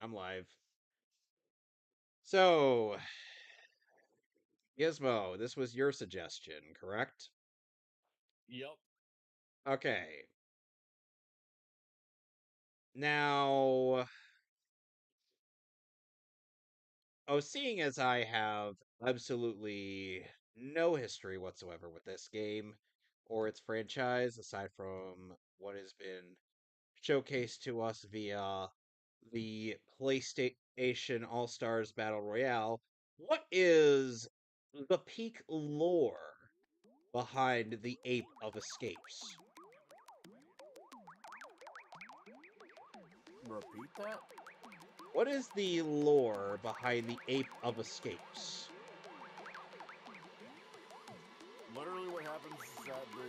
I'm live. So, Gizmo, this was your suggestion, correct? Yep. Okay. Now, seeing as I have absolutely no history whatsoever with this game or its franchise, aside from what has been showcased to us via the PlayStation All Stars Battle Royale, what is the peak lore behind the Ape of Escapes? Repeat that? What is the lore behind the Ape of Escapes? Literally, what happens is that the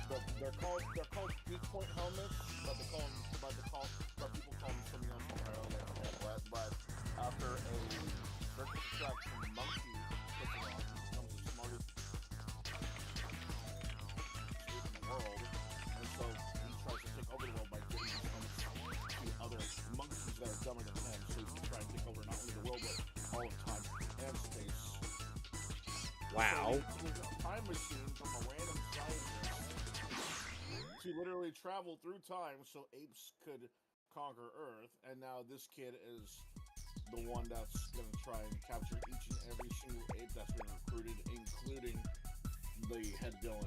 what is it called? They're called peak point helmets, but people call them something else entirely. But after a circus attraction monkey takes it on, he becomes the smartest ape in the world, and so he tries to take over the world by giving his helmets to other monkeys that are dumber than him, so he can try and take over not only the world but all of time and space. Wow. So he a time machine from a random scientist to literally travel through time so apes could conquer Earth, and now this kid is the one that's going to try and capture each and every single ape that's been recruited, including the head villain.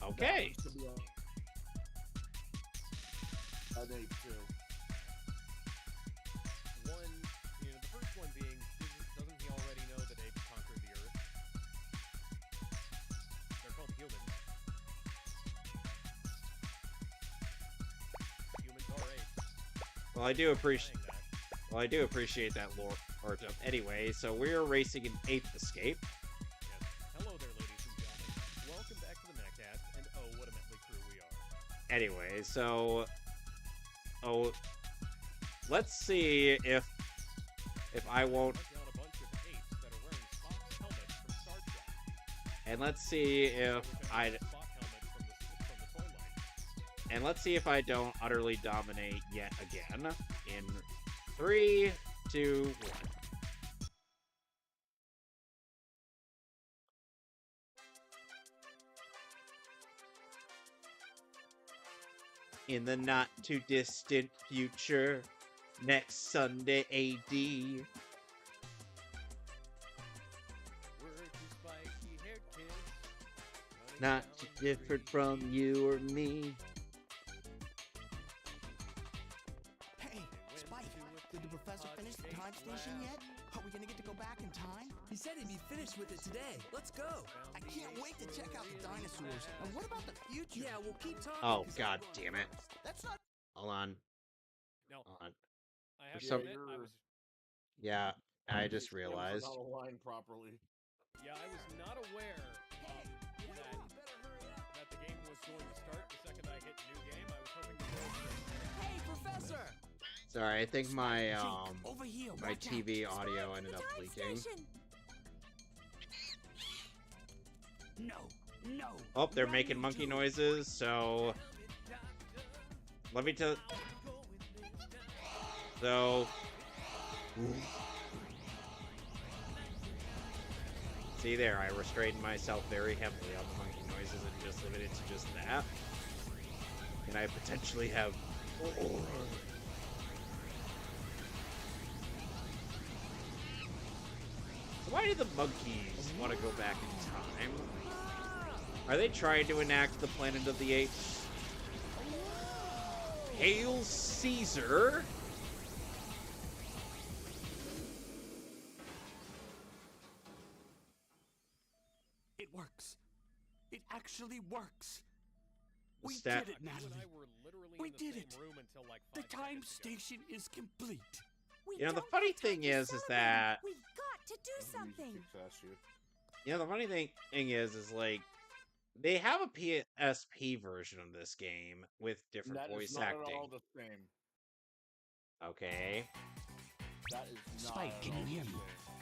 That Okay. happens to be an ape too. One, the first one being, doesn't he already know that apes conquered the Earth? They're called humans. Humans are apes. Well, I do appreciate. Saying that. Well, I do appreciate that lore. Or anyway, so we're racing an Ape Escape. Yes. Hello there, ladies and gentlemen. Welcome back to the Mehcast, and oh, what a motley crew we are. Anyway, so let's see if I won't. Hunting down a bunch of apes that are wearing Spock's helmets from Star Trek. And let's see if So I. Spock helmet from the toy line. And let's see if I don't utterly dominate yet again. In 3, 2, 1. In the not too distant future, next Sunday AD. We're two spiky-haired kids. Not too different from you or me. Hey, Spike, did the professor finish the time station yet? Are we gonna get to go back in time? He said he'd be finished with it today. Let's go. I can't wait to check out the dinosaurs. And what about the future? Yeah, we'll keep talking. Oh, god damn it. That's not. Hold on. No, Hold on. I have to some- admit, I was Yeah, I just He never realized. forgot a line properly. I was not aware that the game was going to start the second I hit new game. I was hoping to go Hey, Professor! Sorry, I think my Over here. my watch out. TV audio ended up leaking. No, no. Oh, they're making monkey noises, so let me tell. So, see there, I restrained myself very heavily on the monkey noises and just limited to just that. And I potentially have. Why do the monkeys want to go back in time? Are they trying to enact the Planet of the Apes? Hail Caesar! It works. It actually works. We Stat- did it, You and I Natalie. were literally We in the did same it. room until like 5 The time seconds ago. station is complete. You know, the funny thing is that We've got to do something. Success, you. you know the funny thing is like they have a PSP version of this game with different That is voice not at all acting. the same. Okay. That is not Spike, can you hear me?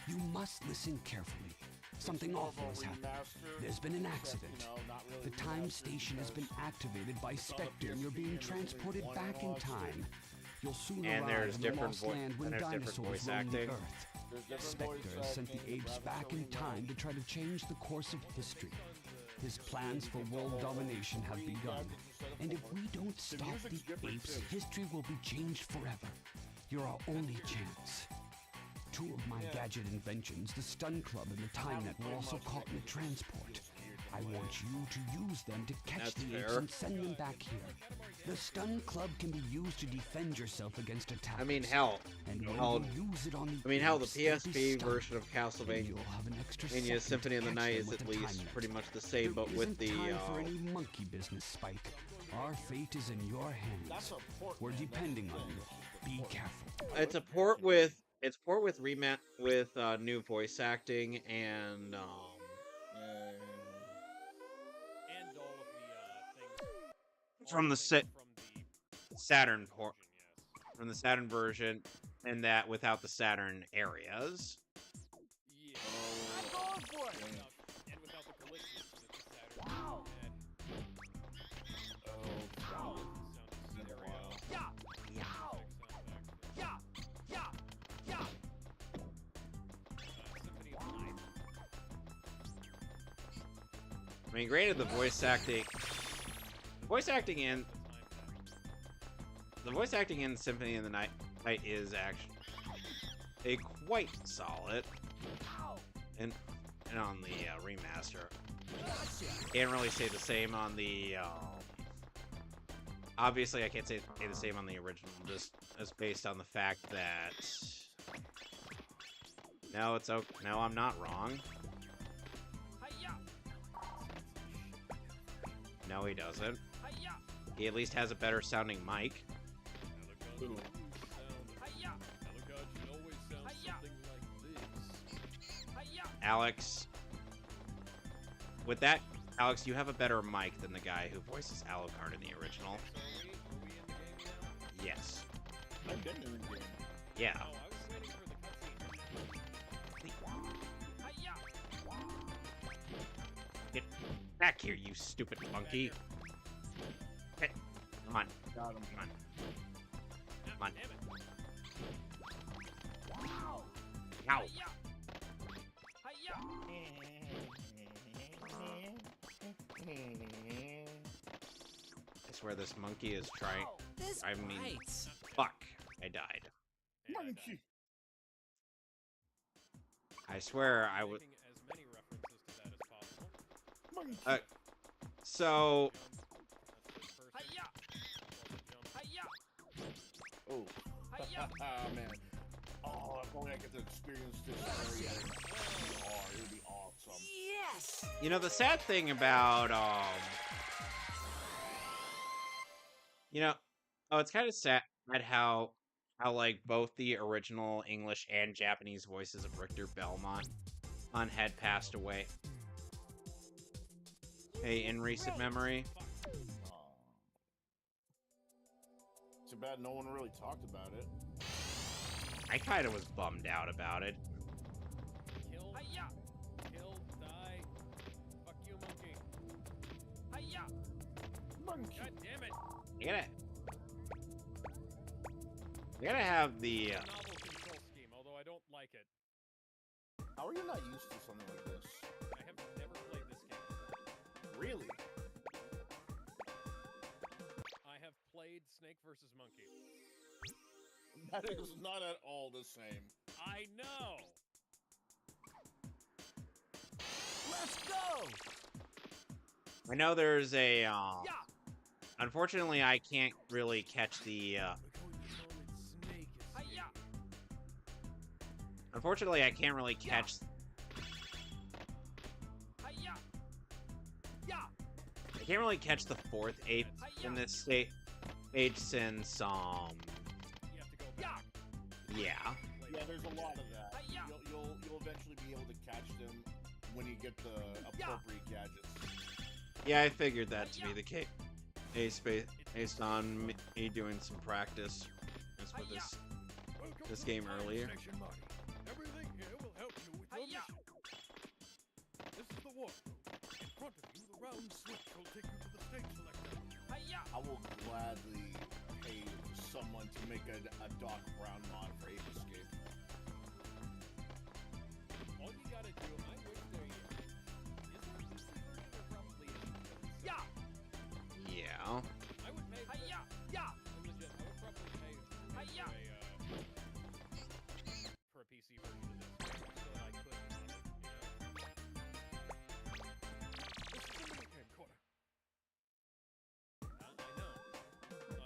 You must listen carefully. Something awful has happened. There's been an accident. The time station has been activated by Spectre, and you're being transported back in time. You'll soon And arrive there's in the different lost land when and there's different dinosaurs voice roamed the acting. Earth. Spectre has sent the apes back in time to try to change the course of history. His plans for world domination have begun. And if we don't stop the apes, history will be changed forever. You're our only chance. Two of my gadget inventions, the Stun Club and the Time Net, were also caught in the transport. I want you to use them to catch That's the apes fair. and send them back here. The Stun Club can be used to defend yourself against attacks. I mean, hell. And when hell, you use it on the I mean, hell, the apes, they'll be PSP stunned. version of And Castlevania you'll have an extra second Symphony of to the catch Night them is with at the Time least Net. pretty much the same, but There with isn't the time for any monkey business, Spike. Our fate is in your hands. We're depending on you. Be careful. it's a port with new voice acting and And all of the things from the things from the Saturn port version, yes. from the Saturn version, and that without the Saturn areas. Yeah. I'm going for it. And without the collisions that the Saturn had. Sound stereo. Yeah. Sound effects. Yeah. Yeah. Symphony of the Night. I mean, granted, the voice acting in Symphony of the Night is actually quite solid, and on the remaster, can't really say the same on the. Obviously, I can't say the same on the original, just as based on the fact that. No, it's okay. No, I'm not wrong. No, he doesn't. He at least has a better sounding mic. Alex. With that, Alex, you have a better mic than the guy who voices Alucard in the original. Yes. I've been in the game. Yeah. Oh, I was waiting for the cutscene. Get back here, you stupid monkey. Hey, come on. Got him. Come on. Come on. Ow. I swear this monkey is trying. This I mean, bites. fuck. I died. Monkey. I swear I would. Making as many references to that as possible. Monkey. So. Oh. Man. Oh, if only I get to experience this area. Oh, it would be awesome. Yes. You know, the sad thing about, it's kind of sad how, like, both the original English and Japanese voices of Richter Belmont had passed away. Hey, in recent memory. Too bad no one really talked about it. I kind of was bummed out about it. Kill, die. Fuck you, monkey. Monkey. God damn it. You gotta have the, Novel control scheme, although I don't like it. How are you not used to something like this? I have never played this game before. Really? I have played Snake vs. Monkey. That is not at all the same. I know! Let's go. I know there's a, unfortunately I can't really catch the, unfortunately I can't really catch, I can't really catch the fourth ape in this stage since, You have to go back. yeah. Yeah, there's a lot of that. You'll eventually be able to catch them when you get the appropriate gadgets. Yeah, I figured that to be the case. Based on me doing some practice with this. this game earlier. Section Marty. Everything here will help you with your mission. This is the warp room. In front of you, the round switch will take you to the stage selector. I will gladly pay someone to make a Doc Brown mod for Ape Escape. All you gotta do, I wish there is there probably is. Yeah. Yeah. I would pay for Yeah. legit, I would probably pay for a PC version of this so that I could run it, This is the minigame corner. I know.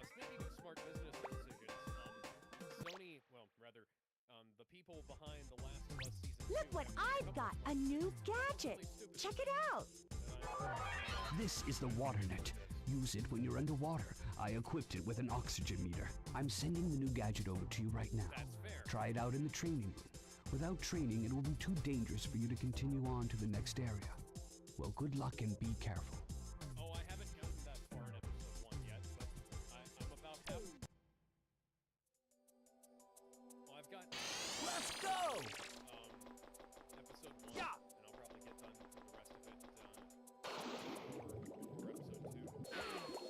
Speaking of smart business decisions, Sony, well, rather, the people behind The Last of Us Season 2... Look what I've got, a new gadget. Check it out. This is the water net. Use it when you're underwater. I equipped it with an oxygen meter. I'm sending the new gadget over to you right now. That's fair. Try it out in the training room. Without training, it will be too dangerous for you to continue on to the next area. Well, good luck and be careful. Oh, I haven't gotten that far in episode 1 yet, but I'm about half... Well, I've got... Let's go. Episode 1, Yeah. and I'll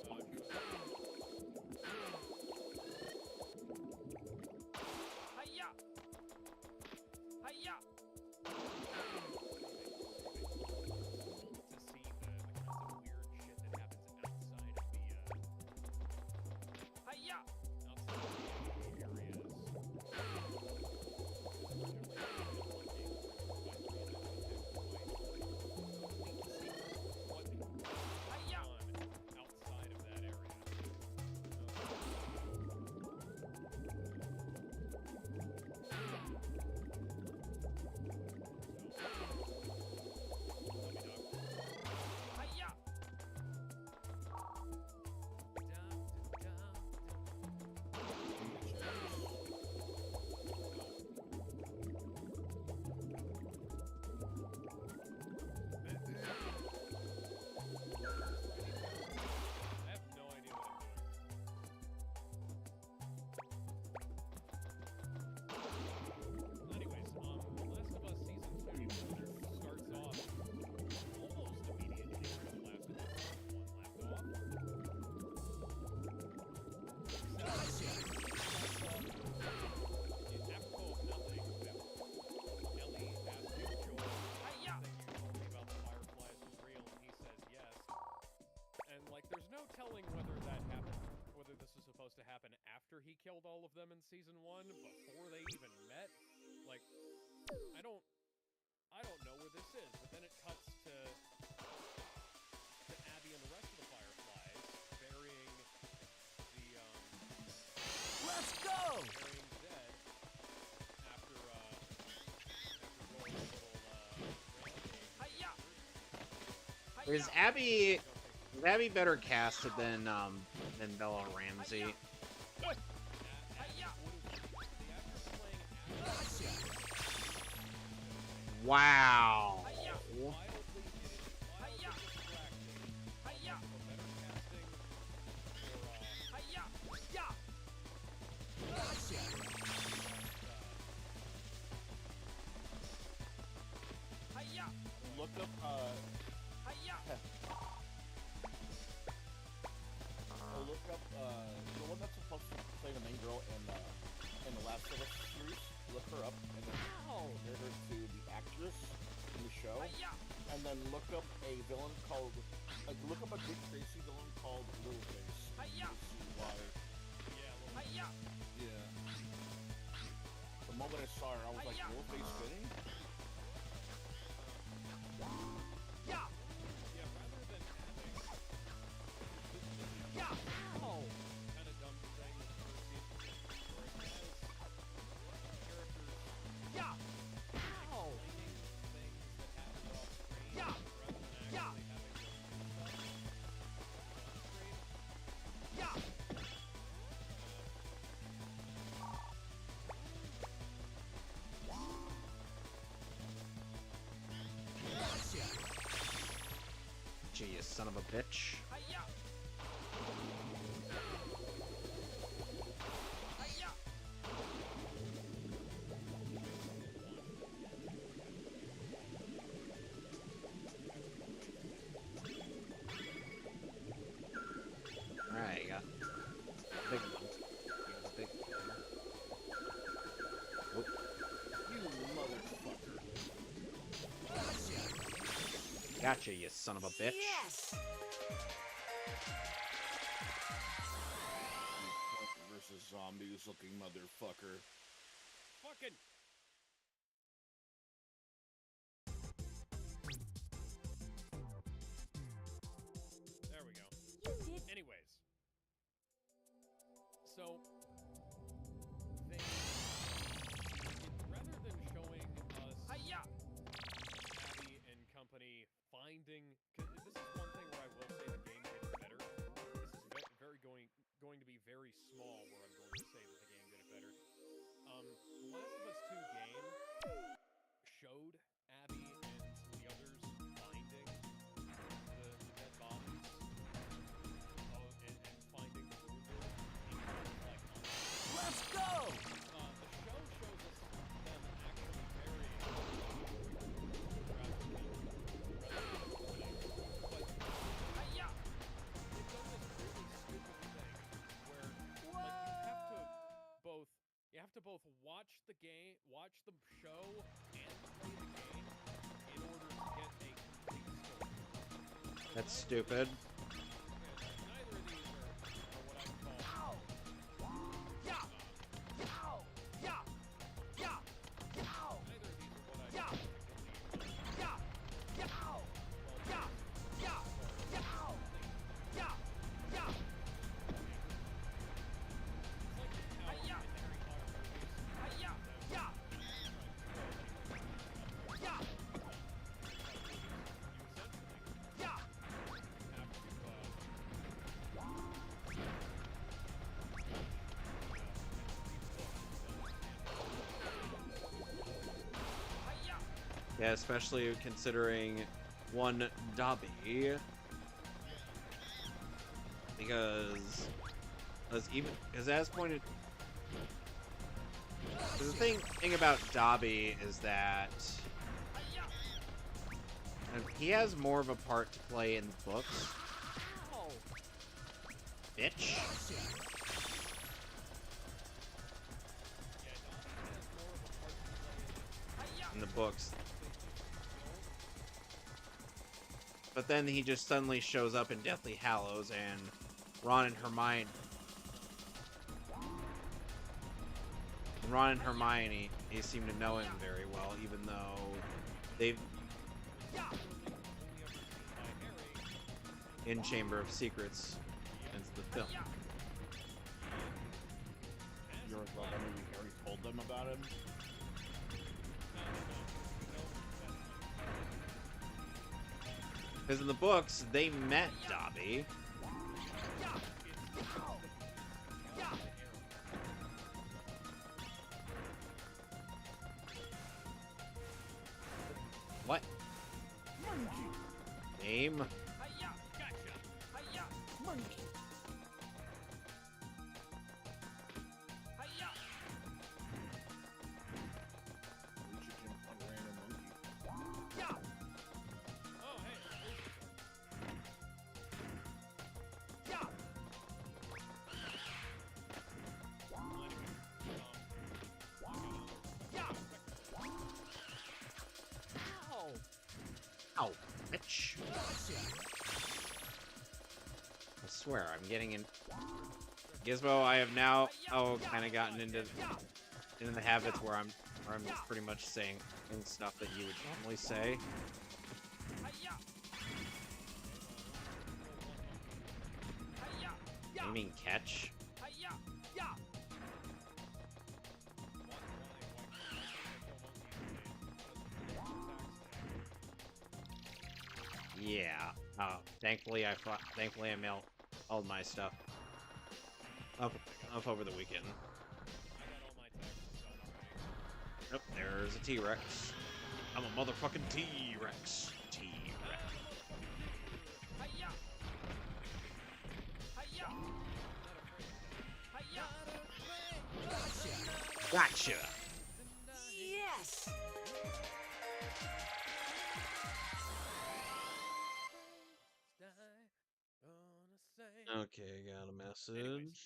probably get done for the rest of it, for episode 2. Hiya. Hiya. To see the kinds of weird shit that happens outside of the, Hiya. outside of the areas. Hiya. Outside of that area. Hiya. I have no idea what I'm doing. Anyways, Last of Us Season 2 starts off almost immediately where The Last of Us Season 1 left off. Apropos of nothing, Ellie asks you, Joel, Hiya. that you told me about the fireflies was real, and he says yes. And, like, there's no telling whether that happened, whether this is supposed to happen after he killed all of them in Season 1, before they even met. Like, I don't know where this is, but then it cuts to Abby and the rest of the fireflies burying the, Let's go. burying the dead after Joel's little, Hiya. Is Abby better casted than Bella Ramsey? Hiya. Wow. Hiya. Wildly Hiya. Hiya. better casting for, Hiya. Yeah. Gotcha. Hiya. Look up, Hiya. look up, the one that's supposed to play the main girl in the Last of Us series. Look her up and then compare her to the actress in the show. Hiya. And then look up a villain called, look up a Dick Tracy villain called Littleface. Hiya. To see why, Hiya. yeah. The moment I saw her, I was like, Hiya. Littleface fitting? Yeah. yeah, rather than having Yeah. Oh. kind of dumb thing with the first season, where it has characters Yeah. Oh. explaining things that happen off screen Yeah. rather than actually Yeah. having them stuff on screen. Yeah. Gee, you son of a bitch. Hiya. Hiya. Gotcha, you son of a bitch. Yes! Versus zombies looking motherfucker. Fucking. There we go. You did. Anyways. So, they, rather than showing us Abby and company finding, cause this is one thing where I will say the game did it better. This is very going to be very small where I'm going to say that the game did it better. The Last of Us 2 game showed Abby and some of the others finding the dead bodies. And finding the wounded. Like, Let's go! the show shows us them actually burying rather than but Hi-ya! they've done this really stupid thing where like you have to both watch the game, watch the show, and play the game in order to get a complete story. That's stupid. Neither of these are what I would call Yeah! Ow! Yeah! Yeah! Ow! neither of these are what I Yeah! particularly Yeah! Yeah! Ow! Yeah! Yeah! Yeah! Ow! Yeah! Yeah! It's like how in the Harry Potter movies, Hi-ya! Yeah! Yeah! Yeah! Hi-ya! Yeah, especially considering one Dobby. Because as pointed, the thing about Dobby is that he has more of a part to play in the books. Ow! Bitch. Hi-ya! In the books. But then he just suddenly shows up in Deathly Hallows, and Ron and Hermione. They seem to know him very well, even though they've in Chamber of Secrets since the film. You're well, I mean, you already told them about him. Because in the books, they met Dobby. What? Name? Hi-ya! Gotcha! Hi-ya! Monkey! Hi-ya! We should jump on a random monkey. Yeah! Oh, hey. Yeah! Yeah! Ow! Ow, bitch. I swear, I'm getting in. Gizmo, I have now, kind of gotten into the habits where I'm pretty much saying stuff that you would normally say. Hi-ya! Hi-ya! Yeah! You mean catch? Hi-ya! Yeah! Yeah. Thankfully I mailed all my stuff up over the weekend. Yep, there's a T-Rex. I'm a motherfucking T-Rex. T-Rex. Hi-ya! Hi-ya! Hi-ya! Gotcha. Yes! Okay, got a message.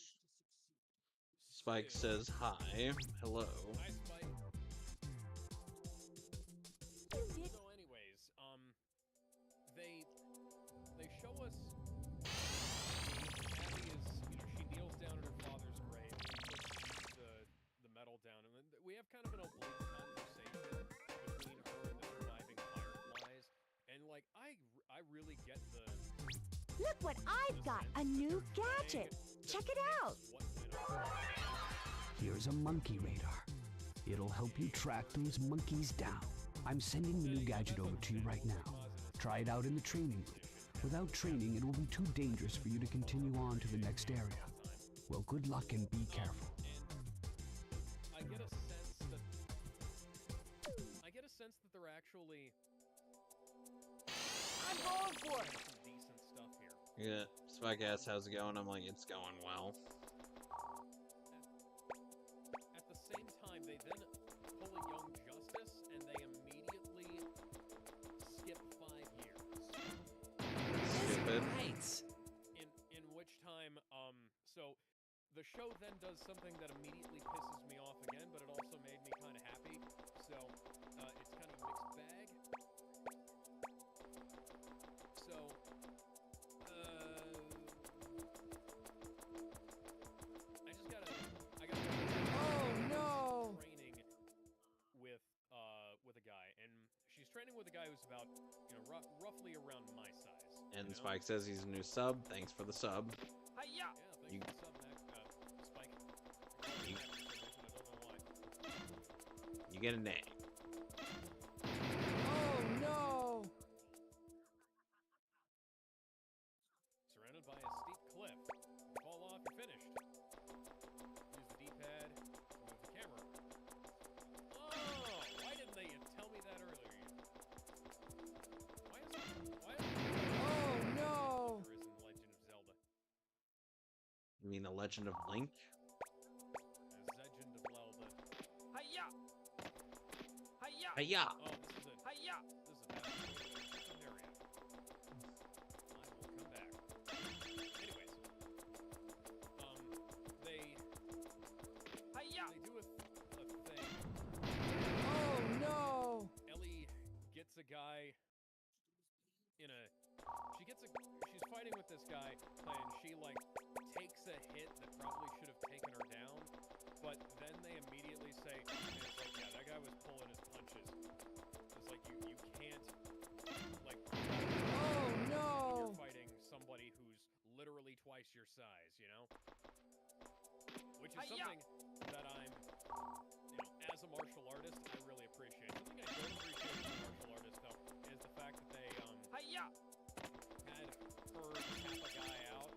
Spike says hi. Hello. Hi, Spike. You did. So anyways, they Look what I've got, a new gadget. Check it out. Here's a monkey radar. It'll help you track those monkeys down. I'm sending the new gadget over to you right now. Try it out in the training room. Without training, it will be too dangerous for you to continue on to the next area. Well, good luck and be careful. I get a sense that they're actually... I'm going for it. Some decent stuff here. Yeah, Spike asks how's it going. I'm like, it's going well. At the same time, they then pull a Young Justice, and they immediately skip 5 years. Stupid. In which time, so the show then does something that immediately pisses me off again, but it also made me kind of happy. So it's kind of a mixed bag. So I gotta Oh no! training with a guy, and she's training with a guy who's about, roughly around my size. And you know? Spike says he's a new sub. Thanks for the sub. Hiya! Yeah, You- thanks for the sub, Spike. You- I don't know why. You get an A. Oh no! Surrounded by a steep cliff. You fall off, you're finished. Use the D-pad, move the camera. Oh, why didn't they tell me that earlier? Why is Oh no! there isn't Legend of Zelda? You mean the Legend of Link? Legend of Zelda. Hiya! Hiya! Hiya! Oh, this is a Hiya! bad area. I will come back. Anyways, Hiya! they do a thing. Oh no! Ellie gets a guy she's fighting with this guy, and she, takes a hit that probably should have taken her down, but then they immediately say, and it's like, yeah, that guy was pulling his punches. It's like, you can't, Oh no! you're fighting somebody who's literally twice your size, you know? Which is Hi-ya! something that I'm, as a martial artist, I really appreciate. Something I don't appreciate as a martial artist, though, is the fact that they, Hiya! had her tap a guy out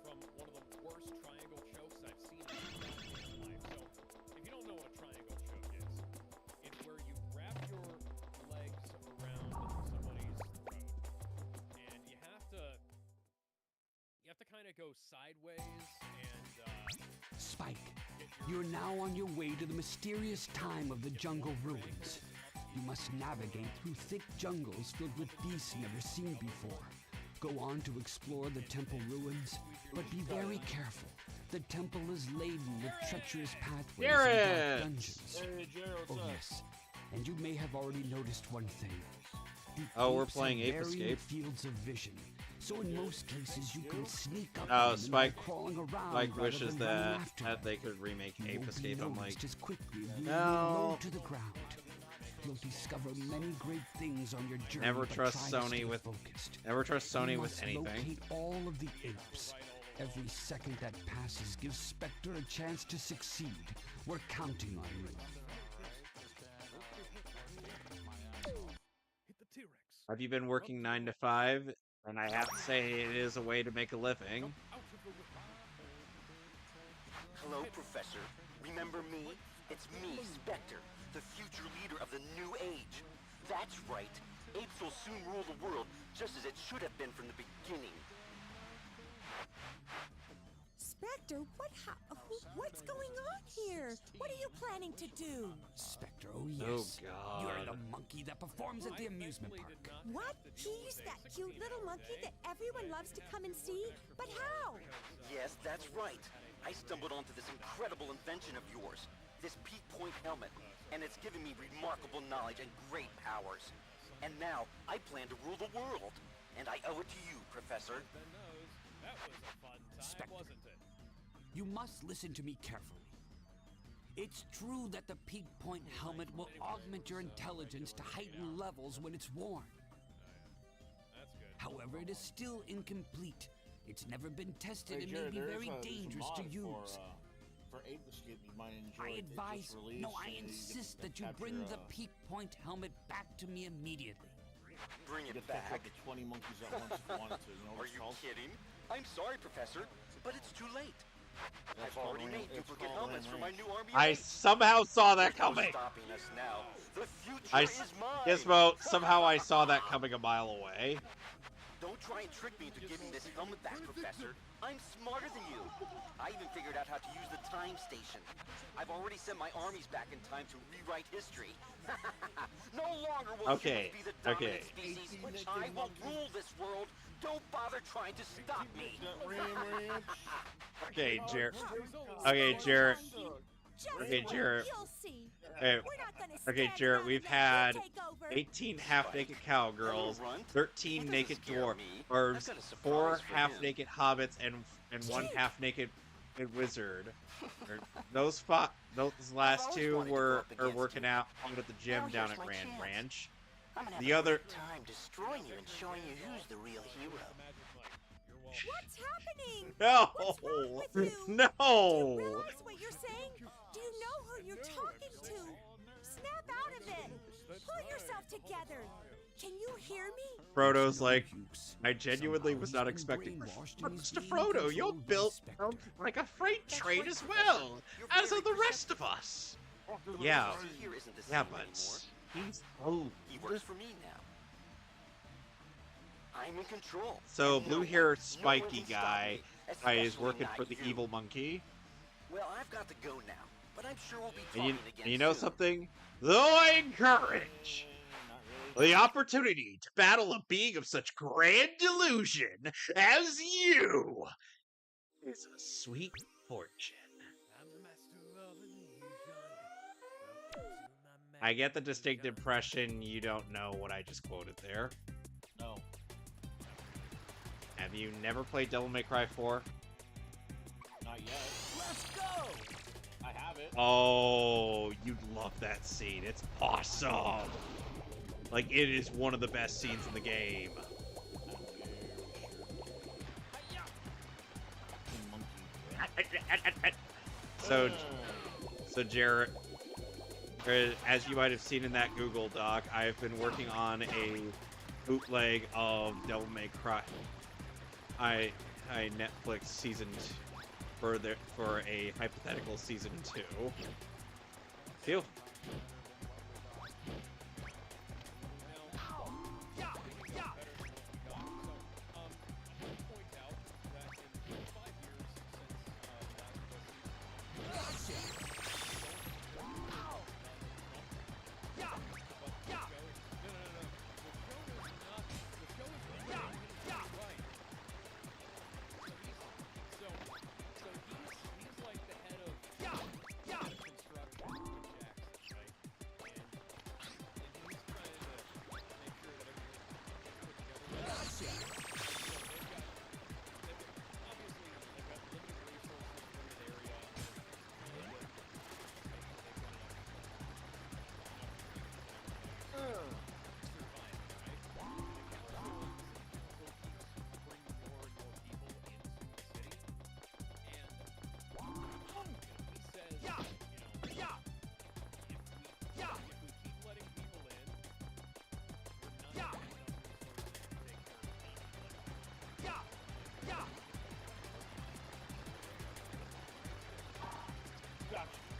from one of the worst triangle chokes I've seen in my life. So, if you don't know what a triangle choke is, it's where you wrap your legs around somebody's throat, and you have to kind of go sideways and Spike, you're now on your way to the mysterious time of the jungle ruins. You must navigate through thick jungles filled with beasts never seen before. Go on to explore the temple ruins, but be very careful. The temple is laden with treacherous pathways and Jared! dark dungeons. Hey, Jared, Oh what's up? yes, and you may have already noticed one thing. The Oh, we're apes playing have Ape varying Escape. fields of vision, so in most cases you can sneak up Oh, on them Spike- by crawling around Spike rather wishes than running that after them. they could remake You Ape won't be Escape. I'm like, noticed as quickly as you no. lay low to the ground. You'll discover many great things on your journey. Never but trust try to Sony stay with- focused. never trust You Sony with must anything. locate all of the apes. Every second that passes gives Spectre a chance to succeed. We're counting on you. hit the T-Rex. Have you been working 9 to 5? And I have to say, it is a way to make a living. Jump out of the river. Hello, Professor. Remember me? It's me, Spectre, the future leader of the new age. That's right. Apes will soon rule the world, just as it should have been from the beginning. Spectre, what's going on here? What are you planning to do? Spectre, oh yes. God. You're the monkey that performs at the I amusement thankfully park. did not What? have to deal He's with that a cute little monkey that everyone loves to come and see? But how? Yes, that's right. I stumbled onto this incredible invention of yours, this peak point helmet, and it's given me remarkable knowledge and great powers. And now, I plan to rule the world. And I owe it to you, Professor. Ben knows. That was a fun time, Spectre. wasn't it? You must listen to me carefully. It's true that the Peak Point helmet will augment your intelligence to heightened levels when it's worn. however, it is still incomplete. It's never been tested and may Jared, be there very is a dangerous to mod use. For ape escape you might enjoy. I It advise, just released, no, I and you get to insist that you capture, bring the peak point helmet back to me immediately. Bring You it get to capture back? up to 20 monkeys at once if you wanted to. You know what Are it's you called? kidding? I'm sorry, Professor, but it's too late. It's I've already called made Ram- it's duplicate called helmets for Ram my Range. new army of I apes. somehow saw that There's no coming. stopping us now. The future I is mine. Gizmo, somehow I saw that coming a mile away. Don't try and trick me into giving this helmet back, Professor. I'm smarter than you. I even figured out how to use the time station. I've already sent my armies back in time to rewrite history. No longer will Okay, humans be the dominant okay. species. I will rule this world. Don't bother trying to stop me. Okay, Jared. Oh, Okay, Jared. Just Okay, wait, Jared. you'll see. Hey, We're not gonna okay, stand Jared. around We've and let had you take over. 18 half-naked cowgirls, Runt? 13 That naked doesn't scare dwarves, me. or I've got a 4 surprise for half-naked hobbits and 1 Jake. half-naked wizard. Those last always 2 wanted to go were up against working you. out at the gym Now down here's at my Rand chance. Ranch. I'm gonna have The a other- great time destroying you and showing you who's the real hero. What's happening? No, What's wrong with you? Do you no. realize what you're saying? Do you know who you're talking to? Snap out of it. Pull yourself together. Can you hear me? Frodo's like, Use. I genuinely Somehow was he's not been expecting. brainwashed But and is Mr. being Frodo, you're controlled by built Spectre. like a freight That's train right, as Professor. well, You're as very are the rest receptive. of us. Yeah, Here isn't the yeah, same but anymore. he's old. He works for me now. I'm in control. So and blue no hair one spiky can stop guy me, is especially working not for the you. evil monkey. Well, I've got to go now, but I'm sure we'll be And talking you, again and you know soon. something? Though I encourage the opportunity to battle a being of such grand delusion as you is a sweet fortune. I'm the master of illusion. I get the distinct impression you don't know what I just quoted there. No. Have you never played Devil May Cry 4? Not yet. Let's go! I have it. Oh, you'd love that scene. It's awesome. Like, it is one of the best scenes in the game. So, Jarrett, as you might have seen in that Google Doc, I have been working on a bootleg of Devil May Cry. I Netflix season for a hypothetical season 2. Phew.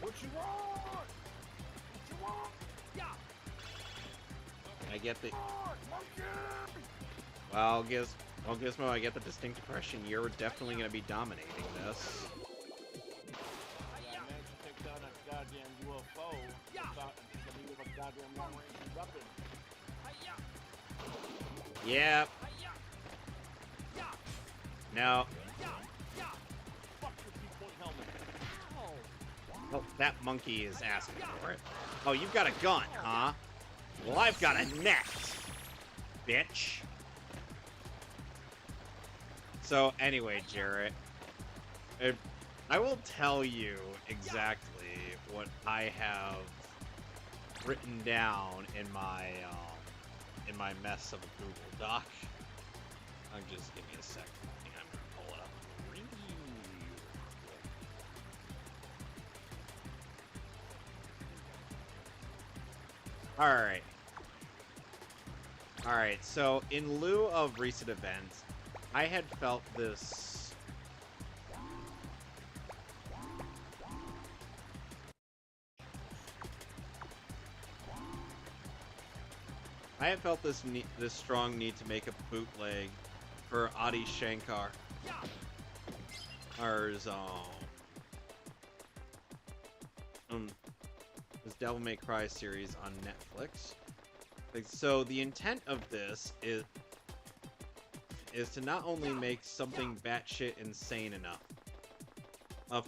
What you want? What you want? I get the Monkey! well, Gizmo, I get the distinct impression you're definitely going to be dominating this. I managed to take down that goddamn UFO. Thought he was a goddamn long-range weapon. Yep. Now, Fuck your two-point helmet. oh, that monkey is asking for it. Oh, you've got a gun, huh? Well, I've got a net, bitch. So, anyway, Jarrett, I will tell you exactly what I have written down in my mess of a Google Doc. Just give me a sec. I think I'm gonna pull it up. Alright. Alright, so in lieu of recent events, I had felt this... I had felt this strong need to make a bootleg for Adi Shankar. His Devil May Cry series on Netflix. So the intent of this is to not only make something batshit insane enough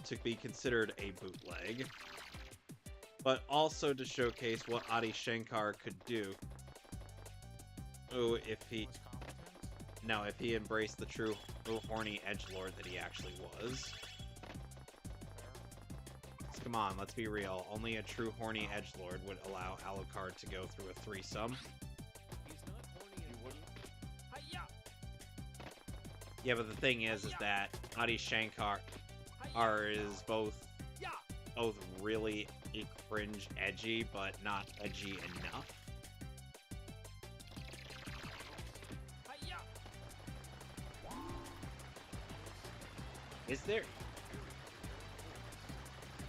to be considered a bootleg, but also to showcase what Adi Shankar could do. Oh, if he embraced the true horny edgelord that he actually was. So come on, let's be real. Only a true horny edgelord would allow Alucard to go through a threesome. He's not horny and wouldn't. Yeah, but the thing is that Adi Shankar is both really cringe edgy, but not edgy enough.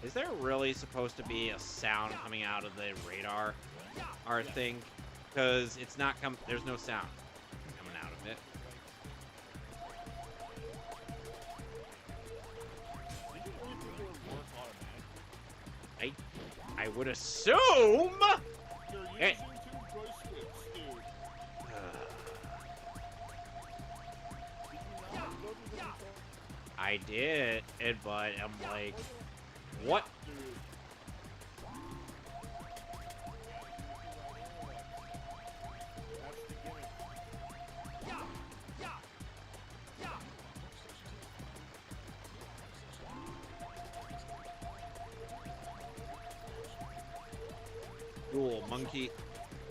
Is there really supposed to be a sound coming out of the radar thing? Because it's not there's no sound coming out of it. I would assume. Hey. I did, but I'm like, what?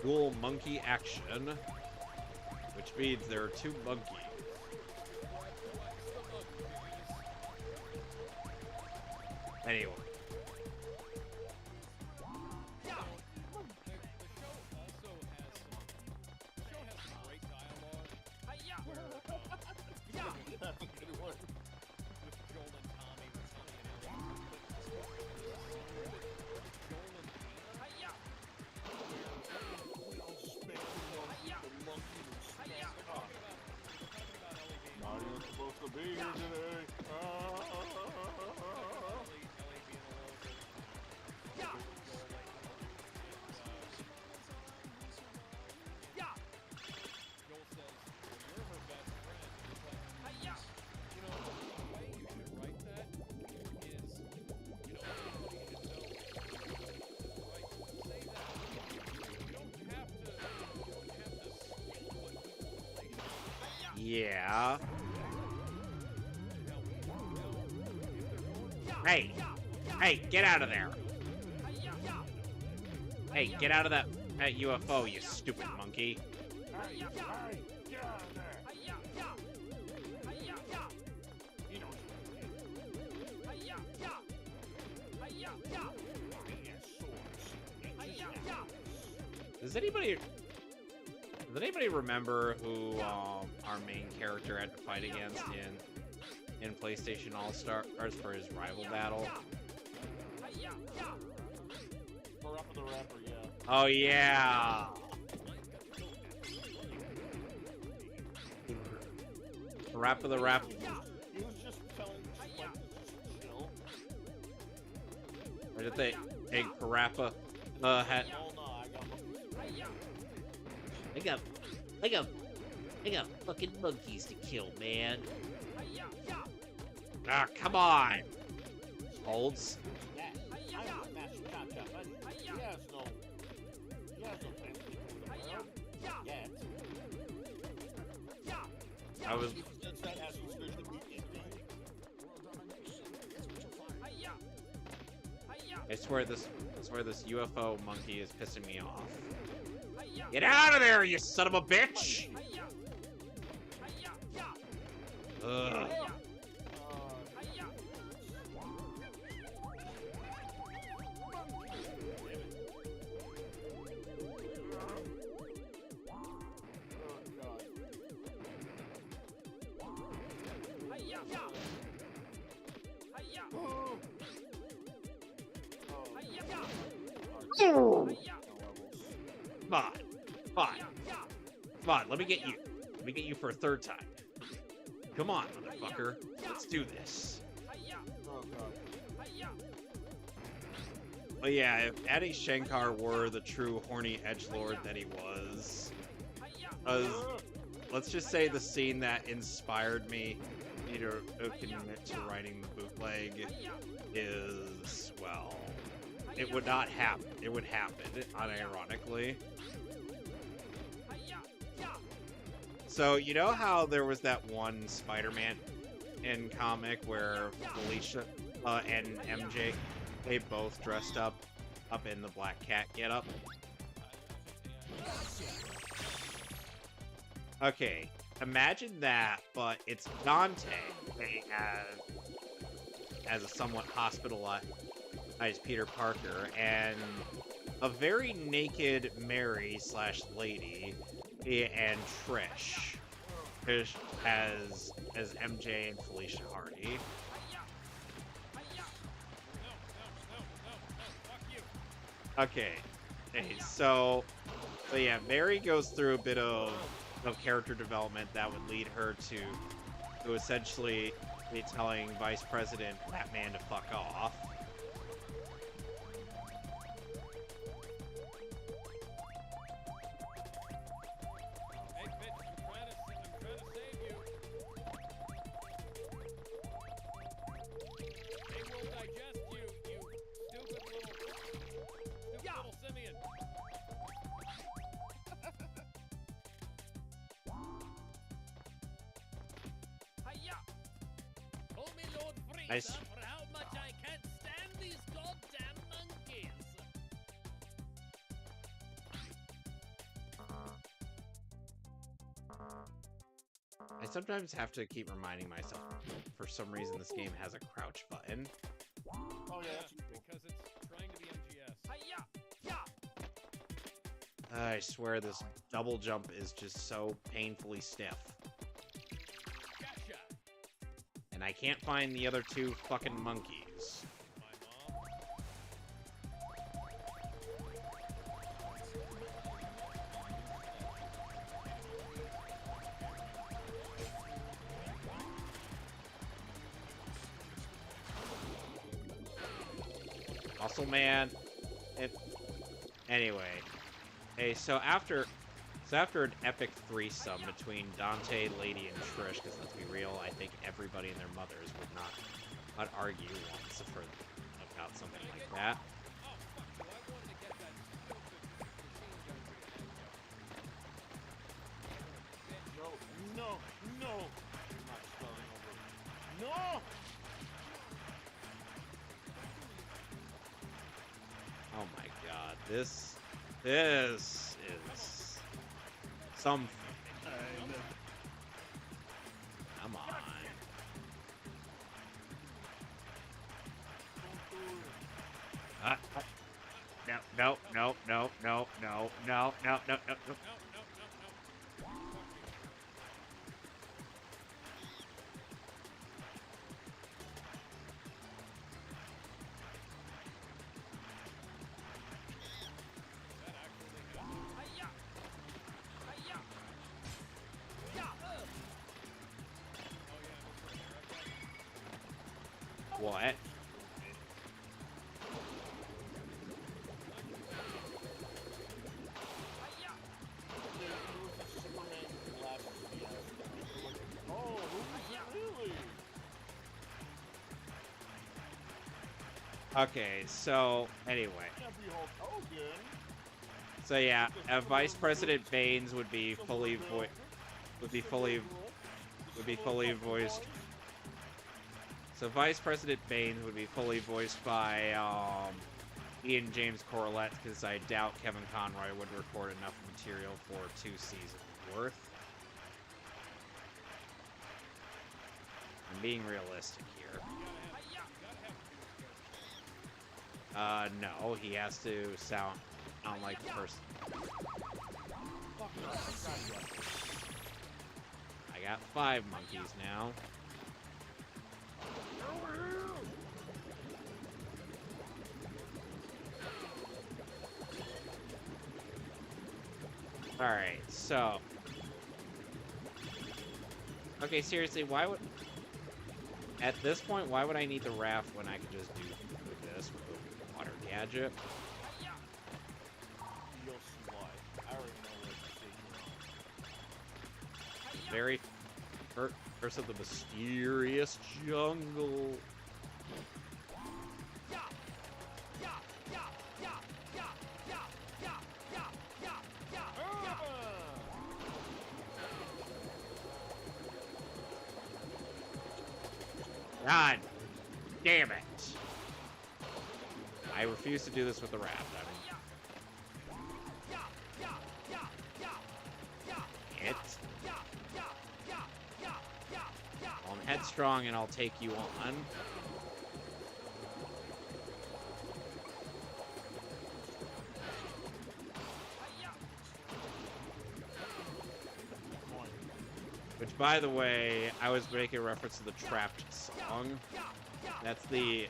Dual monkey action, which means there are two monkeys. Anyway. The show has some great dialogue. That's a good one. With Joel and Tommy, with Tommy and Ellie. Not even supposed to be here today. Yeah. Hey! Hey, get out of there! Hey, get out of that UFO, you stupid monkey. Does anybody remember who our main character had to fight against in PlayStation All-Stars for his rival battle? The rapper, yeah. Oh yeah. Rap of the rap. He was just telling Spike to just chill. Or did they egg Parappa had? Oh no, I got fucking monkeys to kill, man. Ah, come on. Holds. I was. I swear this UFO monkey is pissing me off. Get out of there, you son of a bitch! Ugh. Fine. Fine. Fine, let me get you. Let me get you for a third time. Come on, motherfucker. Let's do this. Oh god. But yeah, if Adi Shankar were the true horny edgelord that he was, let's just say the scene that inspired me to commit to writing the bootleg is, well, it would not happen. It would happen, unironically. So, you know how there was that one Spider-Man in comic where Felicia and MJ, they both dressed up in the Black Cat getup? Okay, imagine that, but it's Dante as a somewhat hospitalized Peter Parker, and a very naked Mary/lady and Trish as MJ and Felicia Hardy. Okay, so yeah, Mary goes through a bit of character development that would lead her to essentially be telling Vice President Batman to fuck off. For how much I can't stand these goddamn monkeys. I sometimes have to keep reminding myself, for some reason this game has a crouch button. Oh yeah, that's because it's trying to be MGS. I swear this double jump is just so painfully stiff. Gotcha. And I can't find the other two fucking monkeys. My mom. Muscle Man. Anyway. Hey, so after an epic threesome between Dante, Lady, and Trish, because let's be real, I think everybody and their mothers would not argue once about something like that. no. I'm not starting over. No! Oh my god, this is some. Come on. No. What? Okay, so anyway. So yeah, Vice President Baines would be fully voiced. So Vice President Baines would be fully voiced by Ian James Corlett, because I doubt Kevin Conroy would record enough material for 2 seasons worth. being realistic here. No, he has to sound like the person. I got 5 monkeys now. Alright, so... Okay, seriously, why would... At this point, why would I need the raft when I could just do this with the water gadget? You'll see why. I already know what to say. Very... Curse of the mysterious jungle. God damn it. I refuse to do this with the raft. It. Well, I'm headstrong and I'll take you on. Which, by the way, I was making a reference to the Trapped song. That's the...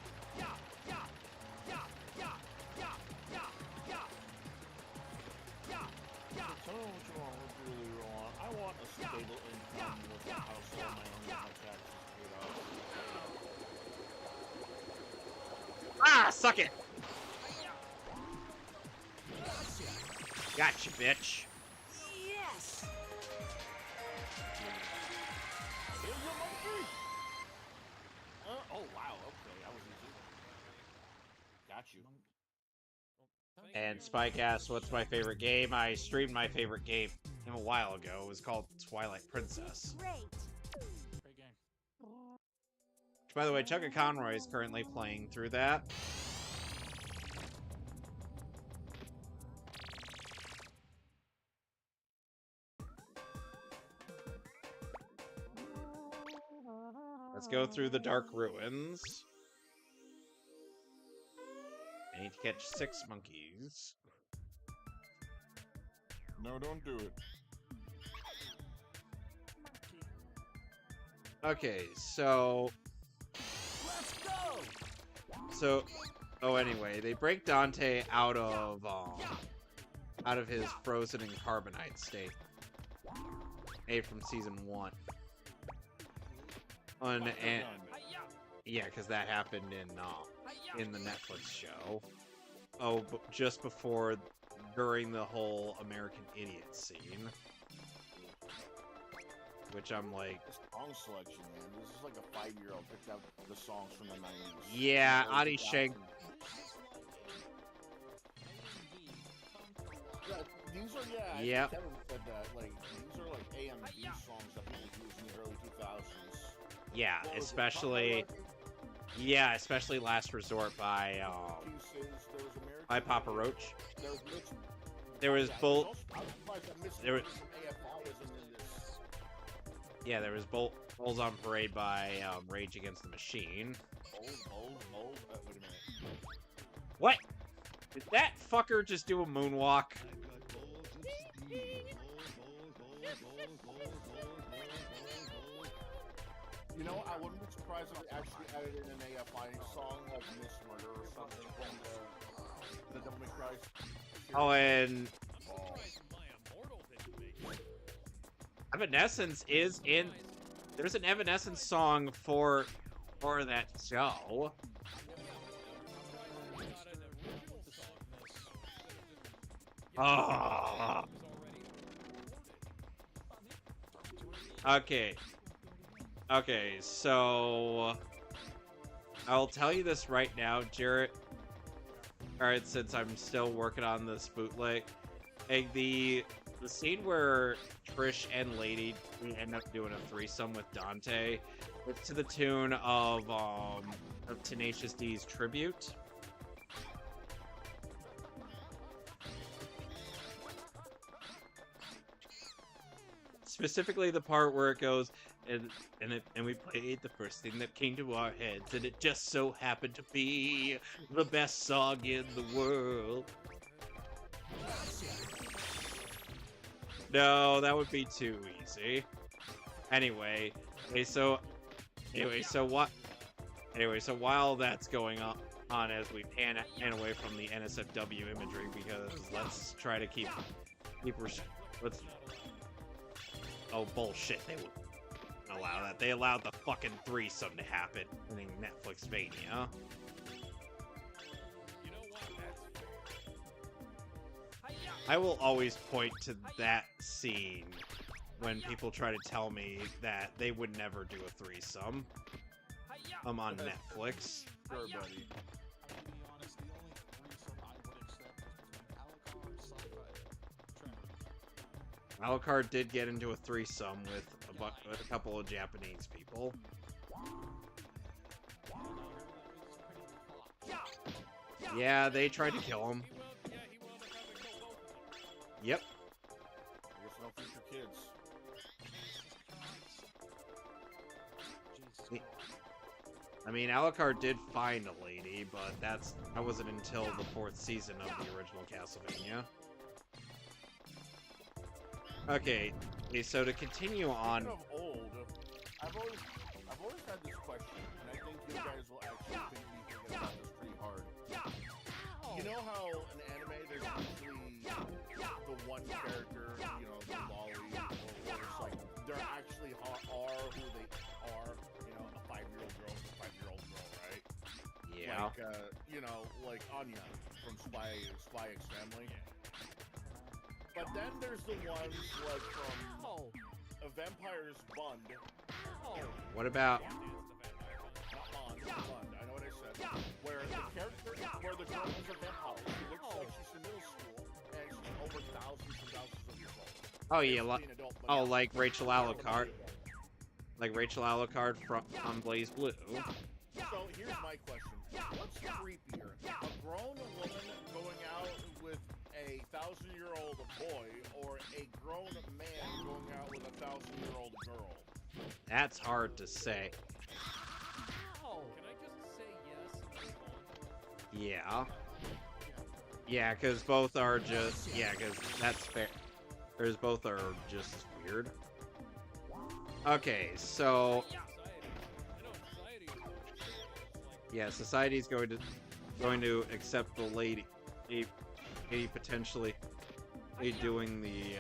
I want a stable income with a house on my own with my taxes paid off. Ah, suck it! Gotcha, bitch. Yes! Here's your monkey! Oh, wow, okay, I was easy. Got you. And Spike asked, what's my favorite game? I streamed my favorite game a while ago. It was called Twilight Princess. Great. Great game. Which, by the way, Chugga Conroy is currently playing through that. Let's go through the Dark Ruins. I need to catch 6 monkeys. No, don't do it. Okay, so... Let's go! So... Oh, anyway, they break Dante out of his frozen and carbonite state. From season 1. And yeah, because that happened in the Netflix show. Oh, but just before, during the whole American Idiot scene. Which I'm like... This song selection, man. This is like a 5-year-old picked out the songs from the 90s. Yeah, Adi Shank... Yeah, these are, yeah, Yep. Kevin said that, like, these are like AMV songs that people used in the early 2000s. Yeah, What was it, especially... Papa Yeah, especially Last Resort by Pieces, there was American Papa Roach. There was Mitch. There was Yeah, Bull... I'm surprised that Mitch There was... from AFI isn't in this. Yeah, there was Bulls on Parade by Rage Against the Machine. Bold. Wait a minute. What? Did that fucker just do a moonwalk? You know, I wouldn't be surprised if they actually added in an AFI song like Miss Murder or something from the Devil May Cry series. Oh, and Oh. Evanescence is in... There's an Evanescence song for that show. Oh. Okay. Okay, so... I'll tell you this right now, Jarrett. Alright, since I'm still working on this bootleg. The scene where Trish and Lady end up doing a threesome with Dante, it's to the tune of Tenacious D's Tribute. It's specifically the part where it goes, and we played the first thing that came to our heads, and it just so happened to be the best song in the world. No, that would be too easy. Anyway, so while that's going on as we pan away from the NSFW imagery, because let's try to keep let's. Oh bullshit! They wouldn't allow that. They allowed the fucking threesome to happen in Netflix Mania. I will always point to that scene when people try to tell me that they would never do a threesome. On Netflix. Sure, buddy. Alucard did get into a threesome with a couple of Japanese people. Yeah, they tried to kill him. Yep. I guess no future kids. I mean, Alucard did find a lady, but that wasn't until the 4th season of the original Castlevania. Okay, so to continue on. Speaking of old, I've always had this question, and I think you guys will actually think me thinking about this pretty hard. You know how in anime there's usually the one character, you know, the lolly, or it's like they're actually are who they are, you know, a 5-year-old girl, right? Yeah. Like, you know, like Anya from Spy X Family. But then there's the ones like from A Vampire's Bund. What about? Bund, I know what I said. Where the girl is a vampire. She looks like she's in middle school, and she's over thousands and thousands of years old. Oh yeah, like Rachel Alucard. Like Rachel Alucard from Blaze Blue. So here's my question: what's creepier, a grown woman going out with a 1,000-year-old boy, or a grown man going out with a 1,000-year-old girl? That's hard to say. Can I just say yes? Yeah. Yeah, because both are just... Yeah, because that's fair. Because both are just weird. Okay, so... Yeah, society's going to accept the lady potentially doing the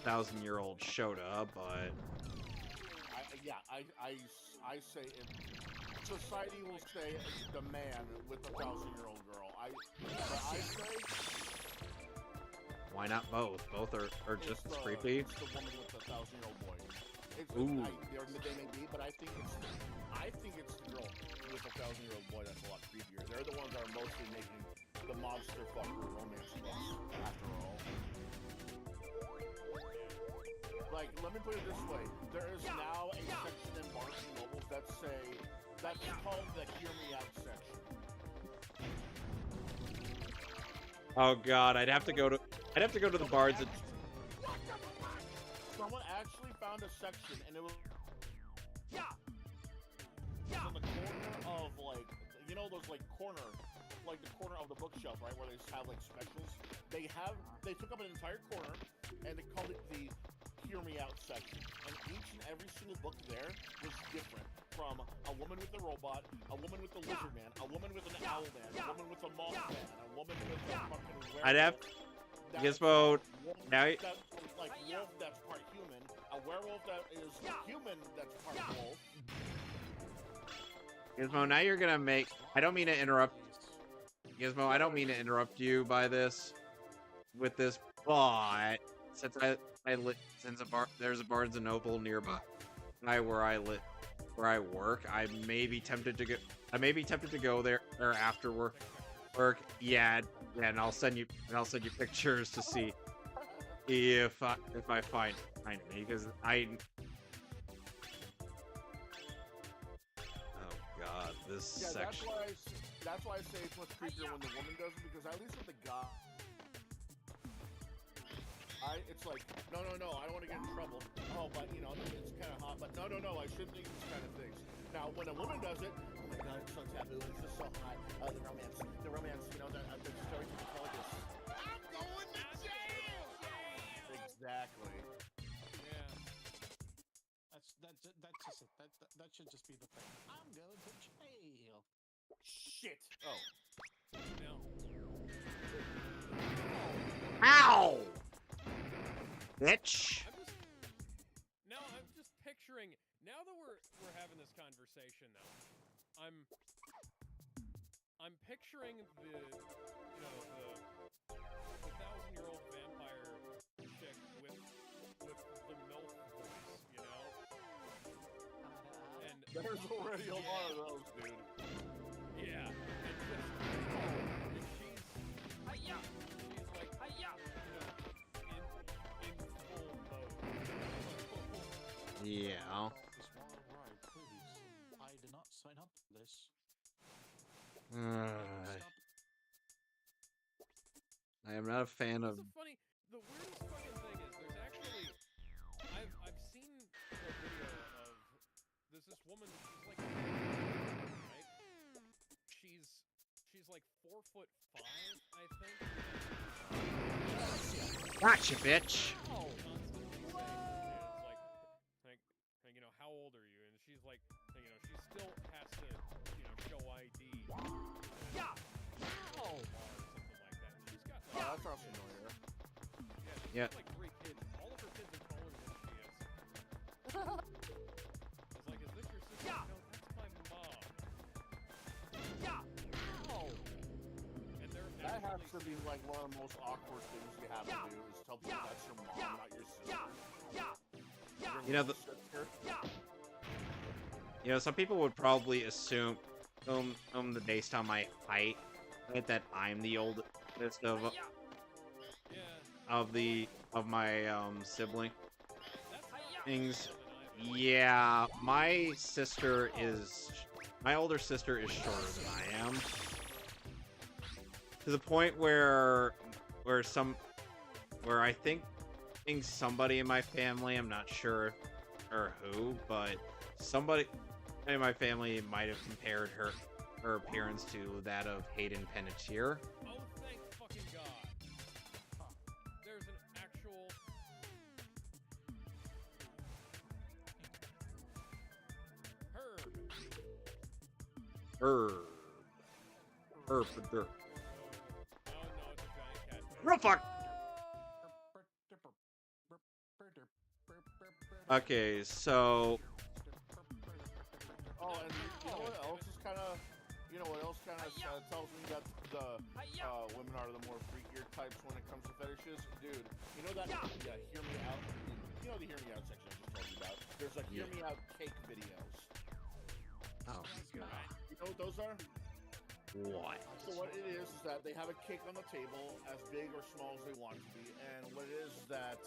1,000-year-old Shota, but... I say society will say the man with the 1,000-year-old girl. I say... Why not both? Both are just as creepy. It's the woman with the 1,000-year-old boy. Ooh. They may be, but I think it's the girl with the 1,000-year-old boy that's a lot creepier. They're the ones that are mostly making the monster fucker romance books, after all. Like, let me put it this way. There is now a section in Barnes & Nobles that's called the Hear Me Out section. Oh god, I'd have to go to the Barnes and... Someone actually found a section, and it was on the corner of, like, you know those, like, the corner of the bookshelf, right, where they just have, like, specials? They took up an entire corner, and they called it the Hear Me Out section. And each and every single book there was different. From a woman with a robot, a woman with a lizard man, a woman with an owl man, a woman with a moth man, a woman with a fucking werewolf. I'd have... Gizmo, now you... Like wolf that's part human, a werewolf that is human that's part wolf. Gizmo, now you're gonna make... I don't mean to interrupt... Gizmo, I don't mean to interrupt you with this, but since there's a Barnes and Noble nearby where I work, I may be tempted to go there after work. Yeah, and I'll send you pictures to see if I find it, because oh god, this section. That's why I say it's much creepier when the woman does it, because at least with the guy, guy, it's like, no, I don't want to get in trouble. Oh, but you know, it's kind of hot. But no, I shouldn't think these kind of things. Now, when a woman does it, oh my God, it's so taboo. It's just so hot. The romance, you know, the story can tell like this. I'm going to jail. Exactly. Yeah. That's just it. That should just be the thing. I'm going to jail. Shit. Oh. No. Ow! Bitch! I'm just picturing, now that we're having this conversation though, I'm picturing the 1,000-year-old vampire chick with the MILF voice, you know? And There's already a lot of those, dude. yeah, and she's like, in full mode. Yeah. This wild ride, please. I did not sign up for this. I am not a fan of. The weirdest fucking thing is there's actually, I've seen a video of, there's this woman, she's like, right? She's like 4'5", I think. Gotcha, bitch! Constantly saying like, you know, how old are you? And she's like, you know, she still has to, you know, show ID. Yeah. Or something like that. And she's got Oh, like, that sounds familiar. she's Yeah. got like 3 kids. All of her kids are taller than she is. I was like, is this your sister? No, that's my mom. And they're That has actually to be like one of the most awkward things you have to do is tell people that's your mom, not your sister. You know, some people would probably assume, based on my height, right, that I'm the oldest of my siblings. Yeah, my older sister is shorter than I am. To the point where I think somebody in my family, I'm not sure or who, but somebody in my family might have compared her appearance to that of Hayden Panettiere. Oh, thank fucking God. There's an actual... Herb. Herb for dirt. Oh, no, it's a giant cat. Real fuck! Okay, so... Oh, and you know what else is kind of, tells me that the women are the more freakier types when it comes to fetishes? Dude, you know that, hear me out, you know the hear me out section I just told you about? There's like hear me out cake videos. Oh, God. You know what those are? What? So what it is that they have a cake on the table as big or small as they want it to be, and what it is that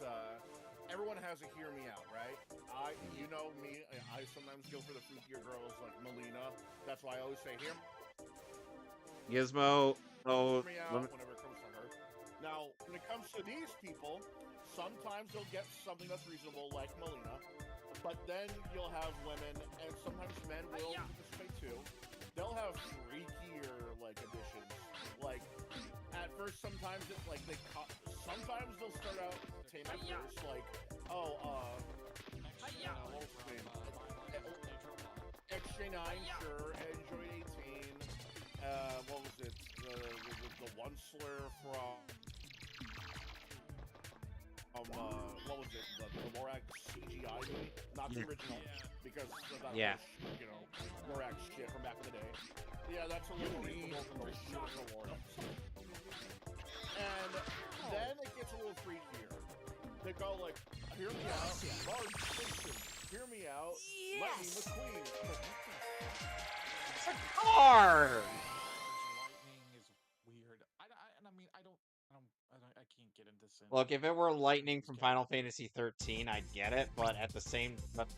everyone has a hear me out, right? You know me, I sometimes go for the freakier girls like Melina. That's why I always say hear Gizmo. Oh, me out whenever it comes to her. Now, when it comes to these people, sometimes they'll get something that's reasonable like Melina, but then you'll have women, and sometimes men will participate too. They'll have freakier like additions. Like at first, sometimes it's like sometimes they'll start out tame at first, like XJ9, sure, Android 18. What was it? The one slur from what was it? The Morax CGI movie, not the original, because of that Morax shit from back in the day. Yeah, that's a little reasonable from the beautiful war. And then it gets a little freakier. They go like, hear me out, Large Simpson, hear me out, Lightning McQueen. It's a car! Lightning is weird. I can't get into this. Look, if it were Lightning from Final Fantasy 13, I'd get it, but at the same, but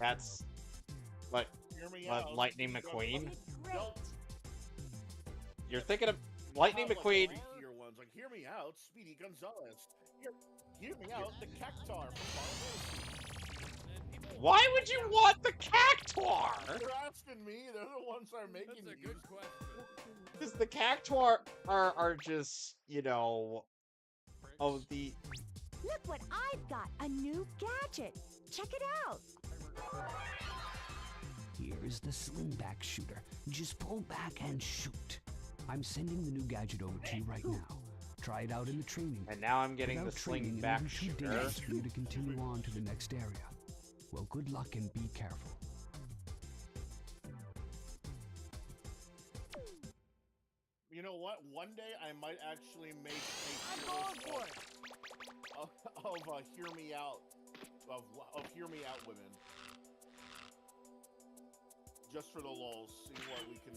Lightning McQueen? Great. You're thinking of Lightning McQueen. Like, freakier ones, like, hear me out, Speedy Gonzalez. hear me out, the Cactar from Final Fantasy. Why would you want the Cactuar? They're asking me. They're the ones that are making That's a good question. Because the Cactuar are just, you know, of the... Look what I've got, a new gadget. Check it out. Here's the slingback shooter. Just pull back and shoot. I'm sending the new gadget over to you right now. Try it out in the training. And now I'm getting Without the training, slingback it'll be too shooter. dangerous for you to continue on to the next area. Well, good luck and be careful. You know what? One day I might actually make a hear me out of hear me out women. Just for the lulz, see what we can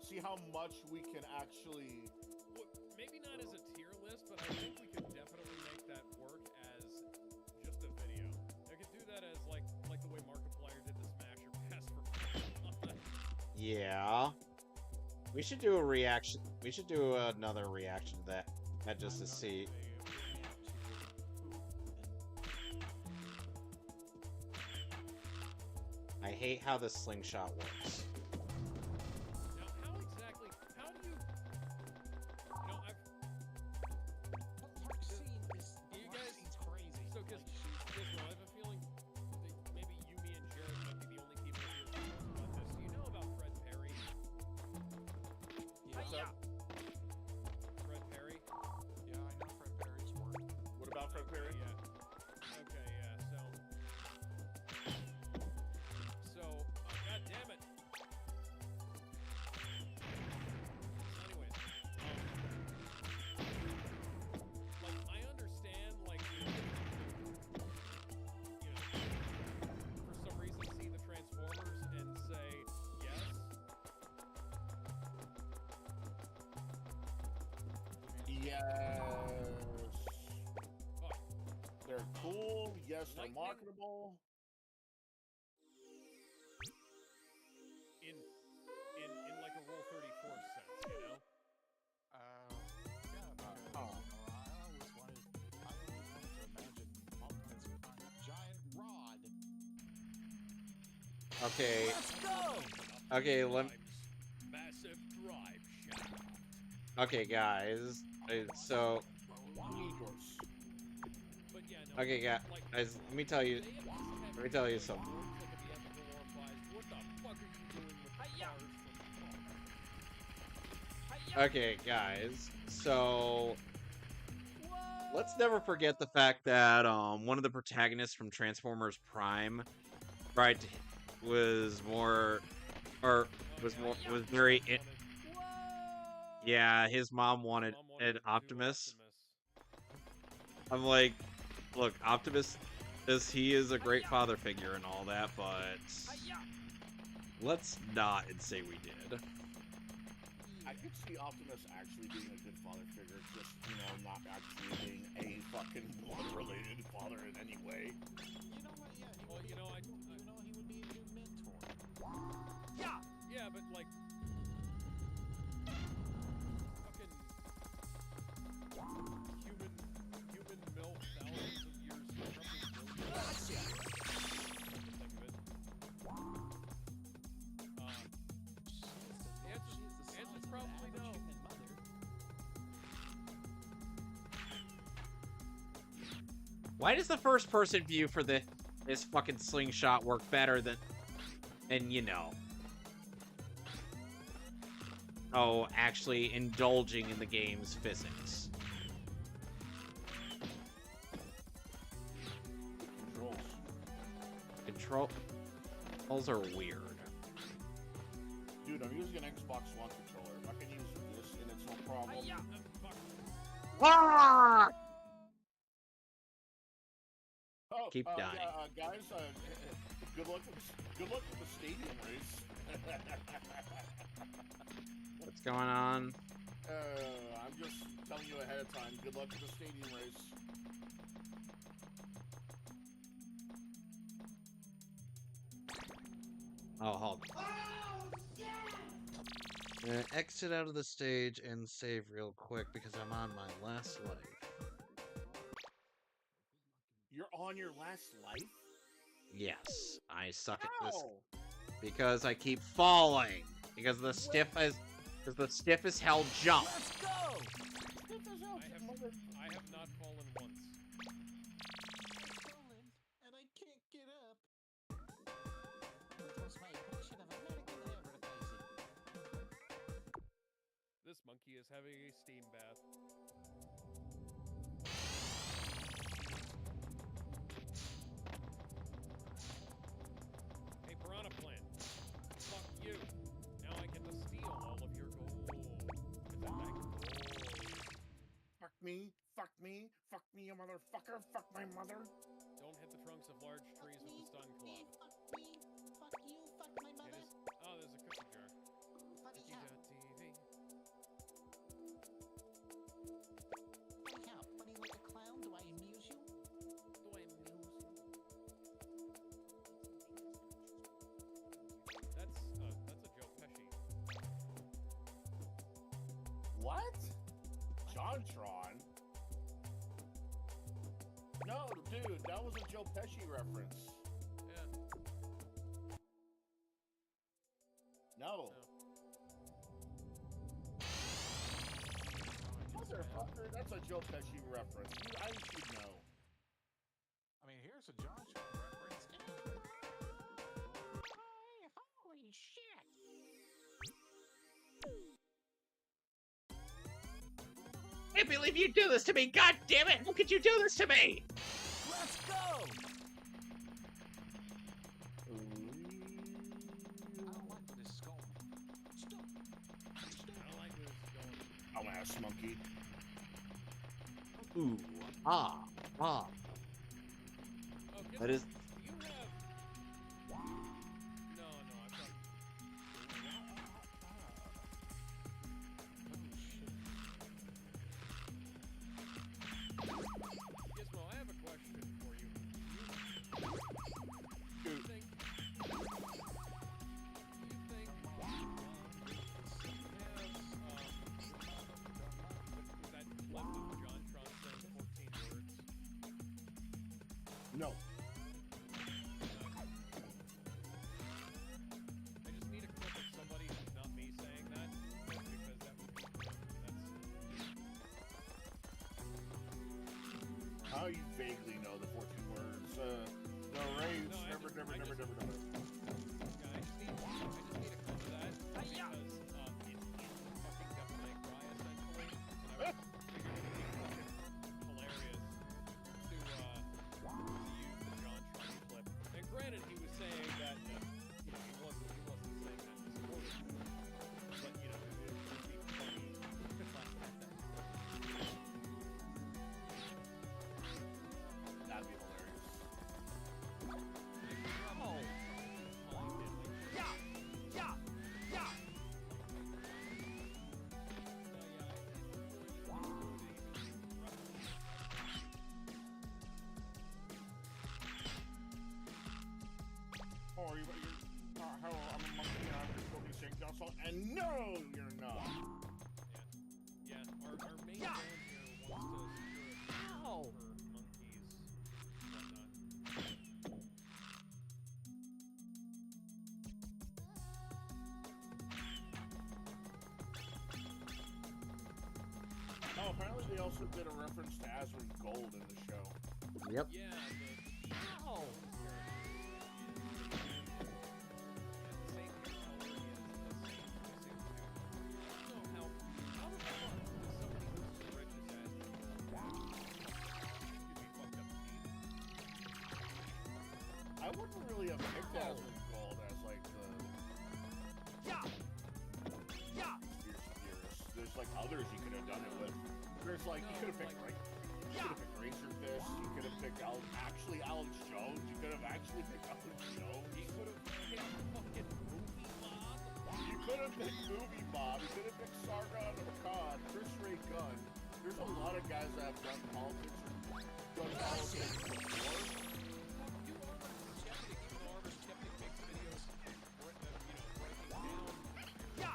see how much we can actually. Well, maybe not as a tier list, but I think we could definitely make that work as just a video. I could do that as like the way Markiplier did the Smasher Pass for. Yeah. We should do a reaction. We should do another reaction to that just to see. I hate how the slingshot works. Now, how do you... You guys... So, because I have a feeling that maybe you, me, and Jared might be the only people who know about this. Do you know about Fred Perry? Yeah. Fred Perry? Yeah, I know Fred Perry's work. What about Fred Perry? Yeah. Okay, yeah, so, god damn it. Anyways, like, I understand, like, you know, for some reason see the Transformers and say, yes. Yes. Fuck. They're cool. Yes, they're Lightning. marketable. In like a Rule 34 sense, you know? Yeah, about it. Oh. I always wanted to imagine Optimus on a giant rod. Okay. Let's go! Okay, Massive drive shaft. okay, guys. So, But yeah, no. okay, guys. Like, Let me tell you. Let me tell you something. What the fuck are you doing with the cars Okay, guys. So, let's never forget the fact that one of the protagonists from Transformers Prime, right, was very. Yeah, his mom wanted an Optimus. I'm like, look, Optimus he is a great father figure and all that, but let's not and say we did. I could see Optimus actually being a good father figure, just, you know, not actually being a fucking blood-related father in any way. You know what? Yeah, Well, you know, he would be a good mentor. yeah, but like, fucking human milk, thousands of years, probably millions. The answer's probably no. Why does the first person view for this fucking slingshot work better than you know? Oh, actually indulging in the game's physics. Controls are weird. Dude, I'm using an Xbox One controller. I can use this and it's no problem. Ah! Oh, Keep dying. guys, good luck with the stadium race. What's going on? I'm just telling you ahead of time. Good luck with the stadium race. Oh, hold on. Exit out of the stage and save real quick because I'm on my last life. on your last life? Yes, I suck at this How? because I keep falling. Because the stiff as hell jump. Let's go! I have not fallen once. I've fallen, and I can't get up. That was my impression of American advertising. This monkey is having a steam bath. Hey, piranha plant. Fuck you. Now I get to steal all of your gold. Is that back gold? Fuck me, you motherfucker, fuck my mother. Don't hit the trunks of large trees with the stun club. Fuck you, fuck my It mother. is. Oh, there's a cookie jar. Funny how, Cookie.tv. funny like a clown, do I amuse you? Do I amuse you? That's a Joe Pesci. What? JonTron? No, dude, that was a Joe Pesci reference. Yeah. No. Motherfucker, that's a Joe Pesci reference. I should know. I mean, here's a John Shaw reference. Holy shit! I can't believe you do this to me! God damn it! How could you do this to me? Let's go! I don't like where this is going. Stop! I don't like where this is going. Dumbass monkey. Ooh, ah. Oh, That is. do you have... No, I thought... Gizmo, I have a question for you. Do you think... that clip of JonTron saying 14 words? No. I just need a clip of somebody who's not me saying that, because that would be How you vaguely know the 14 words? No, Rays, No, I never. just need a clip of that, because it's in the fucking Devil May Cry, essentially, and I figured it would be fucking hilarious to use the JonTron clip. And granted, he was saying that, he wasn't saying that to support it, but, it would be funny to laugh at that. That'd be hilarious. Yeah! Yeah! Yeah! Oh, hello, I'm a monkey and I'm just smoking St. John's salt. And no, you're not. Yeah, our main Yeah. goal here wants to secure a future Ow. for monkeys and whatnot. Oh, apparently they also did a reference to Azrin Gold in the show. Yep. Yeah, the Ow! same hair color, he has the same I don't know how the fuck does somebody who's as rich as Ashley excuse me, fucked up teeth? I wouldn't really have picked Azrin Gold as like the Yeah! Yeah! conspiracy theorist. There's like others you could have done it with. There's like you could have picked you could have picked Razor Fist. You could have picked Alex Jones. You could have actually picked Alex Jones. He could have picked fucking Movie Bob. You could have picked Movie Bob. You could have picked Sargon of Akkad, Chris Ray Gunn. There's a lot of guys that have done politics before. You are a skeptic, even though Arbor Skeptic makes videos, breaking down. Yeah!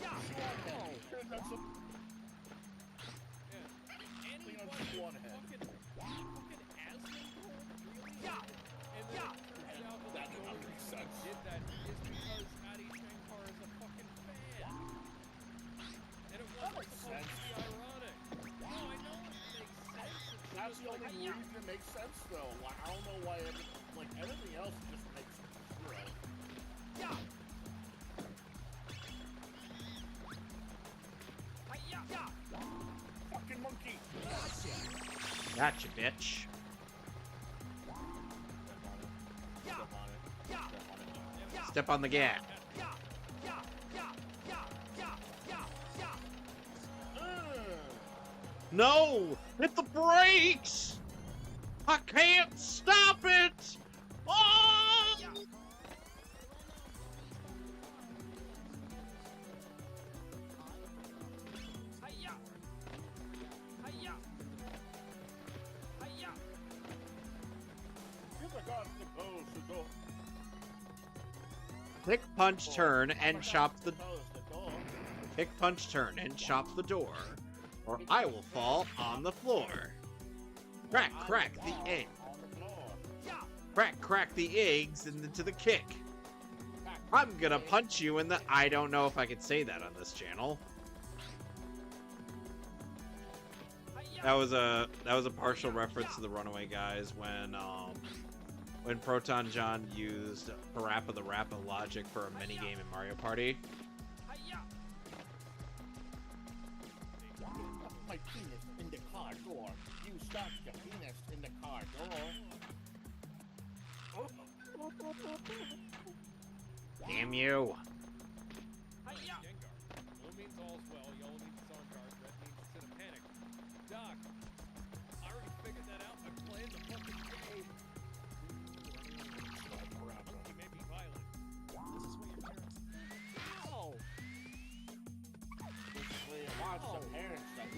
Yeah! You could have done some Yeah. clean Anyone up one head. fucking Asmongold makes sense though. Like, I don't know why. Like everything else just makes zero. Yeah. Yeah. Fucking monkey. Gotcha, bitch. Step on the gas. No! Hit the brakes! I can't stop it! Oh! Kick, punch, turn, and chop the... Kick, punch, turn, and chop the door, or I will fall on the floor. Crack, crack the egg. Crack, crack the eggs into the kick. I'm gonna punch you in the... I don't know if I could say that on this channel. That was a partial reference to the Runaway Guys when Proton John used Parappa the Rappa logic for a minigame in Mario Party. My penis in the car door. You stuck your penis in the car door. Damn you. Blue means all's well, yellow means it's on guard, red means it's in a panic. Doc, I already figured that out by playing the fucking game. Monkey may be violent. This is what your parents... Oh. Watch the parents that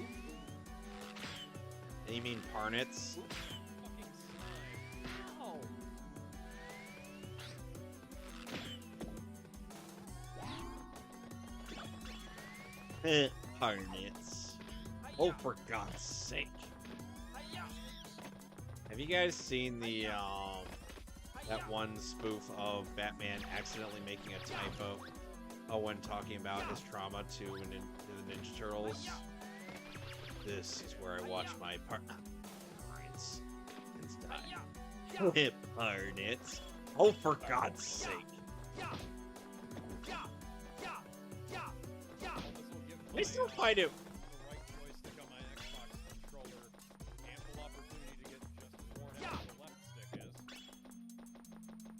You mean Parnitz? Fucking slime. Parnitz. Oh, for God's sake. Have you guys seen the, that one spoof of Batman accidentally making a typo when talking about his trauma to the Ninja Turtles? This is where I watch my Parnitz die. Parnitz. Oh, for God's sake. I still find it... The right joystick on my Xbox controller. Ample opportunity to get just worn out as the left stick is.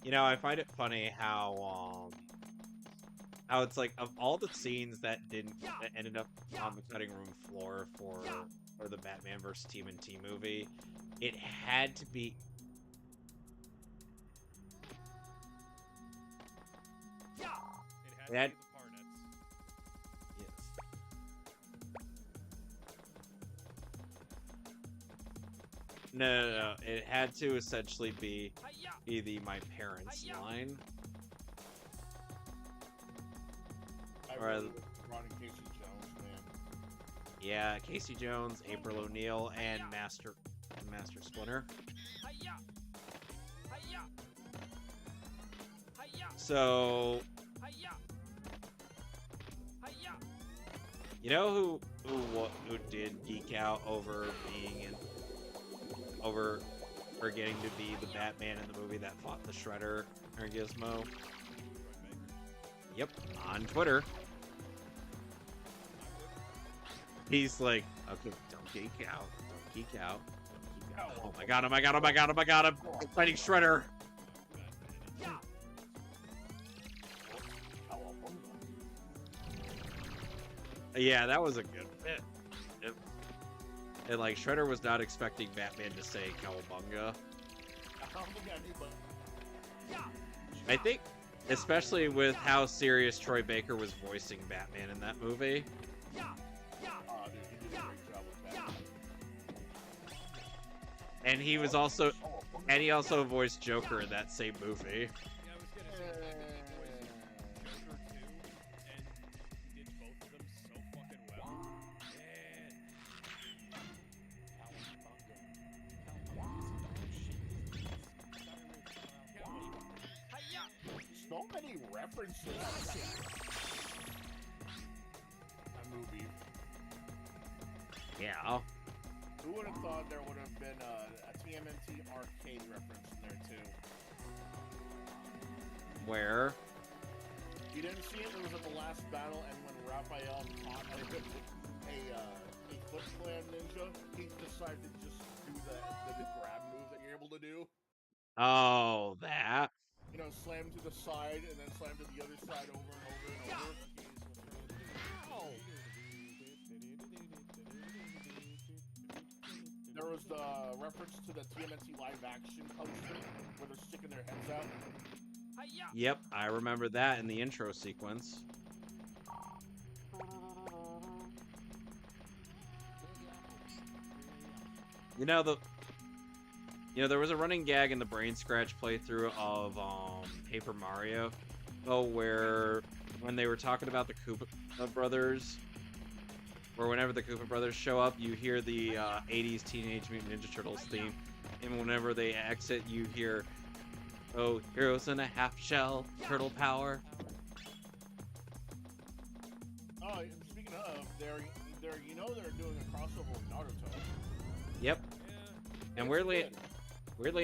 You know, I find it funny how it's like, of all the scenes that ended up on the cutting room floor for the Batman vs. TMNT movie, it had to be... It had to be the Parnets. Yes. No. It had to essentially be the my parents line. Or Ron and Casey Jones, man. Yeah, Casey Jones, April O'Neil, and Master Splinter. So, you know who did geek out over getting to be the Batman in the movie that fought the Shredder or Gizmo? Yep, on Twitter. He's like, okay, don't geek out. Don't geek out. Don't geek out. Oh my god, oh my god, oh my god, oh my god, I'm fighting Shredder. Yeah, that was a good bit. And like, Shredder was not expecting Batman to say Cowabunga. I think, especially with how serious Troy Baker was voicing Batman in that movie. And he was also, and he also voiced Joker in that same movie. Yeah, I was gonna say, the fact that he voiced Joker 2, and he did both of them so fucking well. So many references to that movie. Yeah. Who would have thought there would have been a TMNT arcade reference in there too? Where? You didn't see it? It was at the last battle, and when Raphael caught a Foot Clan ninja, he decided to just do the grab move that you're able to do. Oh, that. You know, slam to the side and then slam to the other side over and over and over. Ow! There was the reference to the TMNT live action poster where they're sticking their heads out. Yep, I remember that in the intro sequence. You know, there was a running gag in the Brain Scratch playthrough of Paper Mario, where when they were talking about the Koopa Brothers, or whenever the Koopa Brothers show up, you hear the 80s Teenage Mutant Ninja Turtles theme, and whenever they exit, you hear, "Oh, heroes in a half shell, turtle power." Oh, and speaking of, they're doing a crossover with Naruto. Yep. And weirdly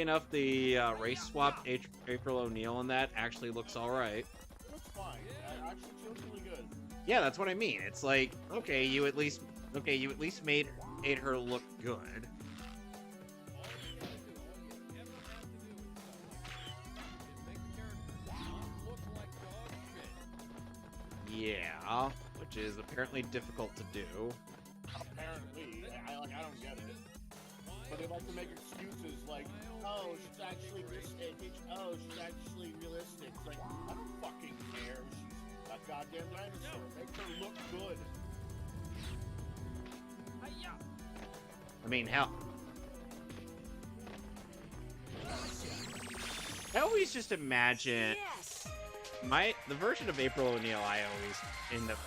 enough, the race swap April O'Neil in that actually looks all right. It looks fine. It actually feels really good. Yeah, that's what I mean. It's like, okay, you at least made her look good. Yeah, which is apparently difficult to do. Apparently, I don't get it. But they like to make excuses like, oh, she's actually she's actually realistic. It's like, I don't fucking care. She's a goddamn dinosaur. Make her look good. I mean, hell, I always just imagine the version of April O'Neil I always end up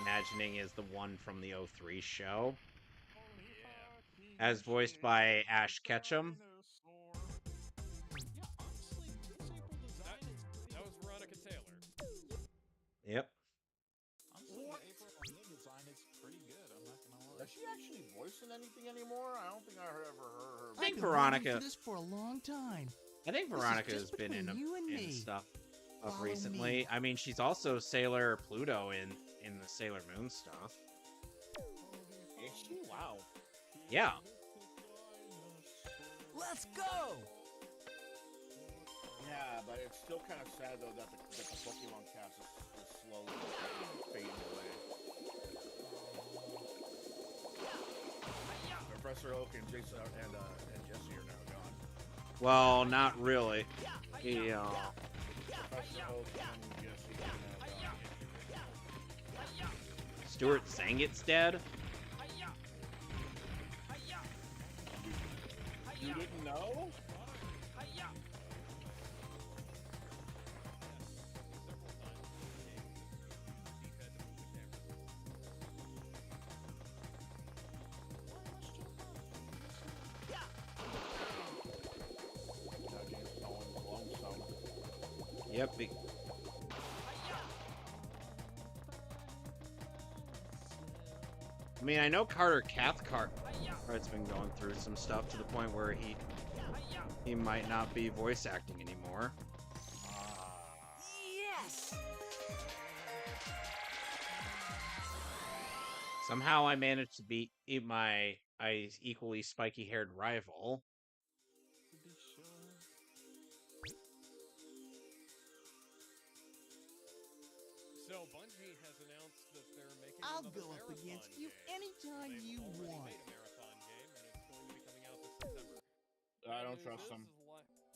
imagining is the one from the 03 show, as voiced by Ash Ketchum. That was Veronica Taylor. Yep. April O'Neil design is pretty good. I'm not gonna lie. Is she actually voicing anything anymore? I don't think I ever heard her. I think I've been Veronica. waiting for this for a long time. I think Veronica has just been in between you and me. stuff of Follow recently. me. I mean, she's also Sailor Pluto in the Sailor Moon stuff. Is she? Wow. Yeah. Let's go! Yeah, but it's still kind of sad though that the Pokemon cast is slowly fading away. Professor Oak and Jason and Jesse are now gone. Well, not really. Yeah. Professor Oak and Jesse are now gone. Stuart Zanget's dead? You didn't know? That game's going lonesome. Yep. I mean, I know Carter Cathcart's been going through some stuff to the point where he might not be voice acting anymore. Yes! Somehow I managed to beat my equally spiky-haired rival. So Bungie has announced that they're making I'll another go up marathon against you game. anytime They've you already want. made a marathon game, and it's going to be coming out this September. I don't Bad trust news them.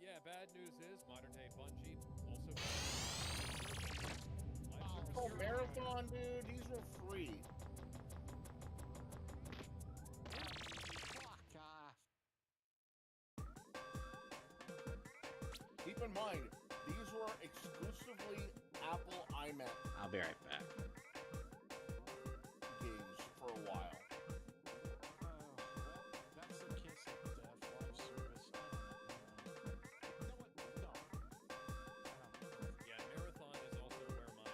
yeah, bad news is modern day Bungie also. Oh, Marathon, dude, these were free. Fuck off. Keep in mind, these were exclusively Apple iMac I'll be right back. games for a while. That's the kiss of death, live service. I don't know. You know what? No. Yeah, Marathon is also where my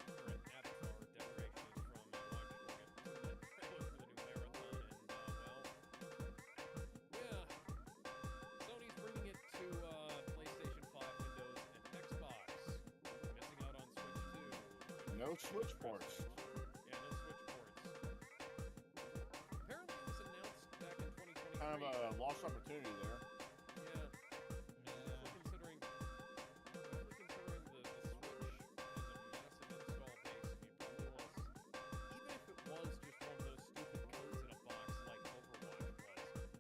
current avatar decoration is from. I watched the trailer for the new Marathon, and well, no switch ports. Yeah, no switch ports. Apparently it was announced back in 2023. Kind of a lost opportunity there. Yeah. Especially considering the Switch has a massive install base, and you probably want to, even if it was just one of those stupid codes in a box like Overwatch was,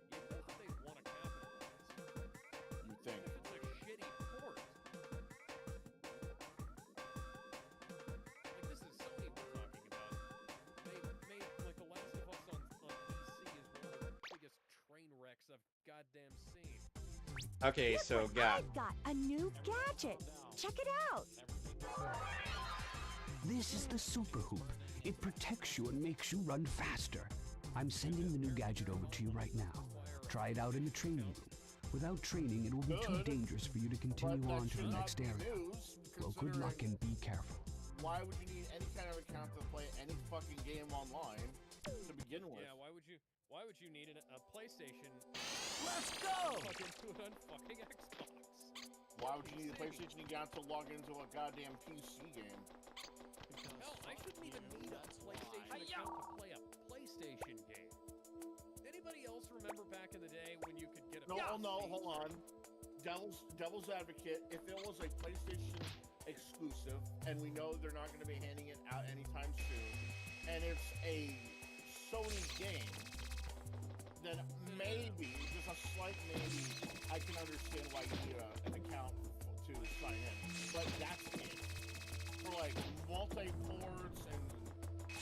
you know that they'd want to capitalize. You think? If it's a shitty port. Like, this is Sony we're talking about. They made, like, The Last of Us on PC is one of the biggest train wrecks I've goddamn seen. Okay, Look so what got I've got a new gadget. Check it out. This is the Super Hoop. It protects you and makes you run faster. I'm sending the new gadget over to you right now. Try it out in the training room. Without training, it will be too dangerous for you to continue on to the next area. Well, good luck and be careful. Why would you need any kind of account to play any fucking game online to begin with? Yeah, why would you need a PlayStation? Let's go! Plug into it on fucking Xbox. Why would you need a PlayStation account to log into a goddamn PC game? Hell, I shouldn't even need a PlayStation account to play a PlayStation game. Anybody else remember back in the day when you could get a No, hold on. Devil's advocate, if it was a PlayStation exclusive, and we know they're not going to be handing it out anytime soon, and it's a Sony game, then maybe, just a slight maybe, I can understand why you need an account to sign in. But that's it. For like multi-ports and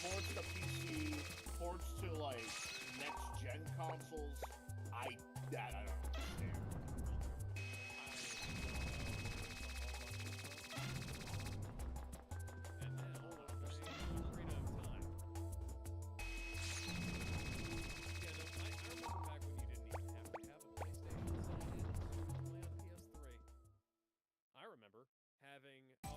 ports to PC, ports to like next-gen consoles, I don't understand. And now, Ocarina of Time. Yeah, no, I remember back when you didn't even have to have a PlayStation signed in to play on PS3. I remember having on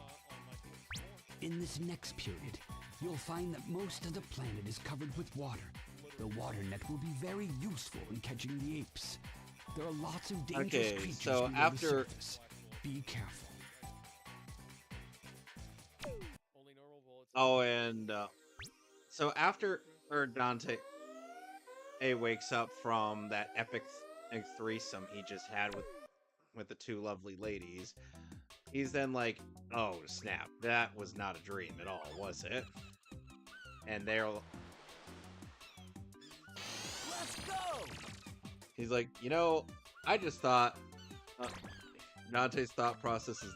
my PS4. In this next period, you'll find that most of the planet is covered with water. The water net will be very useful in catching the apes. There are lots of dangerous creatures so below after- the surface. Be careful. Only normal bullets. Oh, and so after Dante wakes up from that epic threesome he just had with the two lovely ladies, he's then like, "Oh snap! That was not a dream at all, was it?" And they're, Let's go! he's like, I just thought. Dante's thought process is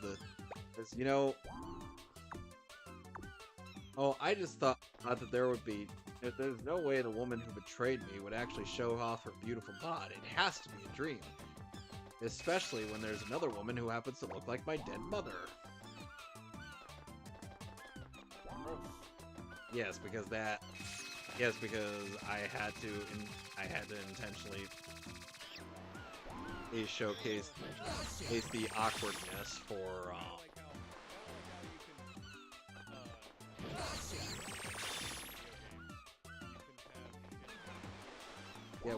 I just thought that there's no way the woman who betrayed me would actually show off her beautiful bod. It has to be a dream. Especially when there's another woman who happens to look like my dead mother. Yes, because I had to intentionally showcase the awkwardness for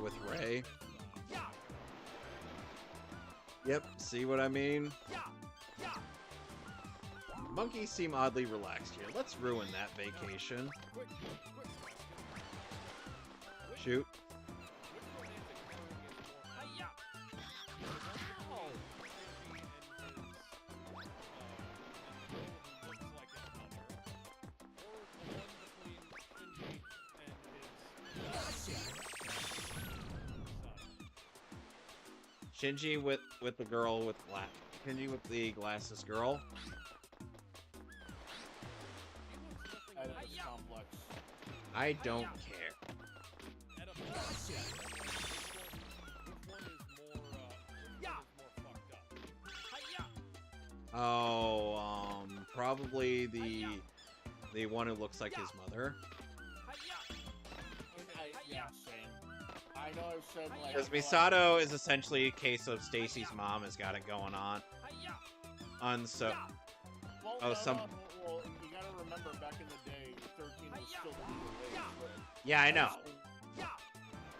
with Ray. Yep, see what I mean? Monkeys seem oddly relaxed here. Let's ruin that vacation. Shoot. Shinji with the girl with Shinji with the glasses girl. Complex. I don't care. Oh, probably the one who looks like his mother. Yeah, same. I know I've said like... Because Misato is essentially a case of Stacy's mom has got it going on. Well, you gotta remember back in the day, 13 was still the legal age. Yeah, I know.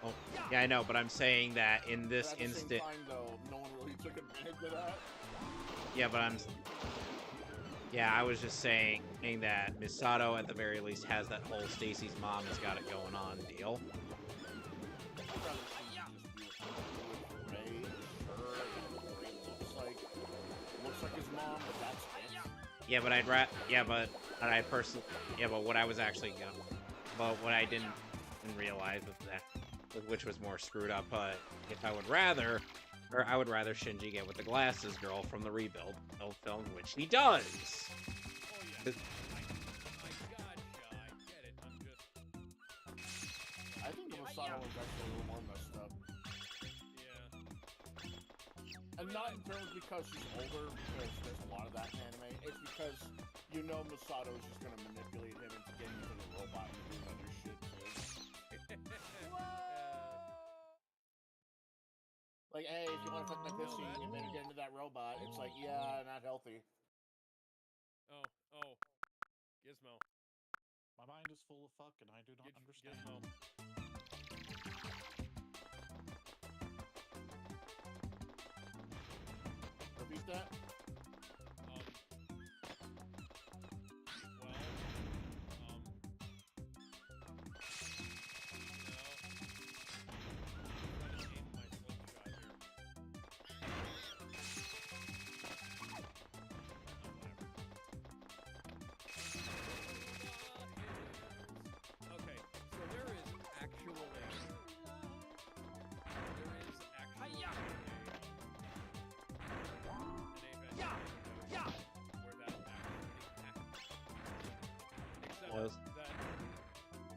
Oh, yeah, I know, but I'm saying that in this But at the instant... same time, though, no one really took advantage of that. Yeah, but Yeah, I was just saying that Misato, at the very least, has that whole Stacy's mom has got it going on deal. Looks like his mom, but that's it. Yeah, but what I was actually but what I didn't realize was that, which was more screwed up. But if I would rather Shinji get with the glasses girl from the Rebuild film, which he does. Oh yeah. I get it. I'm just. I think Masato was actually a little more messed up. Yeah. And not in terms because she's older, because there's a lot of that in anime. It's because you know Masato is just gonna manipulate him into getting into the robot and doing other shit too. Like, hey, if you want to fuck my pussy and then get into that robot, it's like, yeah, not healthy. Oh, Gizmo. My mind is full of fuck and I do not understand. Gizmo. Repeat that?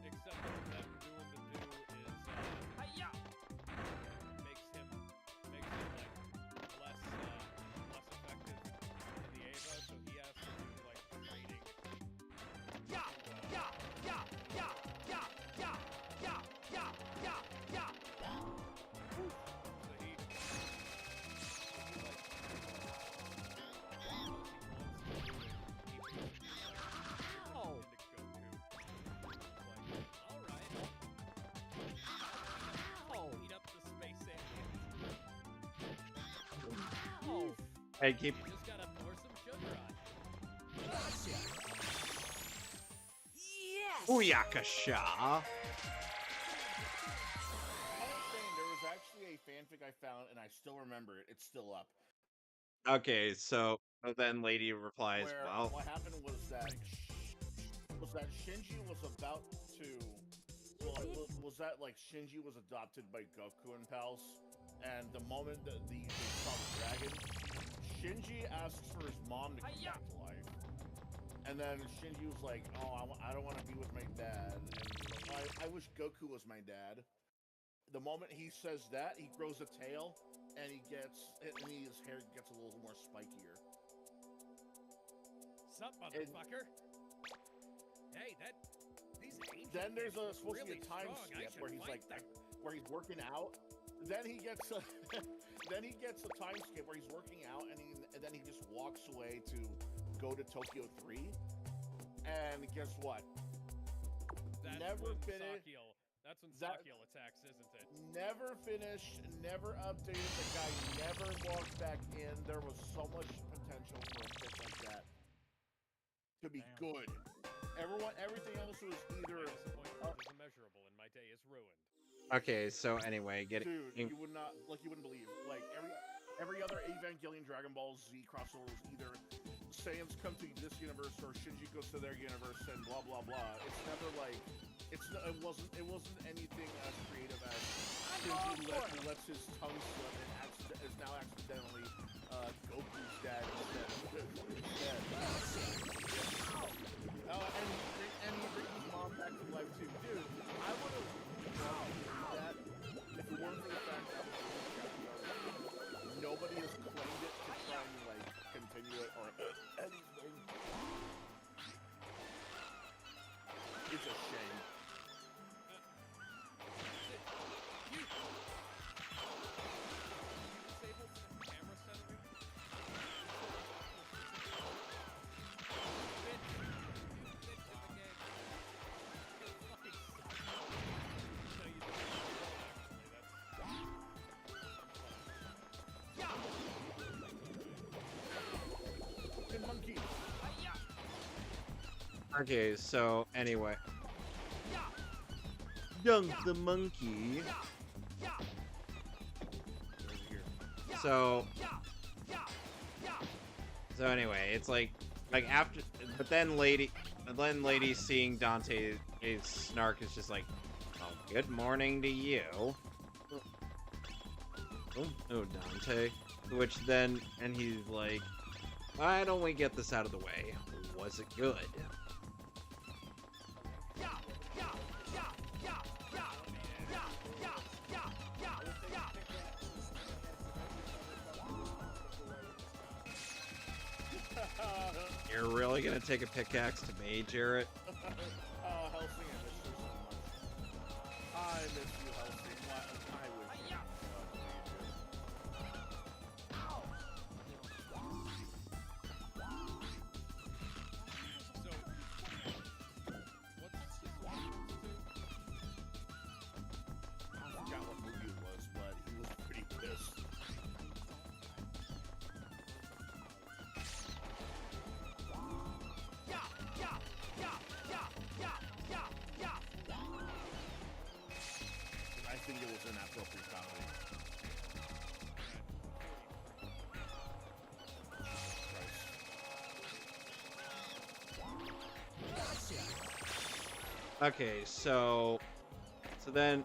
Except that them doing the do is makes him like less effective in the Ava, so he has to do like training. Hey, keep. Just gotta pour some sugar on. Yes! Booyakasha! There was actually a fanfic I found, and I still remember it. It's still up. Okay, so then Lady replies, Where well, what happened was that Shinji was about to. Was that like Shinji was adopted by Goku and pals, and the moment that they saw the dragon, Shinji asks for his mom to come back to life, and then Shinji was like, "Oh, I don't want to be with my dad," and I wish Goku was my dad. The moment he says that, he grows a tail, and his hair gets a little more spikier. Sup, motherfucker? Hey, these angels. Then there's supposed to really be a time skip where he's like, where he's working out. Then he gets a, then he gets a time skip where he's working out, and then he just walks away to go to Tokyo 3. And guess what? That's never when finished. That's when Sakiel attacks, isn't it? Never finished, never updated. The guy never logged back in. There was so much potential for a pick like that to be good. Everything else was either immeasurable, and my day is ruined. Okay, so anyway, dude, you wouldn't believe. Like every other Evangelion Dragon Ball Z crossover was either Saiyans come to this universe or Shinji goes to their universe and blah blah blah. It's never like it wasn't anything as creative as Shinji lets his tongue slip and is now accidentally Goku's dad instead. And he brings his mom back to life too. Dude, I would have that if it weren't for the fact that nobody has claimed it to try and like continue it or anything. It's a shame. Monkey. Okay, so anyway. Dunk the monkey. So anyway, it's like after, but then lady seeing Dante's snark is just like, oh, good morning to you. Oh, Dante. Which then, and he's like, why don't we get this out of the way? Was it good? You're really gonna take a pickaxe to me, Jarrett? Helsing, I miss you so much. I miss you, Helsing. I wish you. I forgot what movie it was, but he was pretty pissed. I think it was inappropriate comedy. Okay, so then,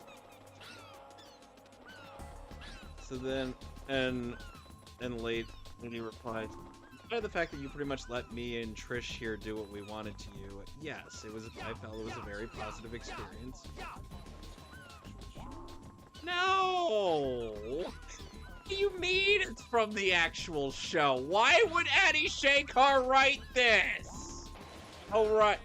and lady replied, by the fact that you pretty much let me and Trish here do what we wanted to you, yes, I felt it was a very positive experience. No! What do you mean it's from the actual show? Why would Eddie Shankar write this? Oh, right.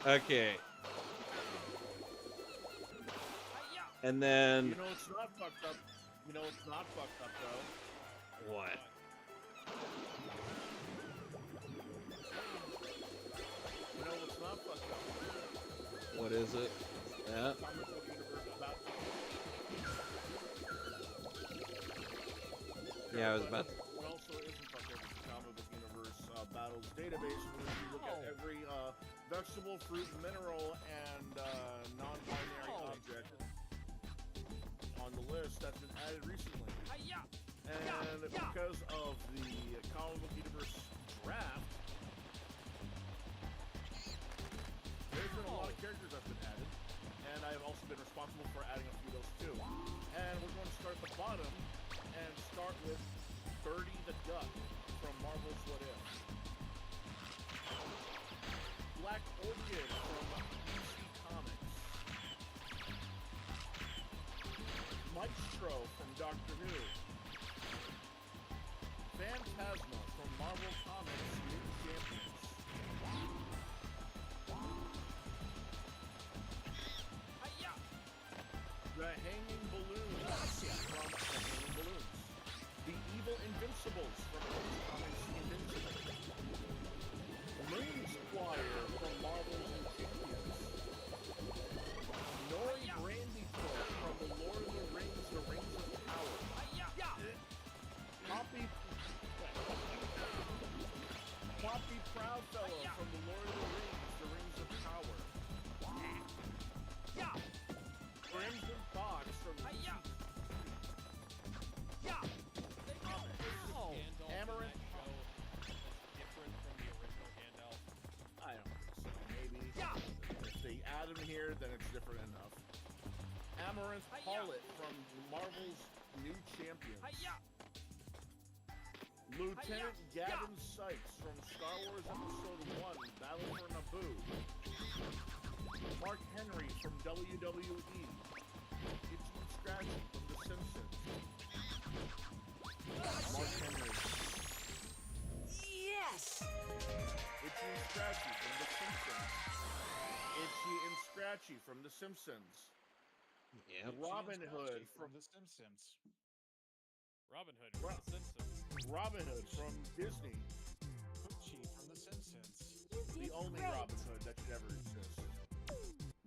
Okay. And then... You know it's not fucked up. You know it's not fucked up, though. What? You know what's not fucked up? What is it? That? Yeah, I was about to... What also isn't fucked up is the comic book universe battles database, where you look at every vegetable, fruit, mineral, and non-binary object on the list that's been added recently. And because of the comic book universe draft, there's been a lot of characters that's been added, and I've also been responsible for adding a few of those too. And we're going to start at the bottom and start with Birdie the Duck from Marvel's What If. Black Orchid from DC Comics. Maestro from Doctor Who. Phantasma from Marvel Comics New Champions. The Hanging Balloons from The Hanging Balloons. The Evil Invincibles from Marvel Comics Invincible. Moon Squire from Marvel's New Champions. Nori Brandythorpe from The Lord of the Rings of Power. Poppy Proudfellow from The Lord of the Rings of Power. Crimson Fox from Amaranth. Different from the original Gandalf. I don't think so. Maybe. If they add him here, then it's different enough. Amaranth Paulette from Marvel's New Champions. Lieutenant Gavin Sykes from Star Wars Episode 1, Battle for Naboo. Mark Henry from WWE. Itchy and Scratchy from The Simpsons. Mark Henry. Yes! Itchy and Scratchy from The Simpsons. Itchy and Scratchy from The Simpsons. Yep. Robin Hood from from The Simpsons. Robin Hood from The Simpsons. Robin Hood from Disney. Poochie from The Simpsons. You The did only great. Robin Hood that should ever exist.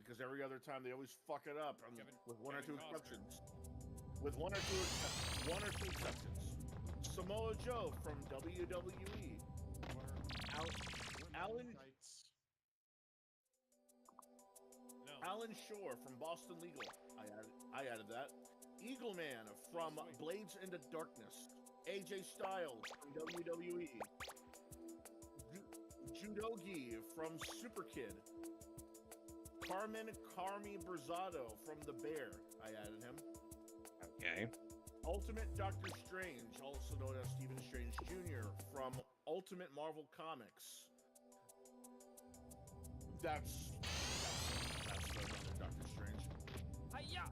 Because every other time they always fuck it up, with one or two exceptions. With one or two exceptions. Samoa Joe from WWE. Alan Alan Shore from Boston Legal. I added that. Eagle Man from Blades into Darkness. AJ Styles from WWE. Judogi from Super Kid. Carmen Carmi Brazado from The Bear. I added him. Okay. Ultimate Doctor Strange, also known as Stephen Strange Jr. from Ultimate Marvel Comics. That's another Doctor Strange. Hiya!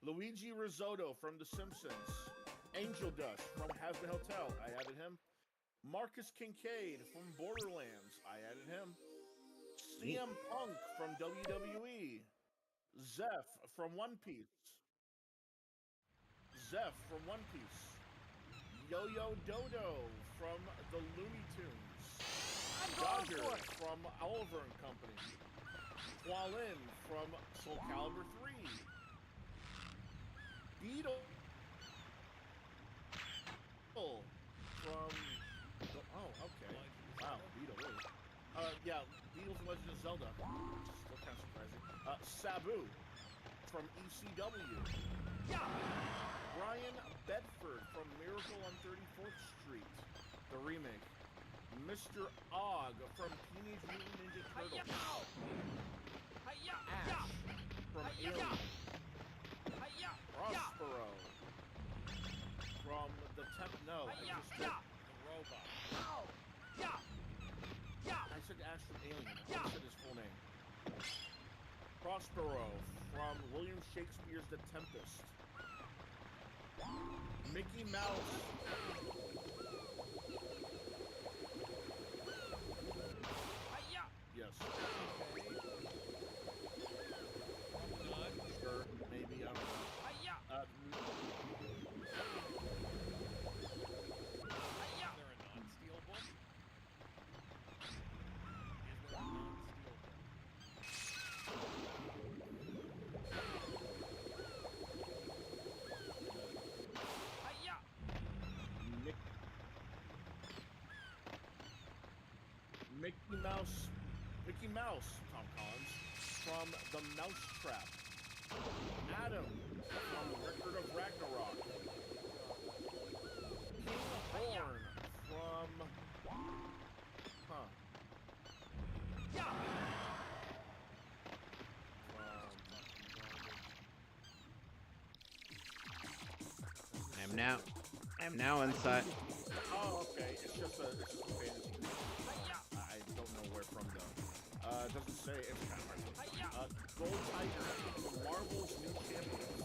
Luigi Risotto from The Simpsons. Angel Dust from Hazbin Hotel. I added him. Marcus Kincaid from Borderlands. I added him. CM Punk from WWE. Zeph from One Piece. Yo-Yo Dodo from the Looney Tunes. Dodger from Oliver and Company. Hualin from Soul Calibur 3. Beetle from okay. Wow, Beetle really. Yeah, Beetle from Legend of Zelda. Still kind of surprising. Sabu from ECW. Brian Bedford from Miracle on 34th Street, the remake. Mr. Og from Teenage Mutant Ninja Turtles. Ash from Alien. Prospero from the No, I just said The robot. I said Ash from Alien. I said his full name. Prospero from William Shakespeare's The Tempest. Mickey Mouse. Yes. Sure, maybe, I don't know. Is there a non-steel book? Is there a non-steel Mickey Mouse, Tom Collins, from The Mousetrap. Adam, from Record of Ragnarok. King Horn, from... I'm now inside. Oh, okay. It's just a fantasy. I don't know where from though. It doesn't say. It's kind of hard. Gold Tiger from Marvel's New Champions.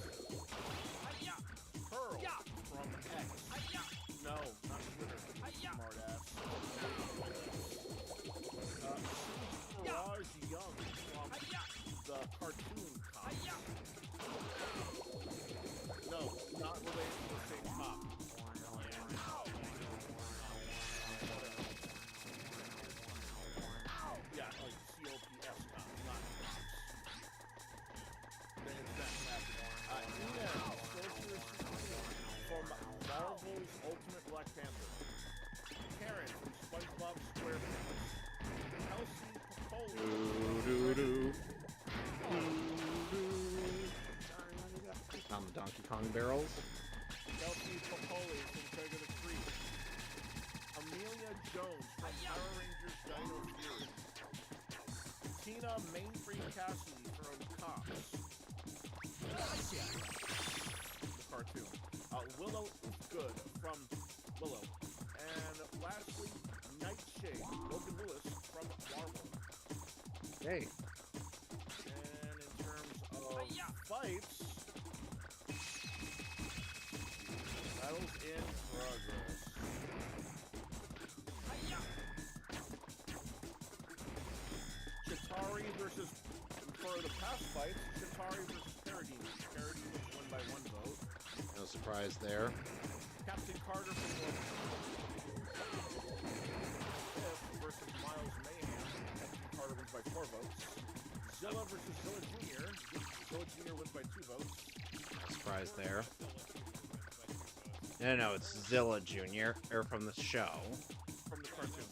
Pearl from X. No, not Twitter. Smartass. Farage Young from the cartoon cop. No, not related to the same cop. Yeah, like COPS cop, not cops. Then it's that classic. Nina, Sorceress from Marvel's Ultimate Black Panther. Karen from SpongeBob SquarePants. Kelsey Popoli. On the Donkey Kong barrels. Kelsey Popoli from Trigger the Creek. Amelia Jones from Power Rangers Dino Fury. Tina Mainfree Cassidy from Cops. The cartoon. Willow Good from Willow. And lastly, Nightshade, Logan Lewis from Marvel. Hey. And in terms of fights, battles in progress. Chitari versus, for the past fights, Chitari versus Paradine. Paradine was won by 1 vote. No Surprise there. Captain Carter from versus Miles Mayhem. Captain Carter wins by 4 votes. Zilla versus Zilla Jr. Zilla Jr. wins by 2 votes. Surprise there. No, it's Zilla Jr. Or from the show. From the cartoon.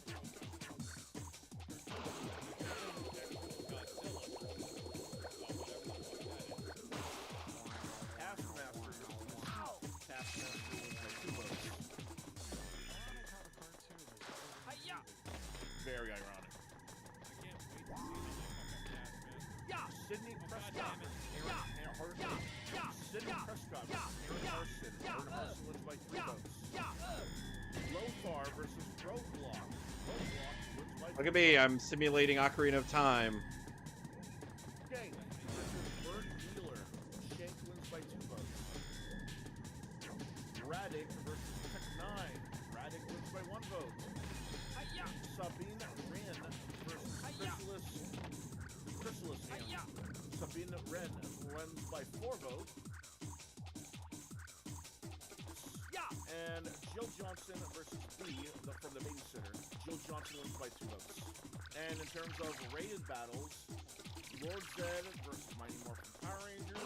Very ironic. Sydney Prescott. Sydney Prescott versus Aaron Harson. Aaron Harson wins by 3 votes. Lothar versus Roadblock. Roadblock wins by 3 Look at me, I'm simulating Ocarina of Time. Shank versus Bert Wheeler. Shank wins by 2 votes. Raddick versus Tech 9. Raddick wins by 1 vote. Sabine Wren versus Chrysalis Ann. Sabine Wren wins by 4 votes. And Jill Johnson versus B from the Babysitter. Jill Johnson wins by 2 votes. And in terms of rated battles, Lord Zed versus Mighty Morphin Power Rangers.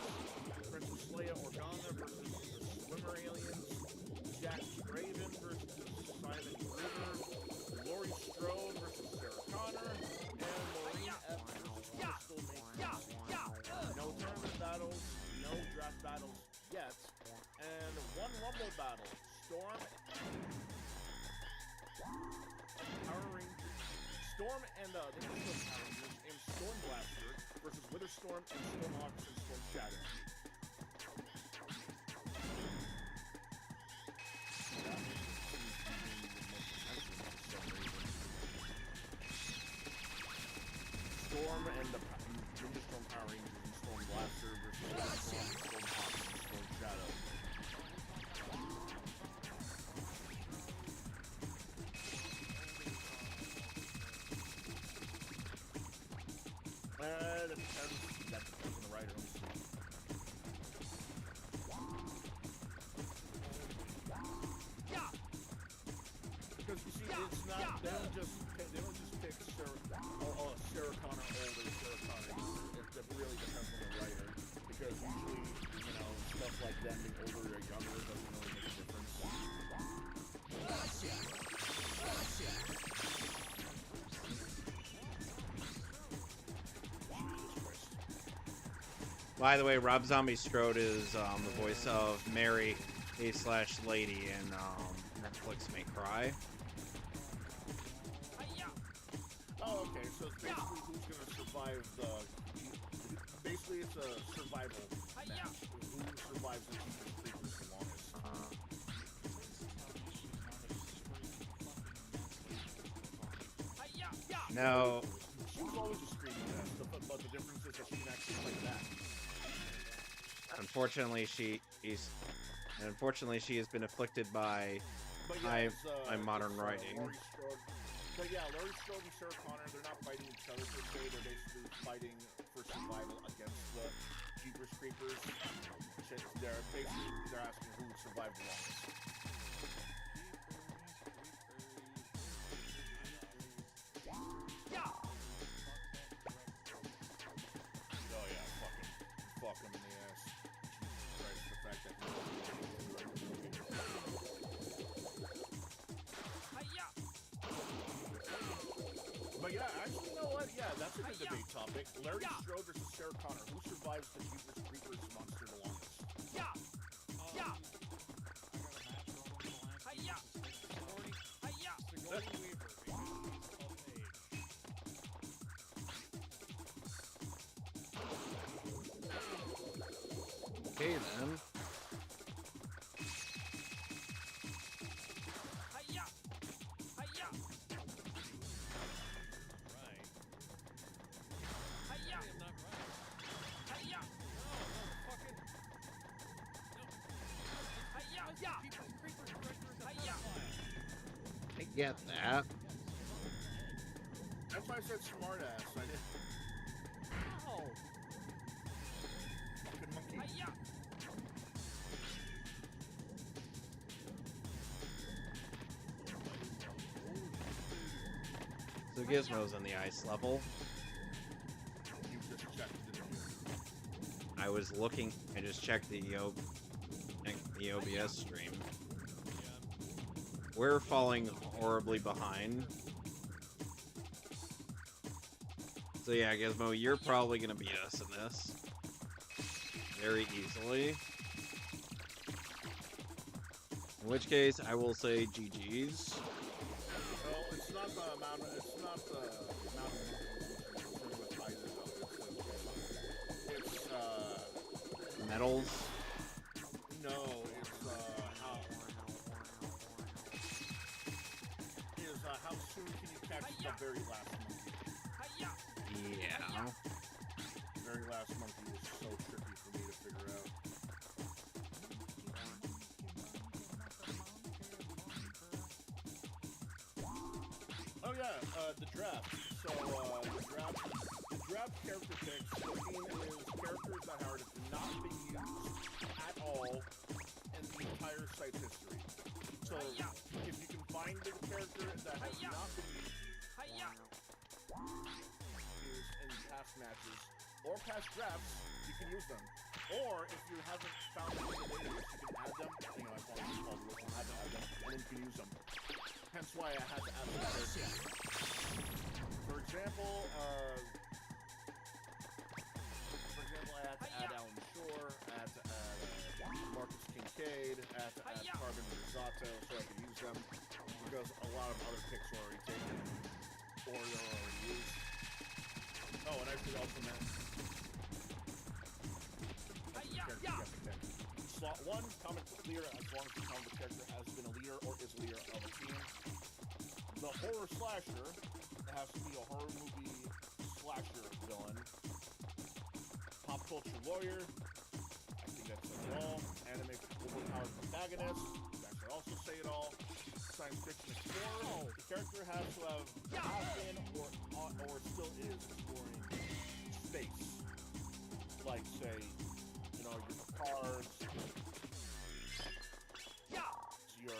Princess Leia Organa versus the Swimmer Aliens. Jack Draven versus Simon River. Laurie Strode versus Sarah Connor. And Maureen F. versus Crystal Matrix. No tournament battles, no draft battles yet. And 1 Rumble battle. Storm and the Crystal Power Rangers and Storm Blaster versus Witherstorm and Stormhawk and Storm Shadow. Storm and the Ninja Storm Power Rangers and Storm Blaster versus Witherstorm and Stormhawk and Storm Shadow. That depends on the writer. Because you see, it's not. They don't just pick Sarah Connor older, Sarah Connor. It really depends on the writer. Because usually, stuff like them being older or younger doesn't really make a difference. By the way, Rob Zombie Strode is the voice of Mary /Lady in Netflix May Cry. Oh, okay. So it's basically who's going to survive Basically, it's a survival match. Who survives the cheapest creatures the longest. No. She was always a screaming mess, but the difference is that she can actually play that. Unfortunately, she has been afflicted by modern writing. But yeah, Laurie Strode and Sarah Connor, they're not fighting each other per se. They're basically fighting for survival against the Jeepers Creepers. They're asking who would survive the longest. Oh yeah, fuck him in the ass. Christ, the fact that But yeah, actually, you know what? Yeah, that's a good debate topic. Larry Strode versus Sarah Connor. Who survives the Jeepers Creepers monster the longest? Sigourney Weaver, because she's of age. Okay then. I get that. That's why I said smartass. I didn't. Ow! Fucking monkey. Gizmo's on the ice level. You just checked, didn't you? I was looking. I just checked the OBS stream. We're falling horribly behind. So yeah, Gizmo, you're probably gonna beat us in this very easily. In which case, I will say GG's. Well, it's not the amount of either, though. It's Medals. no, how soon can you catch the very last monkey? Yeah. The very last monkey is so tricky for me to figure out. Oh yeah, the draft. So the draft character picks. The theme is characters that have not been used at all in the entire site's history. So if you can find a character that has not been used in past matches or past drafts, you can use them. Or if you haven't found them in the database, you can add them. You know, I call them, add them, and then you can use them. Hence why I had to add them. For example, I had to add Alan Shore, I had to add Marcus Kincaid, I had to add Carbon Risotto so I could use them, because a lot of other picks were already taken, or they're already used. Oh, and I should also mention slot 1, comic book leader, as long as the comic book character has been a leader or is a leader of a team. The horror slasher, it has to be a horror movie slasher villain. Pop culture lawyer, I think that says it all. Anime overpowered protagonist, that should also say it all. Science fiction explorer, the character has to have been or still is exploring space. Like, say, you know, your Cars, your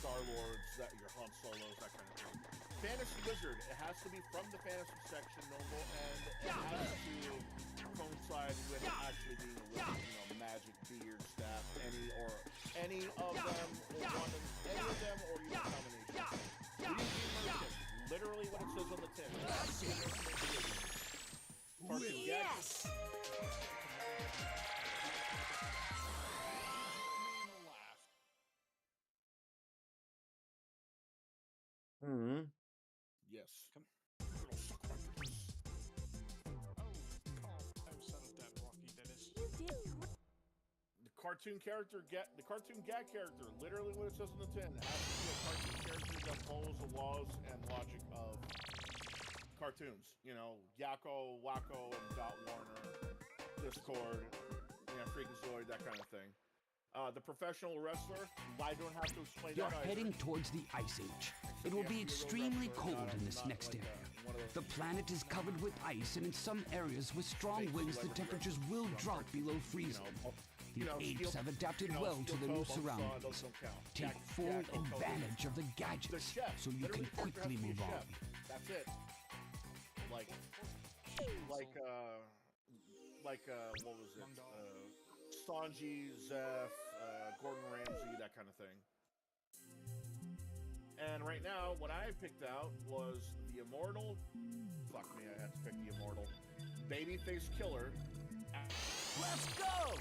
Star-Lords, your Han Solos, that kind of thing. Fantasy Wizard, it has to be from the fantasy section, noble, and it has to coincide with actually being a wizard, you know, magic, beard, staff, any of them, or even a combination. Merchant, literally what it says on the tin. Yes! Hmm. Yes. The cartoon gag character, literally what it says on the tin, has to be a cartoon character that follows the laws and logic of cartoons. You know, Yakko, Wacko, and Dot Warner, Discord, Freakazoid, that kind of thing. The professional wrestler, I don't have to explain You're that either. heading towards the Ice Age. It will be extremely cold in this next area. The planet is covered with ice, and in some areas with strong winds, the temperatures will drop below freezing. The apes have adapted well to their new surroundings. Take full advantage of the gadgets so you can quickly move on. That's it. Like, what was it? Sanji, Zeph, Gordon Ramsay, that kind of thing. And right now, what I picked out was the Immortal. Fuck me, I had to pick the Immortal. Babyface Killer. Let's go!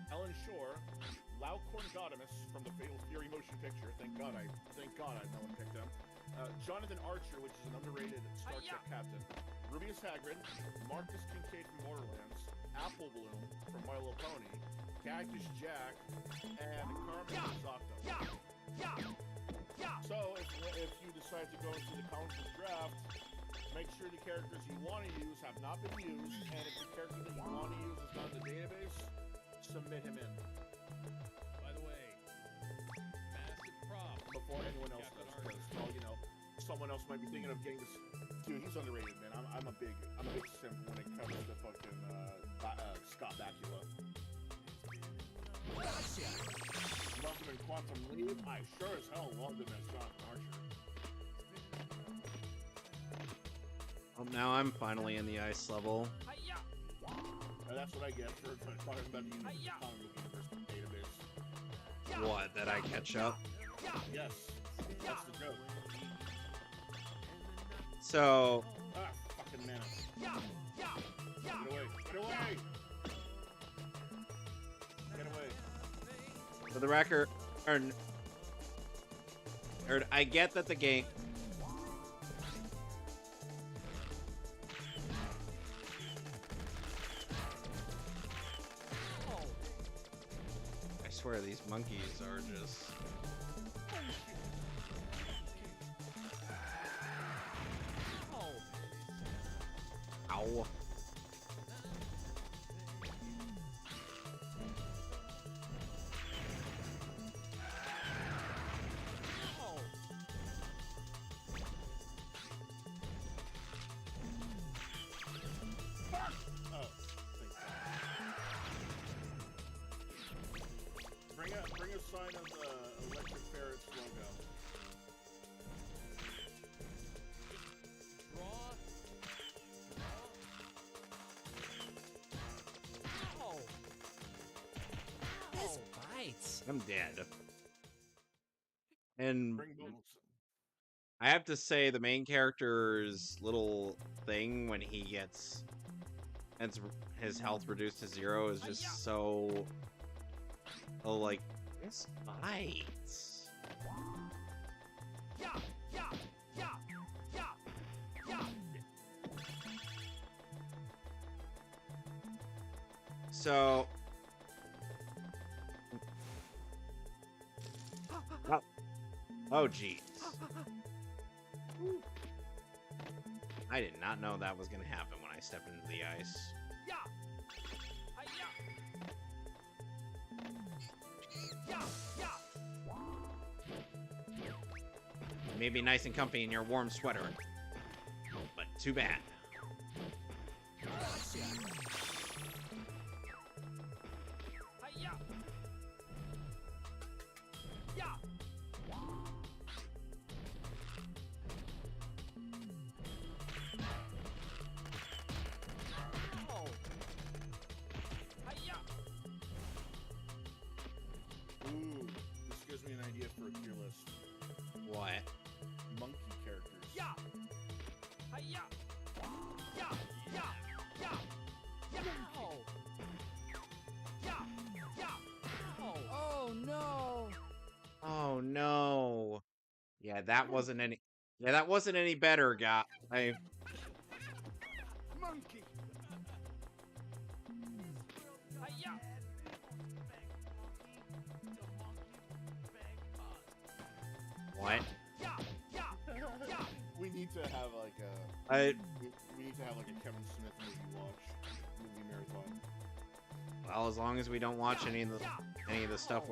Ellen Shore, Laucorn Godimus from the Fatal Fury motion picture. Thank God I no one picked him. Jonathan Archer, which is an underrated Star Trek captain. Rubius Hagrid, Marcus Kincaid from Borderlands, Apple Bloom from My Little Pony, Cactus Jack, and Carmen Risotto. So if you decide to go into the comic book draft, make sure the characters you want to use have not been used, and if the character that you want to use is not in the database, submit him in. By the way, massive props before anyone else does, because, well, you know, someone else might be thinking of getting this. Dude, he's underrated, man. I'm a big simp when it comes to fucking Scott Bakula. Loved him in Quantum Leap. I sure as hell loved him as Jonathan Archer. Well, now I'm finally in the ice level. That's what I get for talking about the comic book universe database. What, that I catch up? Yes, that's the joke. So... Ah, fucking mana. Get away, get away! Get away. For the record, I get that the game... I swear these monkeys are just... Ow. Bring a sign of the electric ferret's logo. This bites. I'm dead. And Bring bones. I have to say, the main character's little thing when he gets his health reduced to 0 is just so... Oh, like, this bites. So... Oh, jeez. I did not know that was going to happen when I stepped into the ice. You may be nice and comfy in your warm sweater, but too bad. Ooh, this gives me an idea for a tier list. What? Monkey characters. Oh no! Oh no. Yeah, that wasn't any. Yeah, that wasn't any better, guy. Monkey. What? We need to have like a. We need to have like a Kevin Smith movie marathon. Well, as long as we don't watch any of the stuff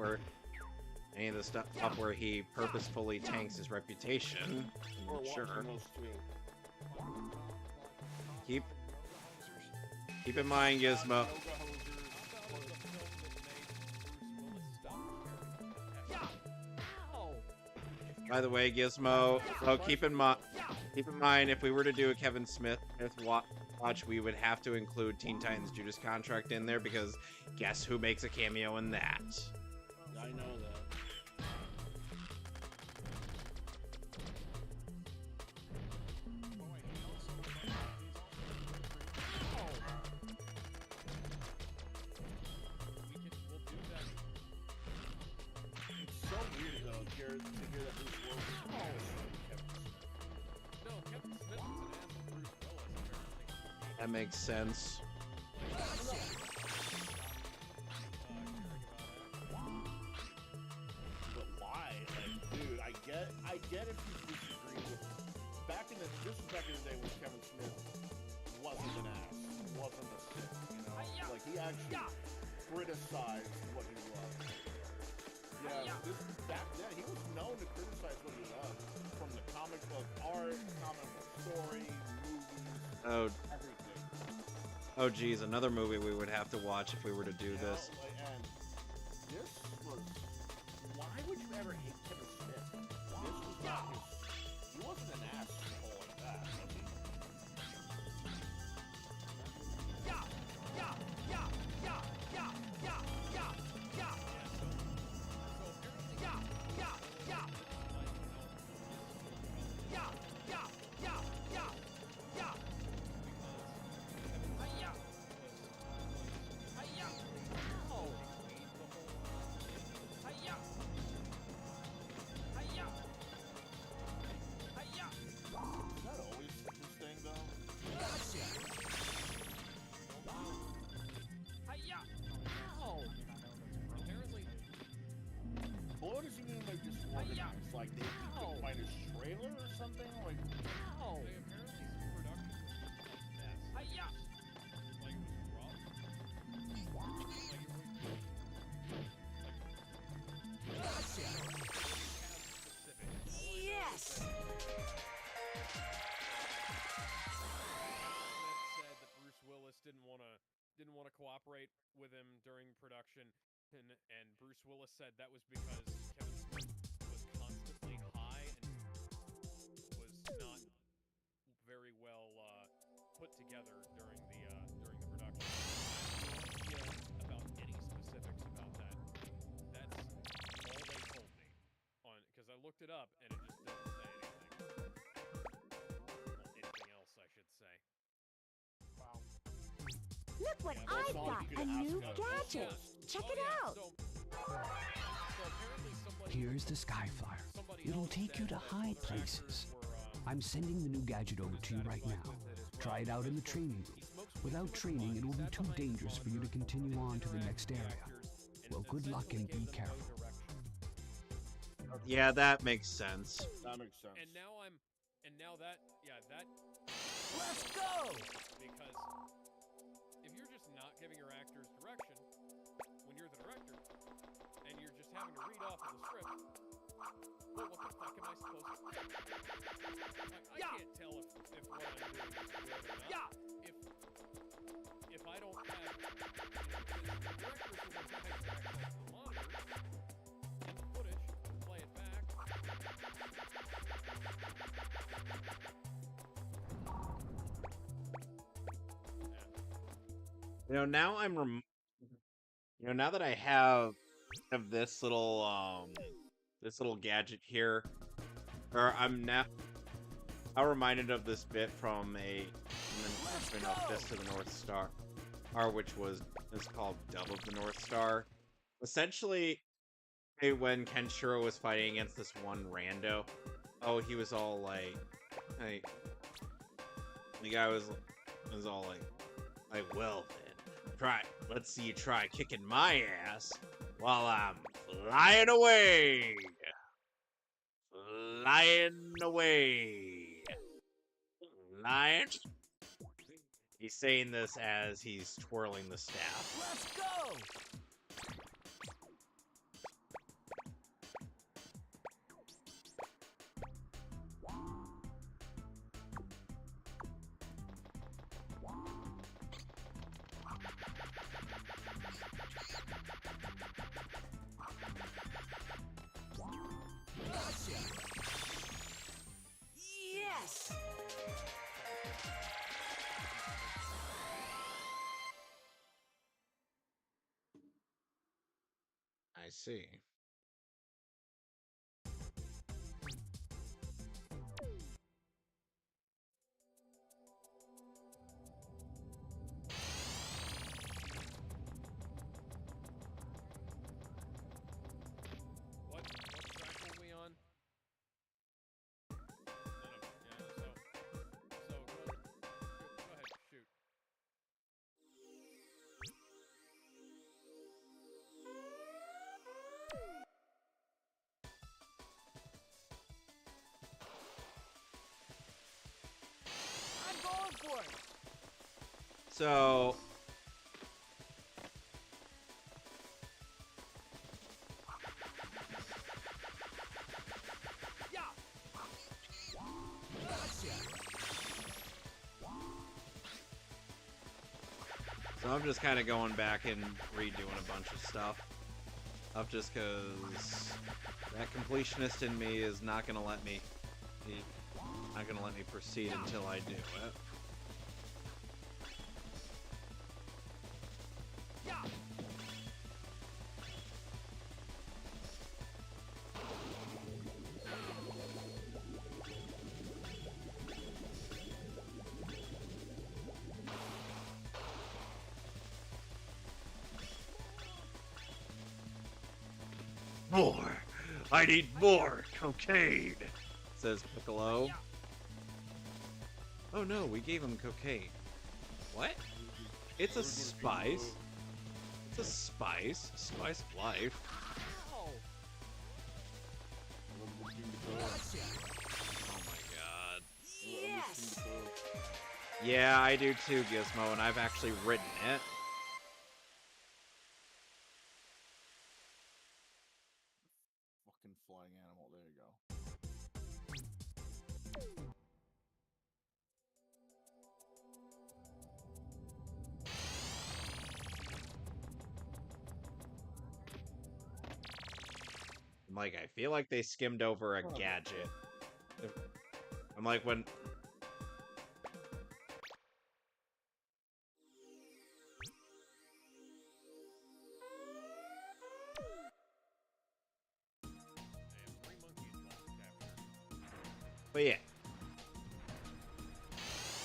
where he purposefully tanks his reputation, Or sure. watching those two. Keep in mind, Gizmo. By the way, Gizmo. Oh, keep in mind, if we were to do a Kevin Smith watch, we would have to include Teen Titans Judas Contract in there because guess who makes a cameo in that? I know that. It's so weird though, Jared, to hear that Bruce Willis is Kevin Smith. No, Kevin Smith is an ass of Bruce Willis, apparently. That makes sense. But why? Like, dude, I get if you disagree with. This was back in the day when Kevin Smith wasn't an ass, wasn't a sick, you know? Like, he actually criticized what he was. Yeah, back then, he was known to criticize what he was. From the comic book art, comic book story, movies, Oh, everything. oh, geez, another movie we would have to watch if we were to do You this. know, like, and this was. Why would you ever hate Kevin Smith? This was not his. He wasn't an asshole like that. Was he? like they couldn't find his trailer or something. Like, They apparently some production was a mess. Hi-ya! Like it was rough. Like it was. Yes! Said that Bruce Willis didn't want to cooperate with him during production, and Bruce Willis said that was because Kevin Smith was constantly high and was not very well put together during the production. About any specifics about that. That's all they told me because I looked it up and it just doesn't say anything. Well, anything else, I should say. wow. Look what Yeah, I've well, got! you A could new ask gadget! Check it out! So apparently somebody. Here's the Skyflyer. It'll take you to high places. I'm sending the new gadget over to you right now. Try it out in the training room. Without training, it will be too dangerous for you to continue on to the next area. Well, good luck and be careful. Yeah, that makes sense. That makes sense. And now that Let's go! because if you're just not giving your actors direction when you're the director and you're just having to read off of the script, well, what the fuck am I supposed to do? Like, I can't tell if what I'm doing is good or not. If I don't have the directors who don't have access to the monitor, get the footage, play it back. You know, now now that I have this little gadget here, or I'm now reminded of this bit from the Fist of the North Star, which is called Dub of the North Star. Essentially, when Kenshiro was fighting against this one rando, he was all like, the guy was all like, well then, let's see you try kicking my ass while I'm flying away. He's saying this as he's twirling the staff. Let's go! Yes! I see. What track were we on? So go ahead, shoot. I'm going for it! So, Yeah! I'm just kind of going back and redoing a bunch of stuff. Just because that completionist in me is not gonna let me proceed until I do it. Yeah! More! I need more cocaine! Says Piccolo. Oh no, we gave him cocaine. What? It's a spice. It's a spice. Spice of life. Ow! Oh my god. Yes! Yeah, I do too, Gizmo, and I've actually written it. Fucking flying animal. There you go. I'm like, I feel like they skimmed over a gadget. I'm like, when... But yeah.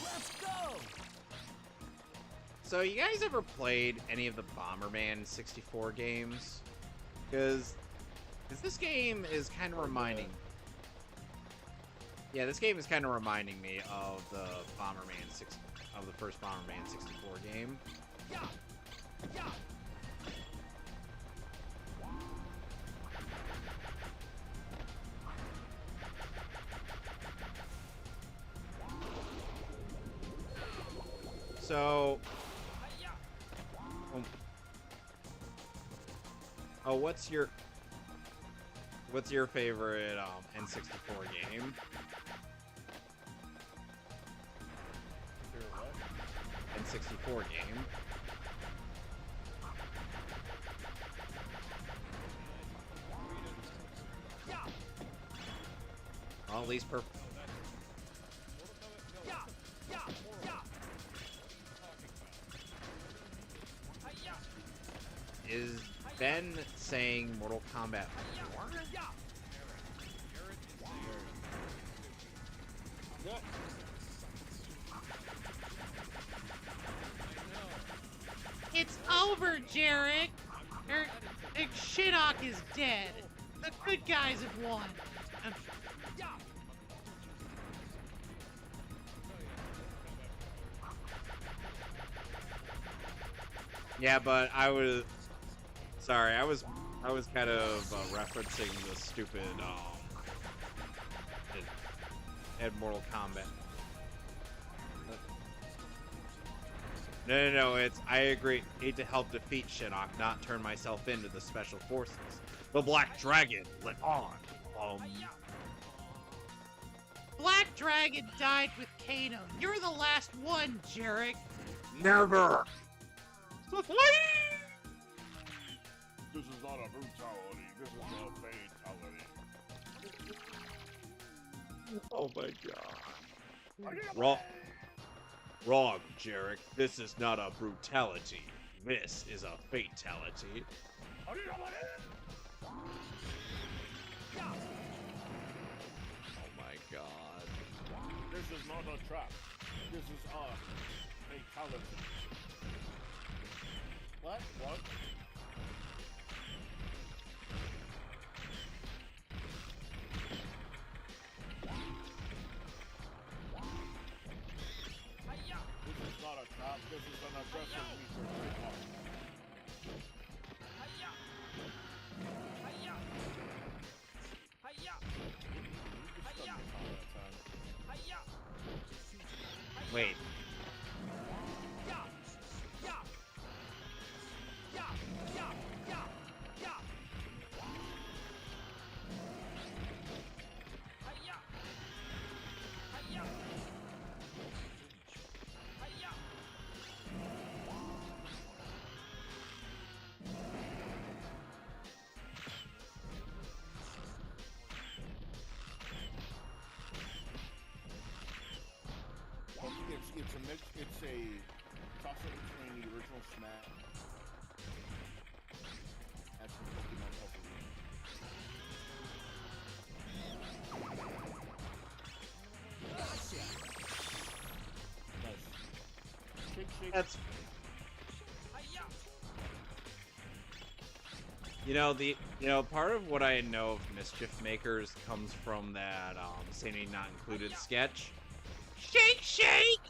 Let's go! So, you guys ever played any of the Bomberman 64 games? Because this game is kind of reminding... Yeah, this game is kind of reminding me of the first Bomberman 64 game. So, oh, what's your favorite N64 game? N64 game. Well, at least Is Ben saying Mortal Kombat 4? It's over, Jarek. Shinnok is dead. The good guys have won. Yeah, but I was sorry. I was kind of referencing the stupid at Mortal Kombat. No, it's, I agree, need to help defeat Shinnok, not turn myself into the Special Forces. The Black Dragon, live on. Black Dragon died with Kano. You're the last one, Jarek. Never! This is not a brutality, this is a fatality. Oh my god. Wrong, Jarek. This is not a brutality. This is a fatality. Oh my god. This is not a trap. This is a fatality. What? This is not a trap, this is an aggressive research report. Wait. It's a mix. It's a toss-up between the original Smash and some Pokemon Puzzle. Nice. Shake. That's... part of what I know of Mischief Makers comes from that Sanity Not Included sketch. Shake! Shake!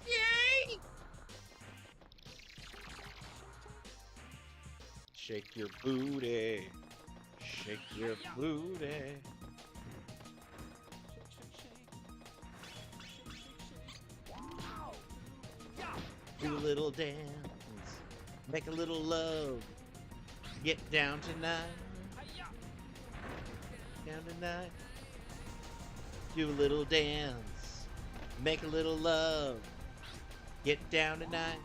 Yay! Shake your booty. Shake your booty. Do a little dance. Make a little love. Get down tonight. Down tonight. Do a little dance. Make a little love. Get down tonight.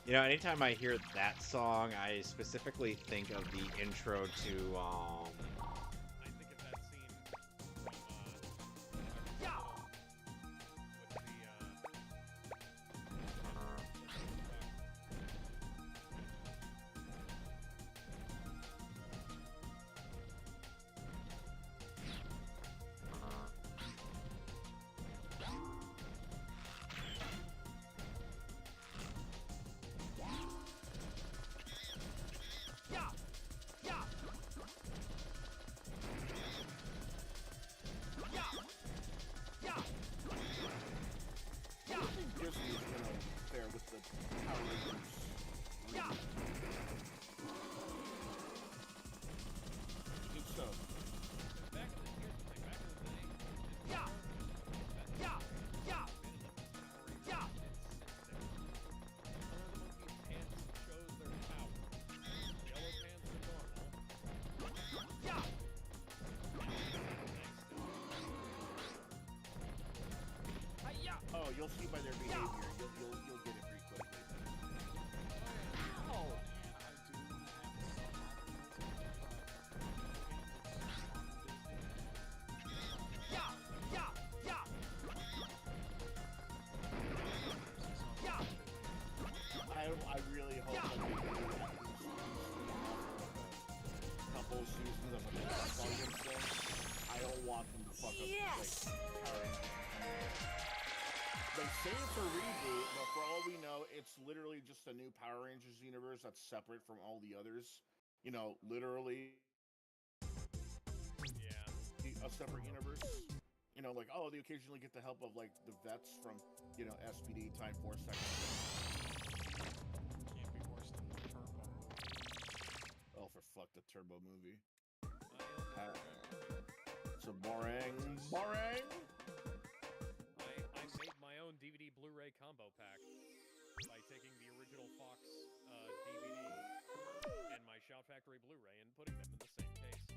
You know, anytime I hear that song, I specifically think of the intro to, I think of that scene from, Disney's gonna fare with the Power Rangers reboot. It's so. back in the day, Oh, you'll see by their behavior. You'll get it pretty quickly. I really hope that they do a couple seasons of a volume thing. I don't want them to fuck up Yes. Power Rangers. They say it's a reboot, but for all we know, it's literally just a new Power Rangers universe that's separate from all the others. You know, literally a separate universe. You know, like, oh, they occasionally get the help of, like, the vets from, you know, SPD, Time Force, Second. can't be worse than the Turbo. Oh, for fuck, the Turbo movie. So boring. Boring! I made my own DVD Blu-ray combo pack by taking the original Fox DVD and my Shout Factory Blu-ray and putting them in the same case.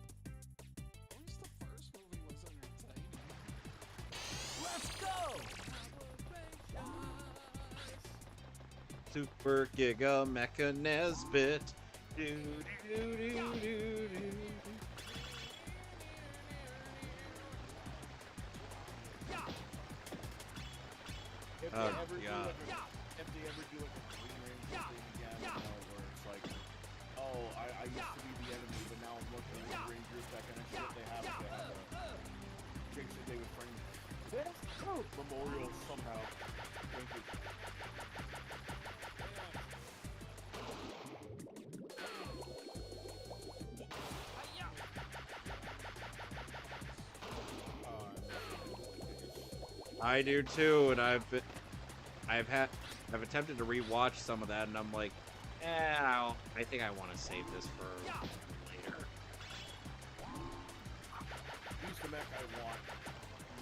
At least the first movie was entertaining. Let's go! Super Giga Mecha Nesbit. Do, do, do, do, do, do. If Oh, they ever do God. if they ever do like a Green Ranger thing again, you know, where it's like, oh, I used to be the enemy, but now I'm working with the Rangers, that kind of shit, they have a Jason David Frank memorial somehow. Thank you. I do too, and I've attempted to rewatch some of that, and I'm like, I think I want to save this for later. He's the mech I want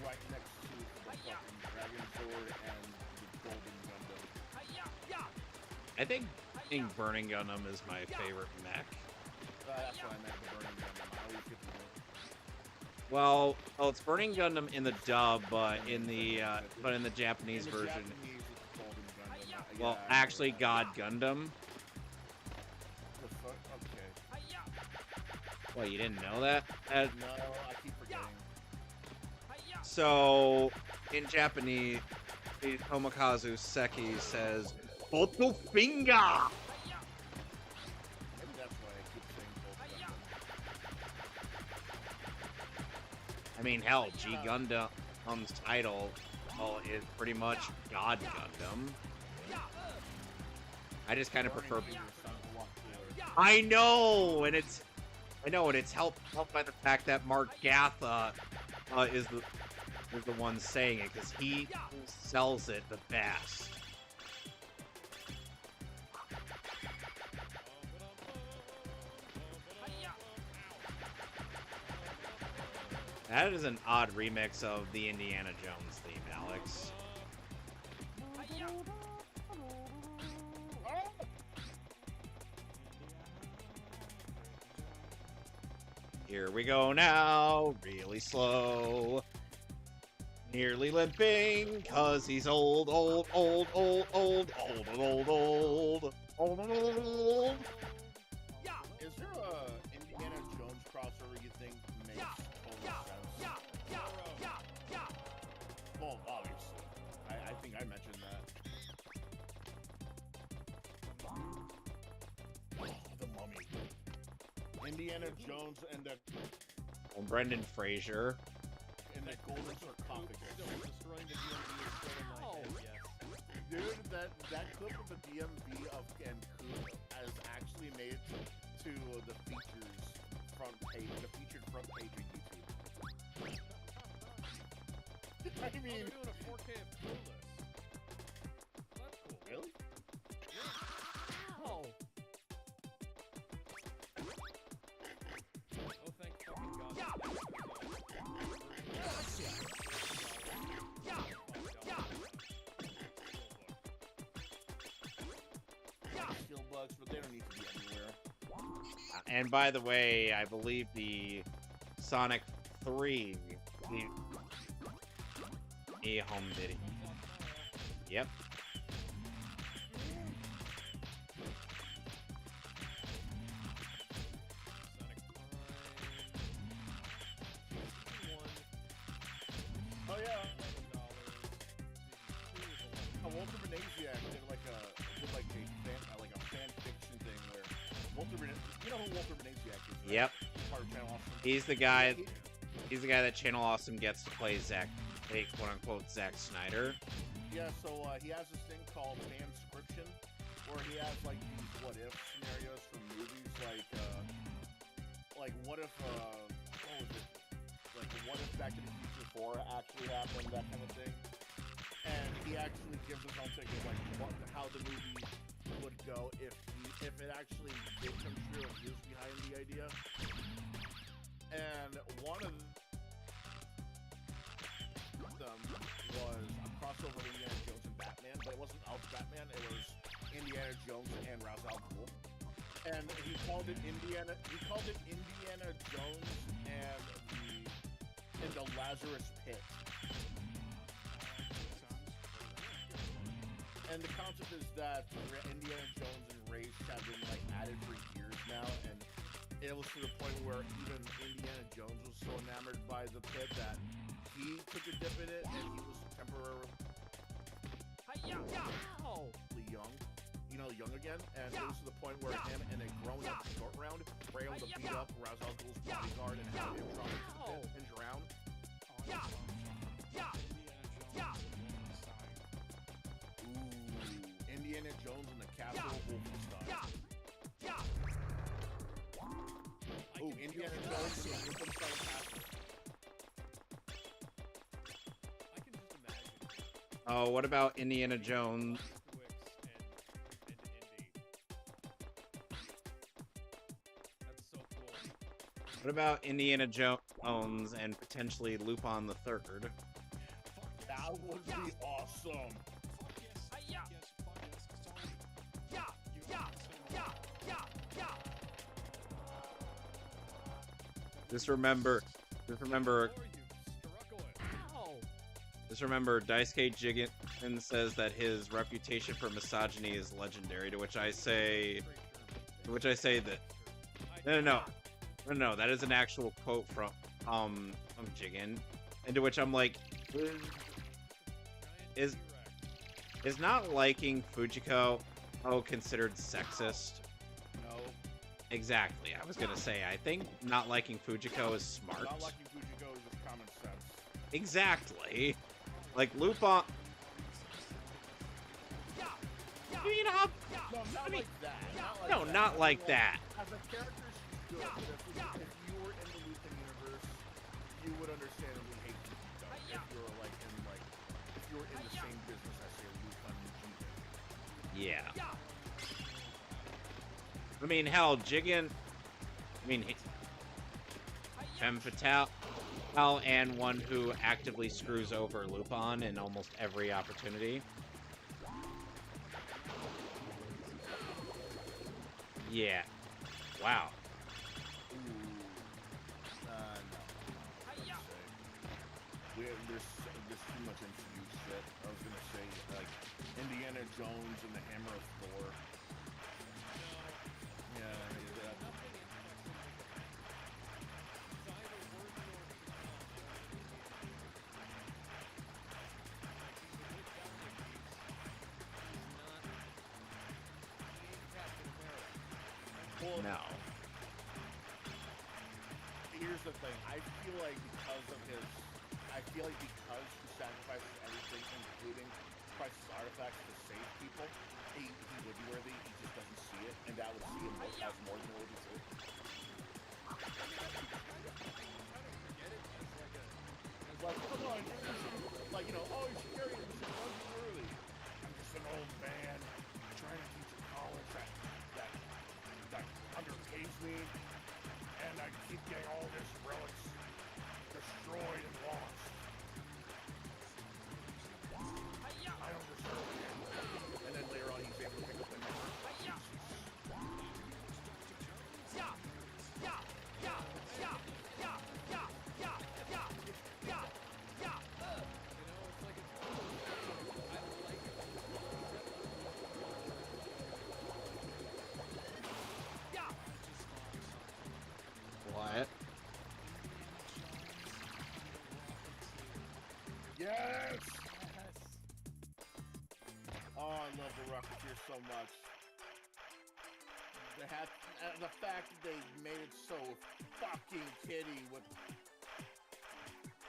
right next to the fucking Dragon Sword and the Golden Gundam. I think Burning Gundam is my favorite mech. That's what I meant, the Burning Gundam. I always get the Well, it's Burning Gundam in the dub, but in the Japanese in the version. Japanese, it's Golden Gundam. Well, Yeah, actually, God Gundam. The fuck? Okay. Well, you didn't know that? No, I keep forgetting. So, in Japanese, Tomokazu Seki says, "Photo finger." Maybe that's why I keep saying Golden Gundam. I mean, hell, G Gundam's title is pretty much God Gundam. I just kind of prefer. I know, and it's helped by the fact that Mark Gatha is is the one saying it, because he sells it the best. That is an odd remix of the Indiana Jones theme, Alex. Here we go now, really slow. Nearly limping, cause he's old. Is there a Indiana Jones crossover you think makes total sense? Well, obviously. I think I mentioned that. Oh, the Mummy. Indiana Jones and the Brendan Fraser. golden sarcophagus. Destroying the DMV is still in my head, yes. Dude, that clip of the DMV of Cancun has actually made it to the featured front page of YouTube. I Oh, mean, they're doing a 4K of Clueless. That's cool. really? Oh. Oh, thank fucking God. Skill bugs, but they don't need to be everywhere. And by the way, I believe the Sonic 3, the home video. Yep. Oh yeah. Walter Benasiak did like a fan fiction thing where you know who Walter Benasiak is, right? Yep. Part of Channel Awesome. He's the guy. He's the guy that Channel Awesome gets to play quote unquote Zack Snyder. Yeah, so he has this thing called fanscription, where he has like these what if scenarios for movies, like what if what was it? Like what if Back to the Future 4 actually happened, that kind of thing. And he actually gives his own take of like how the movie would go if it actually did come true and he was behind the idea. And one of them was a crossover of Indiana Jones and Batman, but it wasn't of Batman, it was Indiana Jones and Ra's al Ghul. And he called it Indiana Jones and the Lazarus Pit. And the concept is that Indiana Jones and race have been like added for years now, and it was to the point where even Indiana Jones was so enamored by the pit that he took a dip in it, and he was temporarily young again, and it was to the point where him and a grown-up short round were able to beat up Ra's al Ghul's bodyguard and have him drop into the pit and drown. Ooh, Indiana Jones and the Castle of Wolfenstein. Ooh, Indiana Jones and the Wolfenstein Castle. I can just imagine. Oh, what about Indiana Jones? Twix and Indy. That's so cool. What about Indiana Jones and potentially Lupin the Third? That would be awesome. Just remember, Daisuke Jigen says that his reputation for misogyny is legendary, to which I say that, no, that is an actual quote from Jigen, and to which I'm like, is not liking Fujiko considered sexist? No. Exactly. I was gonna say, I think not liking Fujiko is smart. Not liking Fujiko is just common sense. Exactly. Like Lupin. You know how? No, not like that. Not like that. As a character, she's good. But if you were in the Lupin universe, you would understandably hate Fujiko. if you're like if you're in the same business as say Lupin and Jigen. Yeah. I mean, hell, Jigen. I mean, Femme Fatale, and one who actively screws over Lupin in almost every opportunity. Yeah. Wow. No. There's too much MCU shit. I was gonna say like Indiana Jones and the Hammer of Thor. Yeah. Well, No. Here's the thing. I feel like because he sacrifices everything, including priceless artifacts to save people, he would be worthy. He just doesn't see it, and that would see him as more than worthy too. It's like, come on, like, you know, oh, he's scary, he's early. I'm just an old man trying to teach college that underpays me, and I keep getting all this relics destroyed and lost. I don't deserve it. And then later on, he's able to pick up the number. What? Yes! Oh, I love the Rocketeer so much. The fact that they made it so fucking kiddie with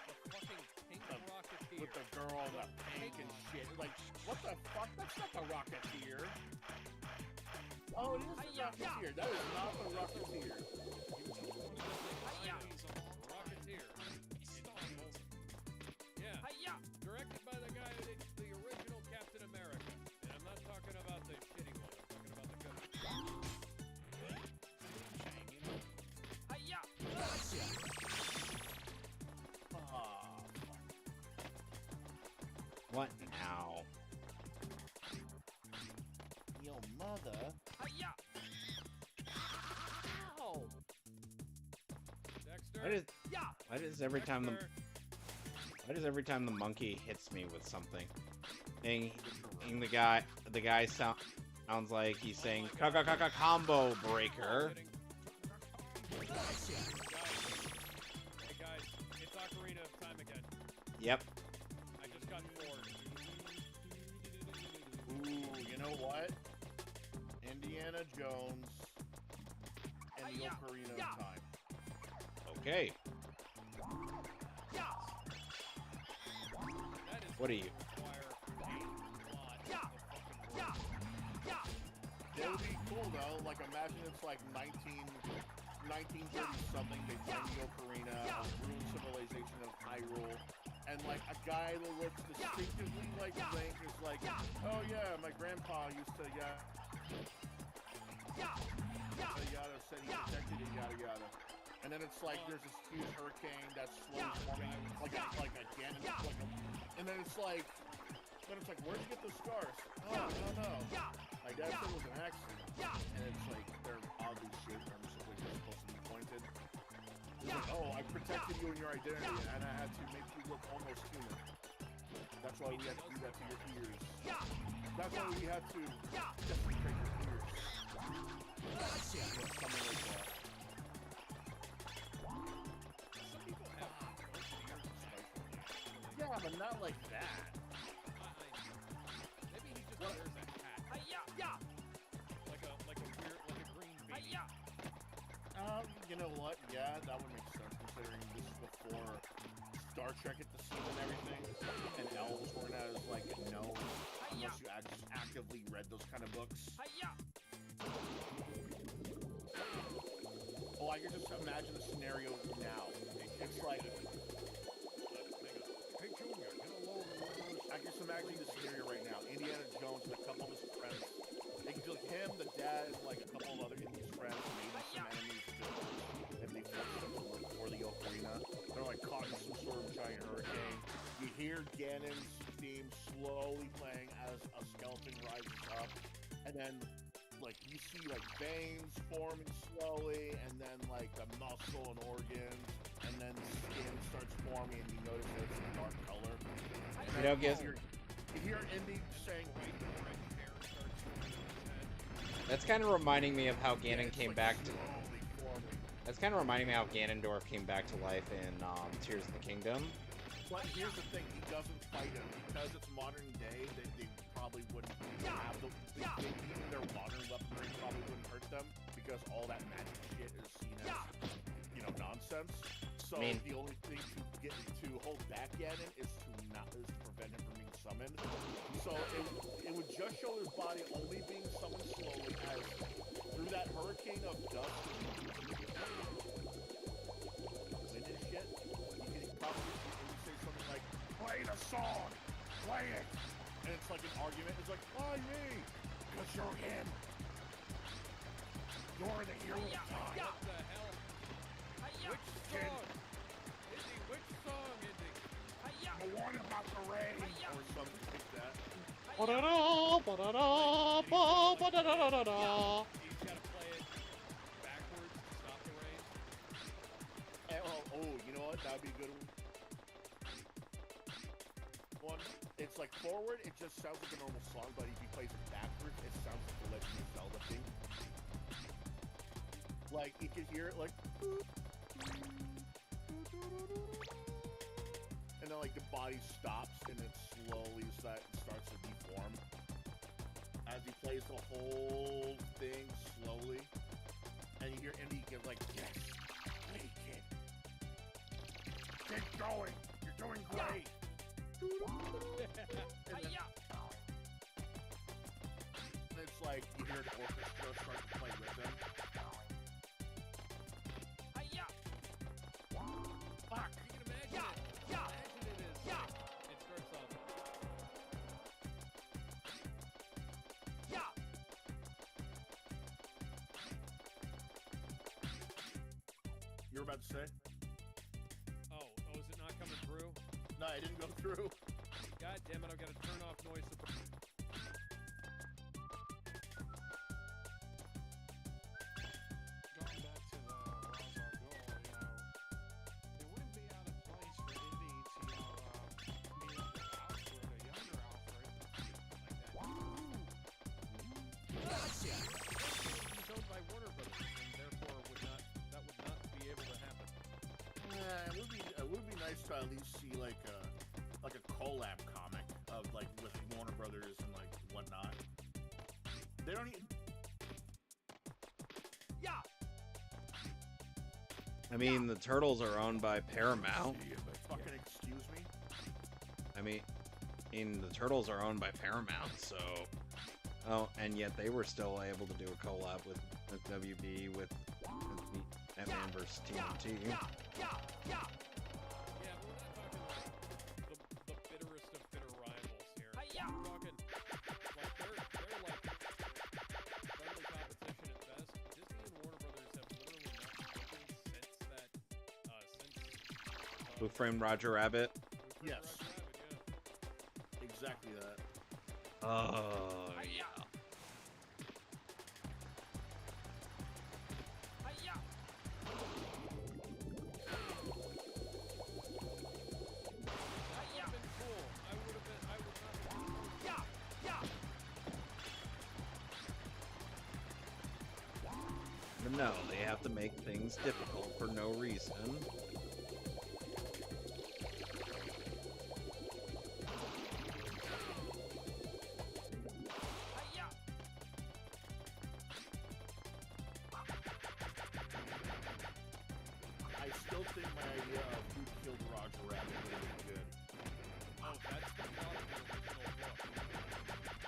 The fucking pink Rocketeer. with the girl and the pink and shit. Like, what the fuck? That's not the Rocketeer. Oh, it is the Rocketeer. That is not the Rocketeer. Rocketeer. Yeah. Directed by the guy who did the original Captain America. And I'm not talking about the shitty one. I'm talking about the good one. What now? Yo, mother. Ow! Dexter. Why does every time the monkey hits me with something, and the guy sounds like he's saying combo breaker. Hey guys, it's Ocarina of Time again. Yep. I just got bored. Ooh, you know what? Indiana Jones and the Ocarina of Time. Okay. That is What are you? That would be cool though. Like imagine it's like 1930 something. They find the Ocarina, a ruined civilization of Hyrule, and like a guy that looks distinctively like Link is like, oh yeah, my grandpa used to yada yada said he protected it yada yada. And then it's like there's this huge hurricane that's slowly forming, like again, and then it's like, where'd you get those scars? Oh, I don't know. My dad said it was an accident, and it's like they're oddly shaped, or simply they're supposed to be pointed. It's like, oh, I protected you and your identity, and I had to make you look almost human. That's why we had to do that to your ears. That's why we had to desecrate your ears. Something like that. Yeah, but not like that. Maybe he just wears a hat. Like a weird, like a green beanie. You know what? Yeah, that would make sense considering this is before Star Trek hit the scene and everything, and elves weren't as like known unless you actively read those kind of books. Oh, I can just imagine the scenario now. It's like, Pink him, the dad, and like a couple of other Indies friends, maybe some enemies if they forced them to look for the ocarina. They're like caught in some sort of giant hurricane. You hear Ganon's theme slowly playing as a skeleton rises up, and then like you see like veins forming slowly, and then like the muscle and organs, and then skin starts forming, and you notice that it's a dark color. You know, guess you hear Indy saying, "Wait, the red hair starts moving in his head." that's kind of reminding me of how Ganon came like back to. slowly forming. That's kind of reminding me how Ganondorf came back to life in Tears of the Kingdom. But here's the thing, he doesn't fight him. Because it's modern day, they probably wouldn't have even their modern weaponry probably wouldn't hurt them, because all that magic shit is seen as, you know, nonsense. So the only thing to hold back Ganon is to prevent him from being summoned. So it would just show his body only being summoned slowly as through that hurricane of dust and wind and shit, you could probably say something like, "Play the song! Play it!" And it's like an argument. It's like, "Why me? Because you're him. You're the hero of time." What the hell? Which song? Indy, which song, Indy? The one about the rain. Or something like that. Ba-da-da, ba-da-da, ba-ba-da-da-da-da. He's got to play it backwards to stop the rain. And, oh, you know what? That would be a good one. It's like forward, it just sounds like a normal song, but if he plays it backwards, it sounds like the Legend of Zelda thing. Like, you can hear it like... And then, like, the body stops, and it slowly starts to deform. As he plays the whole thing slowly. And you hear Indy give, like, "Yes, play, kid. Keep going. You're doing great." And it's like, you hear the orchestra start to play with them. Fuck! You can imagine it. Imagine it is. It starts off. You were about to say? Oh, is it not coming through? No, it didn't go through. God damn it, I've got to turn off noise suppression. Going back to the Razar Gul, it wouldn't be out of place for Indy to, meet up with Alfred, a younger Alfred, like that. He's owned by Warner Brothers, and therefore that would not be able to happen. It would be nice to at least see like a collab comic of like with Warner Brothers and like whatnot. They don't even. I mean, the Turtles are owned by Paramount. Fucking excuse me. I mean, the Turtles are owned by Paramount, so... Oh, and yet they were still able to do a collab with WB with Batman vs. TNT. Yeah, we're not talking like the bitterest of bitter rivals here. We're talking like they're like friendly competition at best. Disney and Warner Brothers have literally not spoken since that Who Framed Roger Rabbit? Yes. Exactly that. Oh, yeah. But no, they have to make things difficult for no reason. I still think my idea of who killed Roger Rabbit would have been good. Oh, that's the plot of the original book.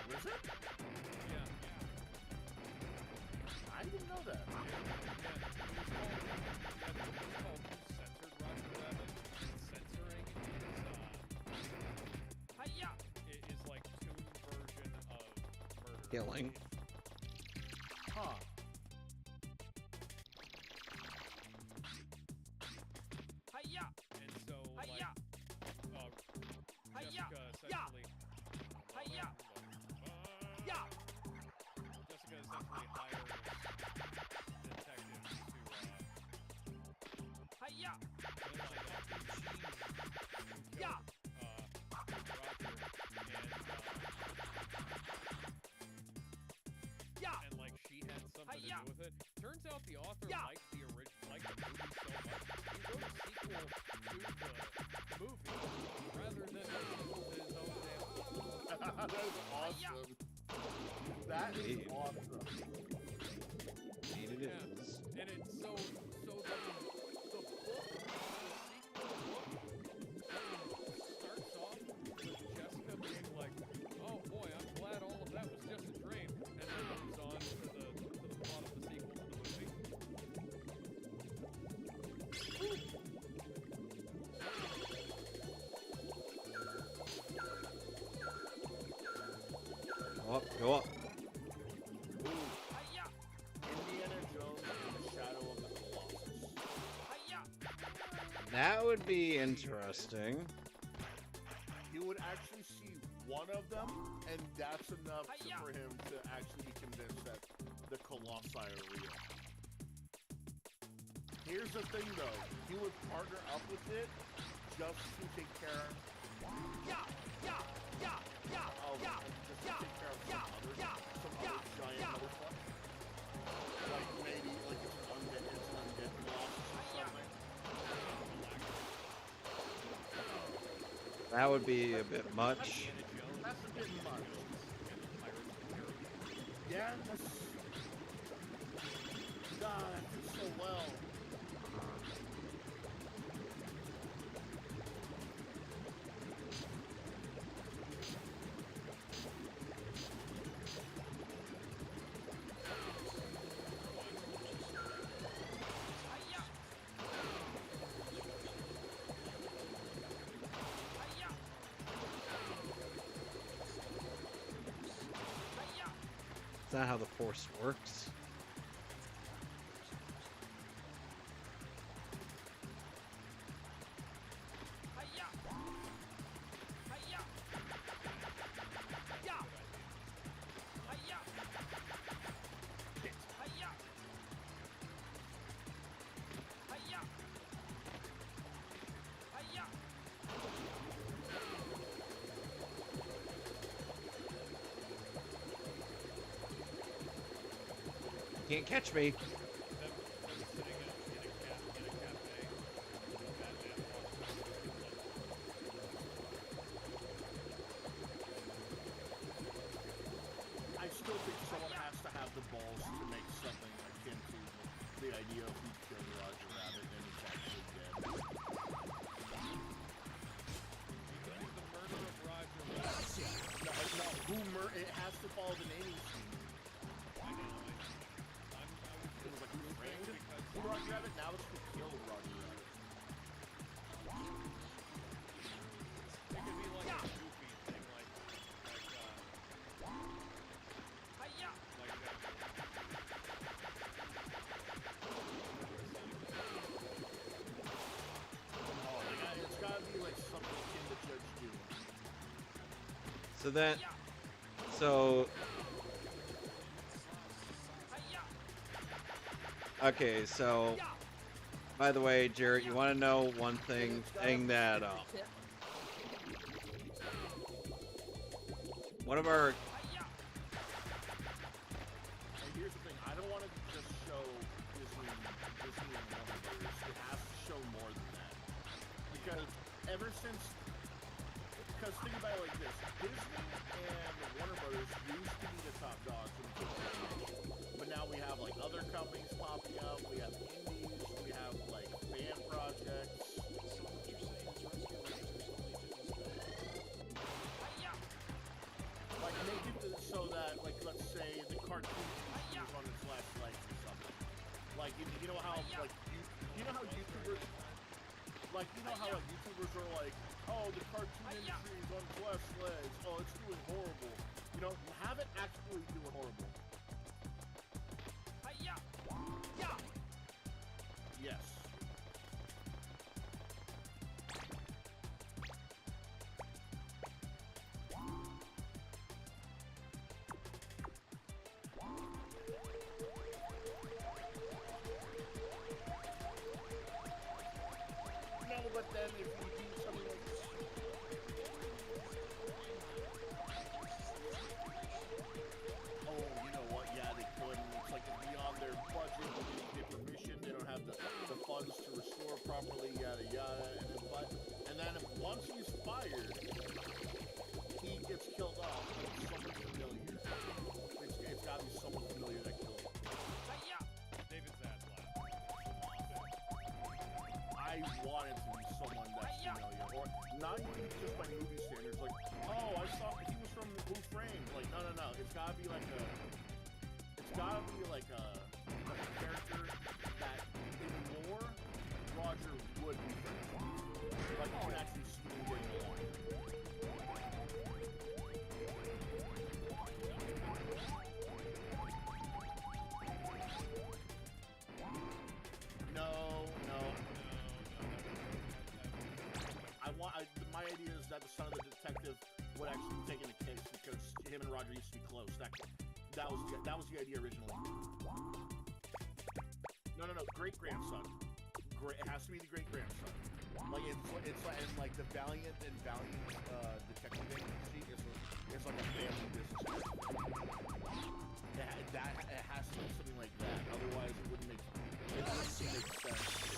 Was it? Yeah. I didn't know that. It was called Who Censored Roger Rabbit. Censoring is like Toon's version of murder. Killing. Huh. Hiya! And so, like, Hiya! Hiya! Jessica Yeah! essentially... Hiya! Yeah! Jessica essentially hires detectives to, Hiya! line up who killed, Yeah! Roger, Yeah! and like, she had something to Hiya! do with it. Turns out the author Yeah! liked the movie so much, he wrote a sequel to the movie rather than a sequel to his own damn book. That is awesome. That is awesome. Indeed it is. And it's so the book, the sequel book, starts off with Jessica being like, "Oh boy, I'm glad all of that was just a dream," and then moves on to the plot of the sequel to the movie. Go up, go up. Hiya! Indiana Jones and the Shadow of the Colossus. Hiya! That would be interesting. You would actually see one of them, and that's enough for him to actually be convinced that the Colossi are real. Here's the thing, though. He would partner up with it just to take care of... Yeah! Yeah! Yeah! Yeah! Yeah! Just to take care of some other giant motherfucker. Like, maybe, like, it's an undead Colossus or something. That would be a bit much. That's a bit much. Yeah, that's... God, that fits so well. Is that how the Force works? Hiya! Hiya! Yeah! Hiya! Hiya! Hiya! Hiya! Can't catch me. Them sitting in a cafe, Batman I still think someone has to have the balls to make something akin to the idea of who killed Roger Rabbit and he's actually dead. Because the murder of Roger Rabbit. No, it has to follow the naming scheme. I know. It was like, who framed who Roger Rabbit? Now it's who killed Roger Rabbit. It could be like a goofy thing, like Hiya! It's gotta be like something akin to Judge Doom. So then, so okay, so by the way, Jarrett, you want to know one thing that one of our And here's the thing, I don't want to just show Disney and Warner Brothers. It has to show more than that. Because think about it like this. Disney and Warner Brothers used to be the top dogs in the but now we have like other companies popping up. We have indies. We have like fan projects. Like make it so that, like, let's say the cartoon is on its last legs or something. Like you know how like you know how YouTubers like YouTubers are like, oh, the cartoon industry is on its last legs. Oh, it's doing horrible. You know, have it actually doing horrible. Yes. No, but then if you do something like this. Oh, you know what? Yeah, they couldn't. It's like it's beyond their budget. They didn't get permission. They don't have the funds to restore properly. Yada yada. And then once he's fired, he gets killed off. It's someone familiar. It's got to be someone familiar that killed him. David Zaslav. I want it to be someone that's familiar, or not even just by movie standards. Like, oh, I saw he was from Who Framed. Like, no. It's gotta be like a character that in lore Roger would be friends with. Like, you can actually see him getting along. My idea is that the son of the detective would actually be taking the case because him and Roger used to be close. That was the idea originally. No. Great grandson. It has to be the great grandson. Like it's like the Valiant and Valiant detective agency is like a family business. It has to be something like that. Otherwise, it wouldn't make sense if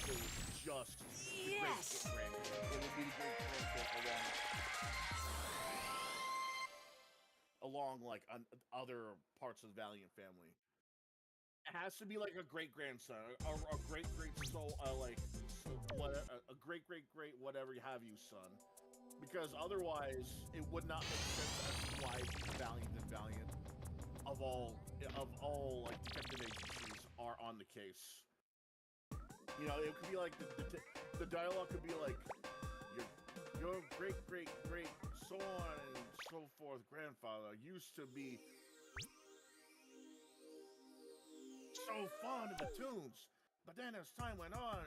it was just the Yes. great grandkid. It would be the great grandkid along like other parts of the Valiant family. It has to be like a great grandson, a great soul, a great whatever you have you son, because otherwise it would not make sense as to why Valiant and Valiant of all like detective agencies are on the case. You know, it could be like the dialogue could be like your great so on and so forth grandfather used to be so fond of the tunes, but then as time went on,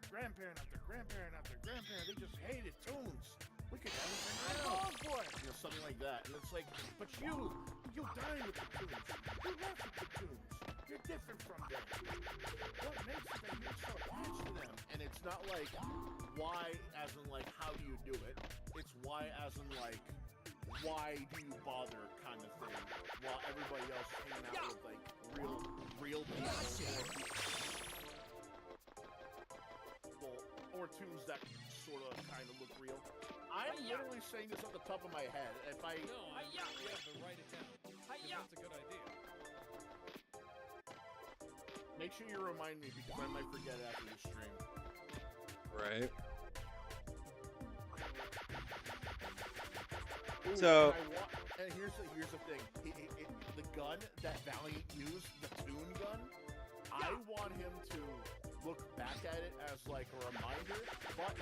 grandparent after grandparent after grandparent, they just hated tunes. We could never figure it out. For it. You know, something like that. And it's like, but you dine with the tunes. You laugh with the tunes. You're different from them. What makes it that you're so attached to them? And it's not like why as in like how do you do it? It's why as in like why do you bother kind of thing, while everybody else hanging out with like real people or tunes that sort of kind of look real. I'm literally saying this off the top of my head. If I No, but write it down. That's a good idea. make sure you remind me because I might forget it after the stream. Right. Ooh, So and here's the thing. The gun that Valiant used, the Toon gun, I want him to look back at it as like a reminder, but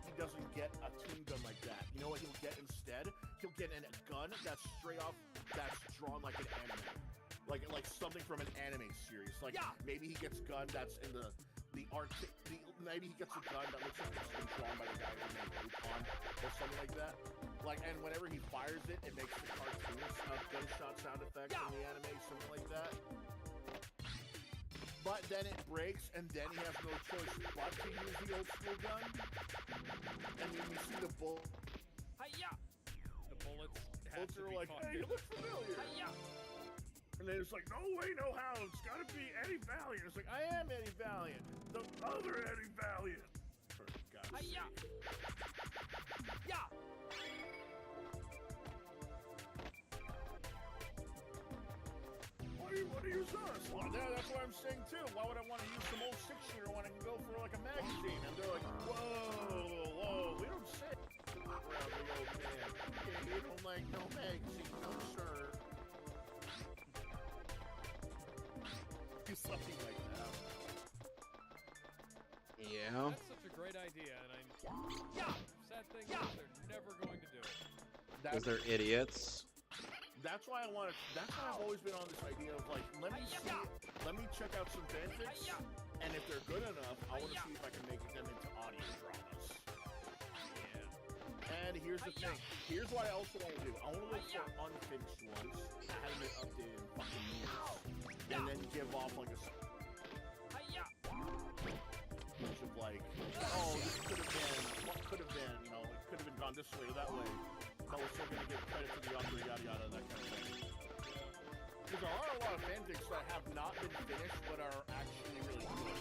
he doesn't get a Toon gun like that. You know what he'll get instead? He'll get a gun that's straight off, that's drawn like an anime. Like something from an anime series. Like maybe he gets a gun that's in the art. Maybe he gets a gun that looks like it's been drawn by the guy who made Rupon or something like that. Like, and whenever he fires it, it makes the cartoon gunshot sound effect in the anime, something like that. But then it breaks, and then he has no choice but to use the old school gun. And then we see the bullet. The bullets Are like, hey, you look familiar. And then it's like, no way, no how. It's got to be Eddie Valiant. It's like, I am Eddie Valiant. The other Eddie Valiant. For God's sake. What do you use us? Well, that's what I'm saying too. Why would I want to use some old 6-shooter when I can go for like a magazine? And they're like, whoa, we don't say around the old man. Yeah, you don't like no magazine, no sir. Do something like that. yeah. That's such a great idea, and sad thing is they're never going to do it. Because they're idiots. That's why I've always been on this idea of like, let me check out some fanfics, and if they're good enough, I want to see if I can make them into audio dramas. And here's the thing. Here's what I also want to do. I want to look for unfinished ones that haven't been updated in fucking years, and then give off like a bunch of like, oh, this could have been, what could have been, you know, it could have been gone this way or that way, but we're still gonna give credit to the author, yada yada, that kind of thing. Because there are a lot of fanfics that have not been finished but are actually really good.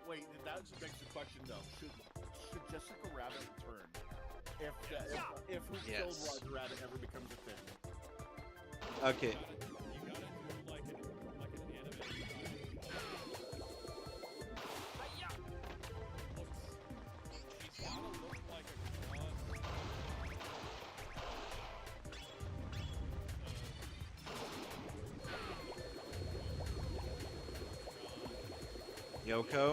Wait, that begs the question though. Should Jessica Rabbit return if Who Killed Roger Rabbit ever becomes a thing? Okay. You gotta do like an anime she's gotta look like a Yoko.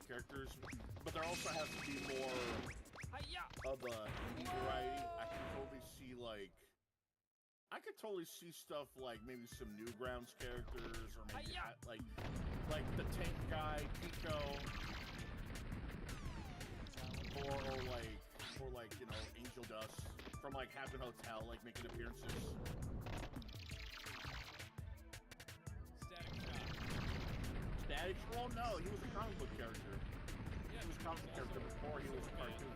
characters, but there also has to be more of a indie variety. I could totally see stuff like maybe some Newgrounds characters, or maybe like the tank guy, Pico, or like you know Angel Dust from like Happen Hotel, like making appearances. Static Shock. Well, no, he was a comic book character. Yeah, he was a comic book character before he was a cartoon.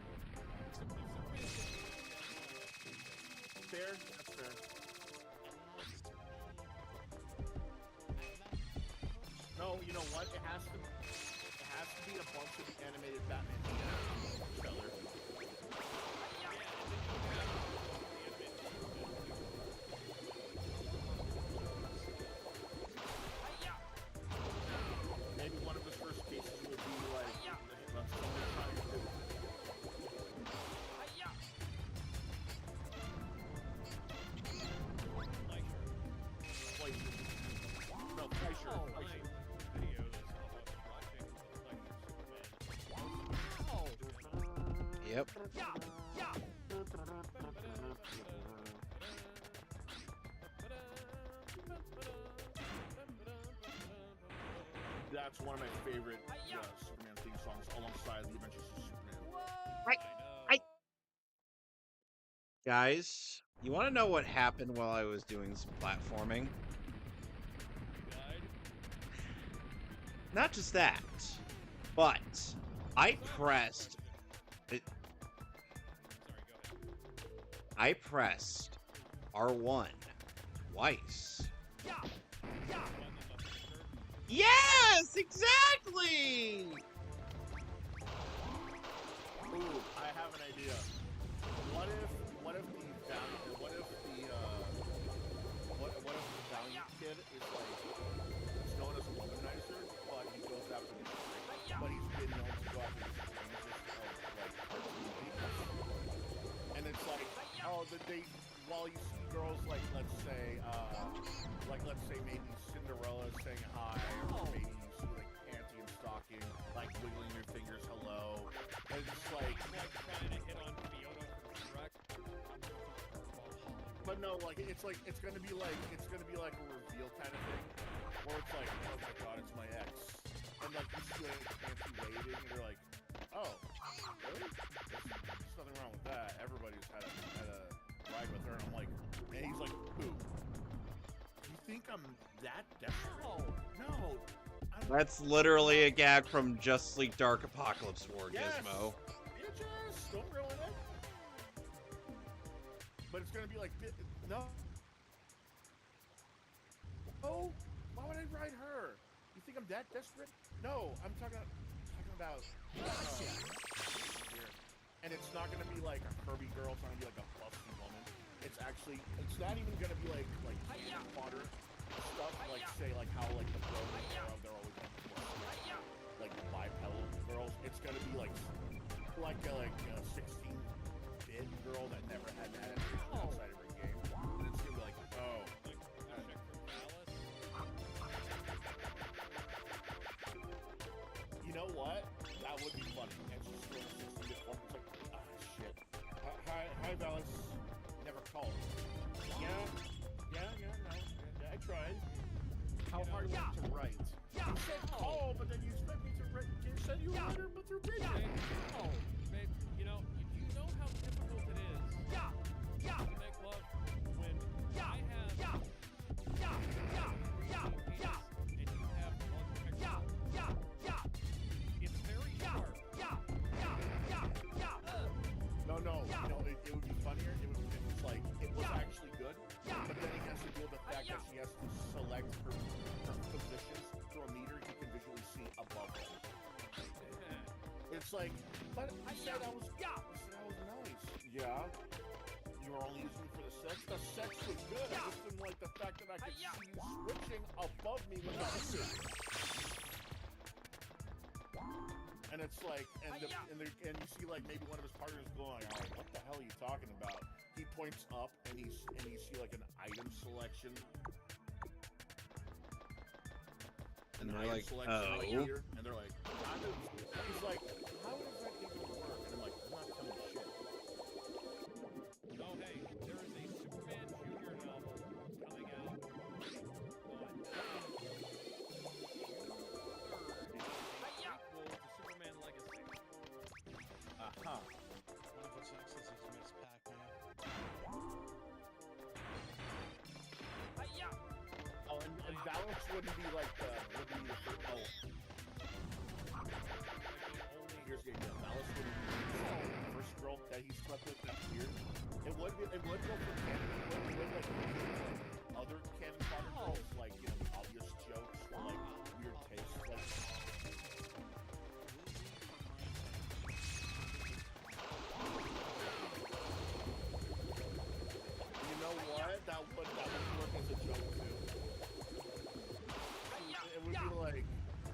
Fair, that's fair. No, you know what? It has to be a bunch of the animated Batman trailer. Maybe one of his first cases would be like someone trying to. No, Fleischer. Yep. That's one of my favorite Superman theme songs, alongside The Adventures of Superman. Guys, you want to know what happened while I was doing some platforming? Not just that, but I pressed R1 twice. Yes, exactly. Ooh, I have an idea. What if the Valiant kid is like, he's known as a womanizer, but he goes after the strength, but he's been known to go after the strangest of like cartoon people. And it's like, oh, while you see girls like let's say maybe Cinderella saying hi, or maybe you see like Panty and Stocking like wiggling their fingers hello. And it's like trying to hit on Fiona from Shrek. But no, like it's gonna be like a reveal kind of thing, where it's like, oh my god, it's my ex, and like you see like Nancy waiting, and you're like, oh, really? There's nothing wrong with that. Everybody's had a ride with her, and I'm like, and he's like, who? You think I'm that desperate? No. That's literally a gag from Just League Dark Apocalypse War, Gizmo. Bitches, don't ruin it. But it's gonna be like, no. Oh, why would I ride her? You think I'm that desperate? No, I'm talking about. And it's not gonna be like a curvy girl. It's not gonna be like a busty woman. It's not even gonna be like fodder stuff. Like say like how like the bros they're always like bipedal girls. It's gonna be like a 16-bit girl that never had that outside of her game. And it's gonna be like, oh. You know what? That would be funny. And she's still 16-bit form. It's like, ah, shit. Hi, Valis. Never called. Yeah, I tried. How hard was it to write? You said call, but then you expect me to write. You said you write her, but through pigeon. Oh, babe, you know how difficult it is to make love when I have penis and you have one picture. It's very sharp. No, it would be funnier. It's like, it was actually good, but then he has to deal with the fact that she has to select her positions through a meter you can visually see above them. It's like, but I said I was nice. Yeah. You were only using me for the sex? The sex was good. I just didn't like the fact that I could see you switching above me with the meter. And it's like, and you see like maybe one of his partners going, oh, what the hell are you talking about? He points up and you see like an item selection. And they're like, right oh. here, and they're like, he's like, how does that even work? And I'm like, I'm not telling you shit. Oh, hey, there is a Superman Junior novel coming out on sequel to Superman Legacy. Uh-huh. One of its exes is Miss Pac-Man. Oh, and Valence wouldn't be like the first, oh. Here's the idea. Valence wouldn't be the first girl that he slept with next year. It would go for canon. It would like other canon fodder girls, like, you know, the obvious jokes or like weird tastes. Like, you know what? That would work as a joke too. It would be like,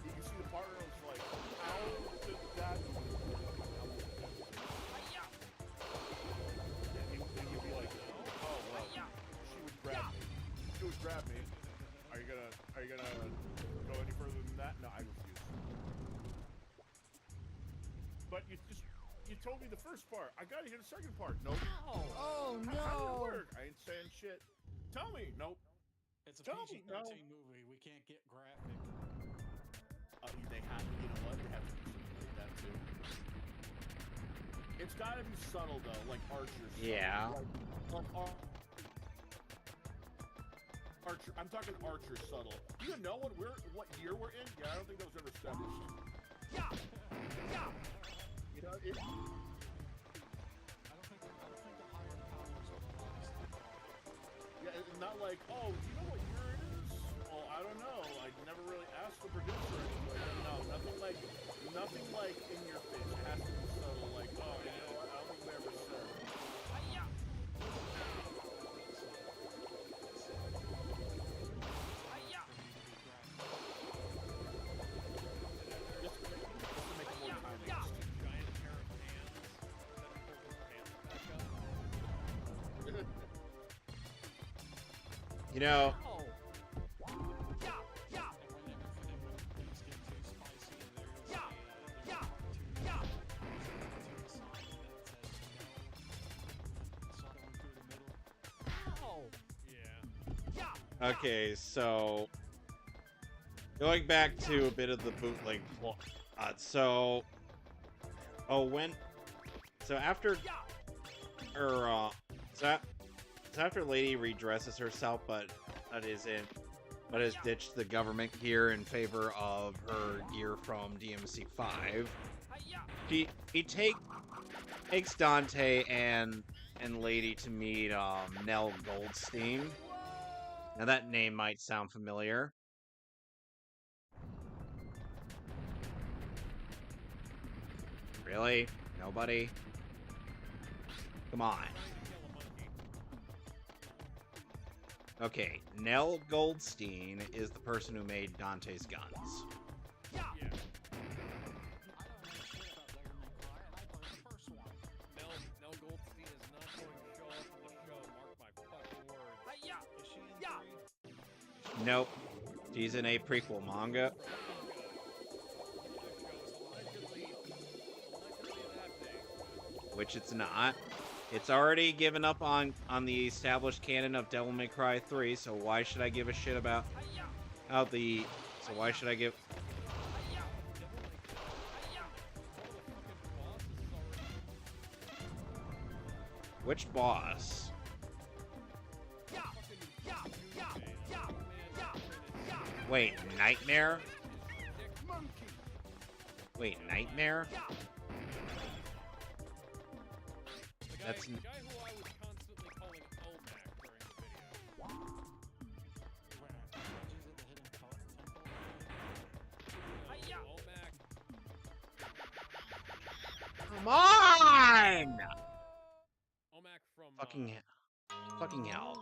you see the partner was like, how did that work? And you'd be like, oh well, she would grab me. She would grab me. Are you gonna go any further than that? No, I refuse. But you told me the first part. I gotta hear the second part. Nope. Oh How did it work? I ain't saying shit. Tell me. Nope. It's a Tell me, PG-13 movie. We can't get graphic. They have to, you know what? They have to simulate that too. It's gotta be subtle though, like Archer's. Yeah. Like Archer. I'm talking Archer subtle. Do you know what year we're in? Yeah, I don't think that was ever established. You know, I don't think the higher powers are the last. yeah, it's not like, oh, do you know what year it is? Oh, I don't know. I never really asked the producer or anything like that. No, nothing like in your face. It has to be subtle, like, oh, you know what? I don't think we ever said. Just to make it more time. Giant pair of hands that pull his pants back up. You know, Okay, so going back to a bit of the bootleg plot. So after after Lady redresses herself, but has ditched the government gear in favor of her gear from DMC5. He takes Dante and Lady to meet Nell Goldstein. Now that name might sound familiar. Really? Nobody? Come on. Okay, Nell Goldstein is the person who made Dante's guns. Yeah. Nell Goldstein is not going to show up for the show, mark my fucking words. Is she in 3? Nope. She's in a prequel manga. Which it's not. It's already given up on the established canon of Devil May Cry 3, so why should I give a shit about how the... So why should I give... Which boss? Wait, Nightmare? Wait, Nightmare? That's... The guy who I was constantly calling Elmac during the video. Elmac. Come on! Elmac from... Fucking hell.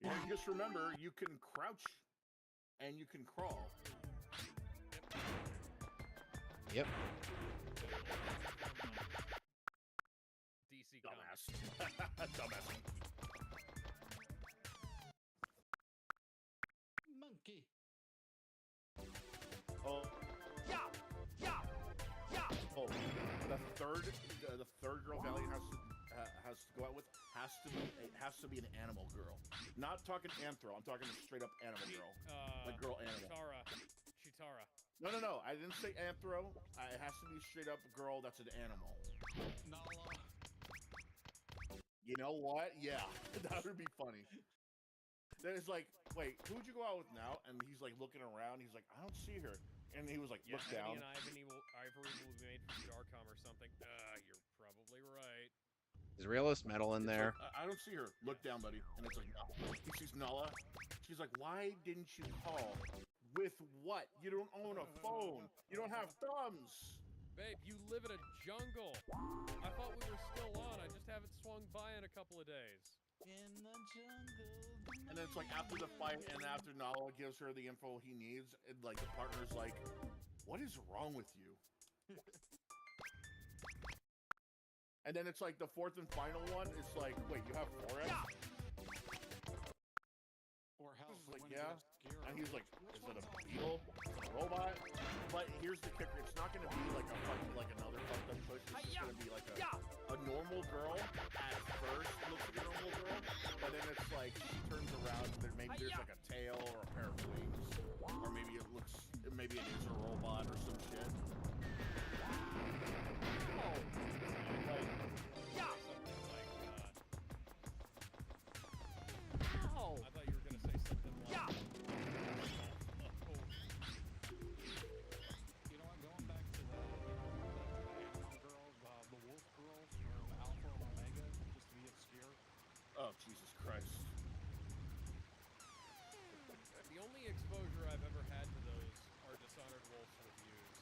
Yeah, just remember, you can crouch and you can crawl. Yep. DC Dumbass. Dumbass. Monkey. Oh. Oh, the third girl Valiant has to go out with has to be an animal girl. Not talking anthro. I'm talking straight up animal girl. Like girl animal. Chitara. No. I didn't say anthro. It has to be straight up girl that's an animal. Nala. You know what? Yeah, that would be funny. Then it's like, wait, who'd you go out with now? And he's like looking around. He's like, I don't see her. And he was like, look down. And Ivory will be made from Darkom or something. You're probably right. Is Realist Metal in there? Like, I don't see her. Look down, buddy. And it's like, no. He sees Nala. She's like, why didn't you call? With what? You don't own a phone. You don't have thumbs. Babe, you live in a jungle. I thought we were still on. I just haven't swung by in a couple of days. In the jungle. And then it's like after the fight and after Nala gives her the info he needs, and like the partner's like, what is wrong with you? And then it's like the fourth and final one. It's like, wait, you have 4X? Or hell, Like, yeah. And he's like, is it a beetle? Is it a robot? But here's the kicker. It's not going to be like a fucking, like another fucked up choice. It's just going to be like a normal girl at first looks like a normal girl. But then it's like she turns around and maybe there's like a tail or a pair of wings. Or maybe maybe it is a robot or some shit. I thought you were gonna say something like, You know what? Going back to the animal girls, the wolf girls from Alpha and Omega, just to be obscure. Oh, Jesus Christ. the only exposure I've ever had to those are Dishonored Wolves reviews.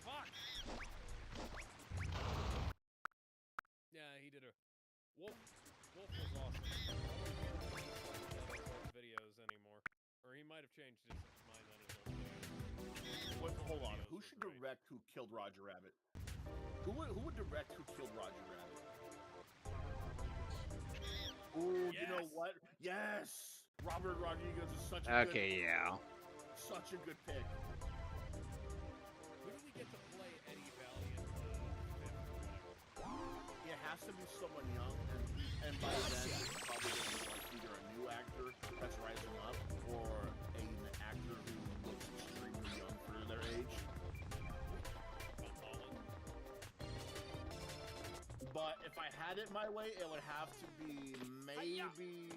Fuck! Yeah, he did a... Wolf was awesome. Videos anymore. Or he might have changed his mind on his own videos. Wait, hold on. Who should direct Who Killed Roger Rabbit? Who would direct Who Killed Roger Rabbit? Ooh, you know what? Yes! Robert Rodriguez is such a Such a good pick. Who did we get to play Eddie Valiant has to be someone young, and by then it's probably going to be like either a new actor that's rising up or an actor who looks extremely young for their age. But if I had it my way, it would have to be maybe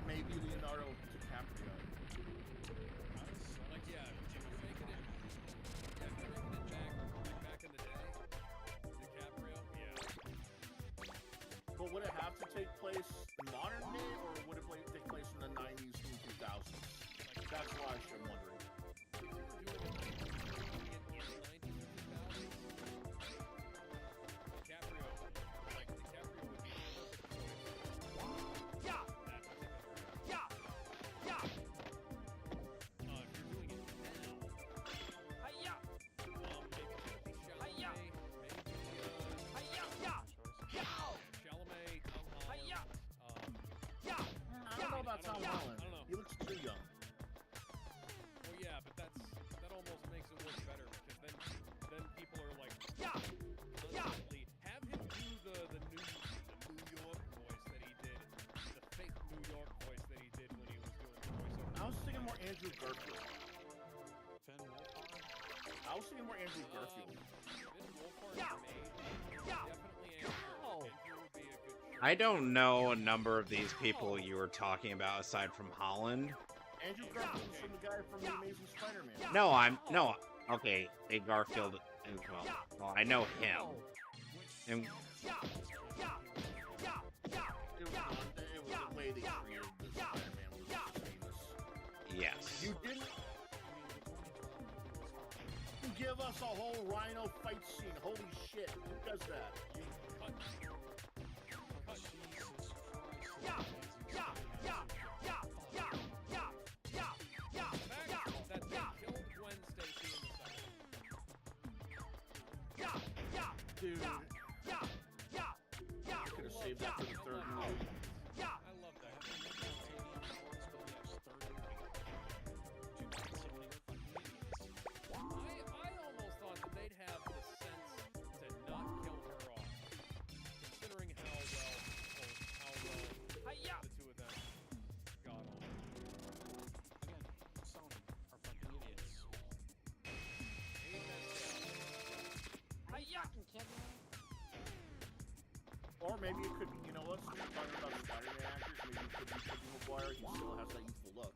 Leonardo DiCaprio. Like, yeah, if you're making it back in the day, DiCaprio, yeah. But would it have to take place modern day, or would it take place in the 90s and 2000s? That's why I'm wondering. Tom Holland. I don't know. He looks too young. Well, yeah, but that almost makes it work better because then people are like constantly have him do the New York voice that he did, the fake New York voice that he did when he was doing the voiceover. I was thinking more Andrew Garfield. Finn Wolfhard? I was thinking more Andrew Garfield. Finn Wolfhard definitely Andrew would be a good choice. I don't know a number of these people you were talking about aside from Holland. Andrew Garfield's from the guy from The Amazing Spider-Man. No, okay, a Garfield as well, I know him. And It was the way they created the Spider-Man was famous. yes. You didn't give us a whole rhino fight scene. Holy shit, who does that? Dude, could have saved that for the third movie. I love that. I almost thought that they'd have the sense to not kill her off, considering how well the two of them got on. Again, Sony are fucking idiots. Or maybe it could be, you know, let's talk about Spider-Man actors. Maybe it could be Tobey Maguire. He still has that youthful look.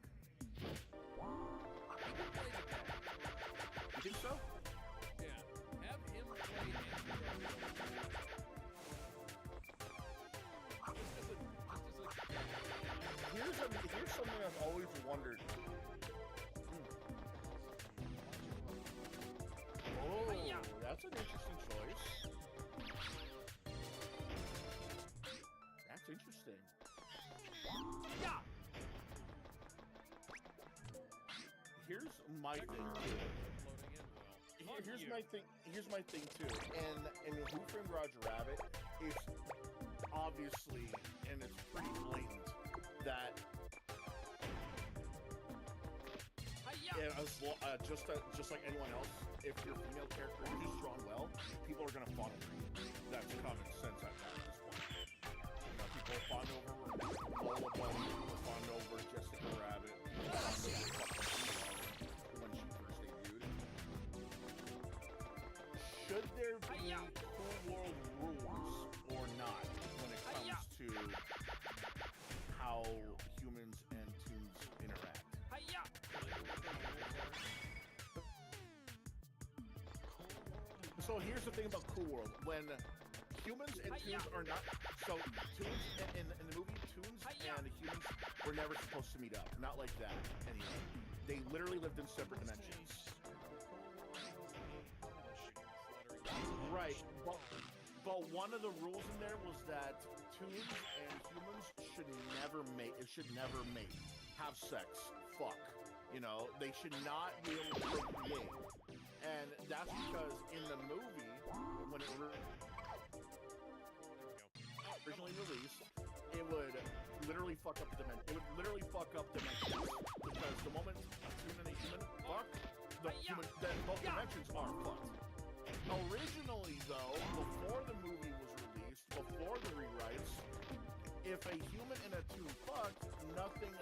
You think so? Yeah, have him play Here's something I've always wondered. Oh, that's an interesting choice. That's interesting. Here's my thing too. Here's my thing too. And Who Framed Roger Rabbit is obviously, and it's pretty blatant that just like anyone else, if your female character is drawn well, people are gonna fawn over you. That's common sense at this point. You know, people fawn over Lola Bunny, people fawn over Jessica Rabbit, when she first debuted. Should there be Cool World rules or not when it comes to how humans and toons interact? So here's the thing about Cool World. When humans and toons are not... So toons, in the movie, toons and humans were never supposed to meet up. Not like that, anyway. They literally lived in separate dimensions. Right, but one of the rules in there was that toons and humans should never mate. It should never mate. Have sex. Fuck. You know, they should not be able to procreate. And that's because in the movie, when it originally released, it would literally fuck up the dimension. It would literally fuck up dimensions. Because the moment a toon and a human fuck, then both dimensions are fucked. Originally, though, before the movie was released, if a human and a toon fucked, nothing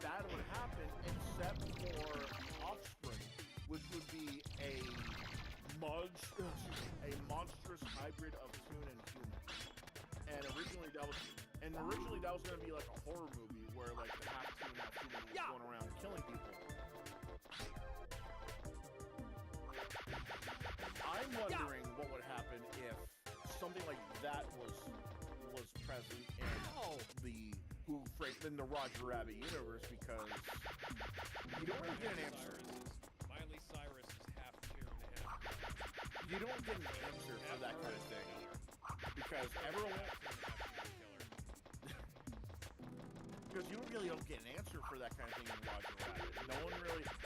bad would happen except for offspring, which would be a monstrous hybrid of toon and human. And originally that was going to be like a horror movie where like the half toon, half human was going around killing people. I'm wondering what would happen if something like that was present in the Roger Rabbit universe, because you don't really get an answer. Miley Cyrus is half cheer and half. You don't get an answer for that kind of thing because you really don't get an answer for that kind of thing in Roger Rabbit.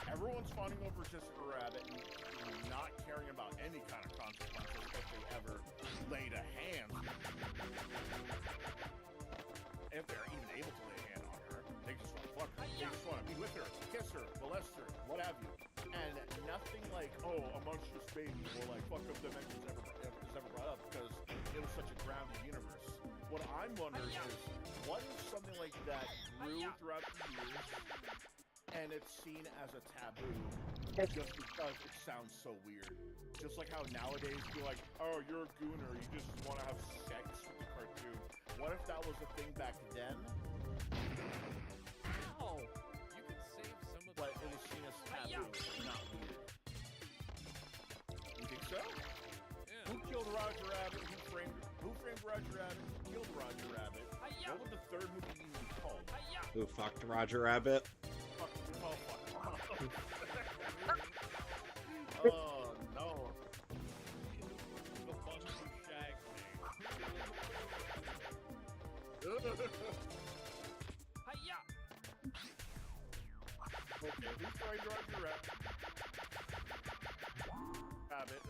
Everyone's fawning over Jessica Rabbit and not caring about any kind of consequences if they ever laid a hand. If they're even able to lay a hand on her, they just want to fuck her. They just want to be with her, kiss her, molest her, what have you. And nothing like, a monstrous baby or like fucked up dimensions is ever brought up because it was such a grounded universe. What I'm wondering is, what if something like that grew throughout the years and it's seen as a taboo just because it sounds so weird? Just like how nowadays you're like, oh, you're a gooner, you just want to have sex with the cartoon. What if that was a thing back then? No! You could save some of the But it was seen as taboo, not weird. You think so? Yeah. Who killed Roger Rabbit? Who framed Roger Rabbit? Who killed Roger Rabbit? What would the third movie even be called? Who fucked Roger Rabbit? Fuck. Oh, no. The fun who shagged Okay, who framed Roger Rabbit?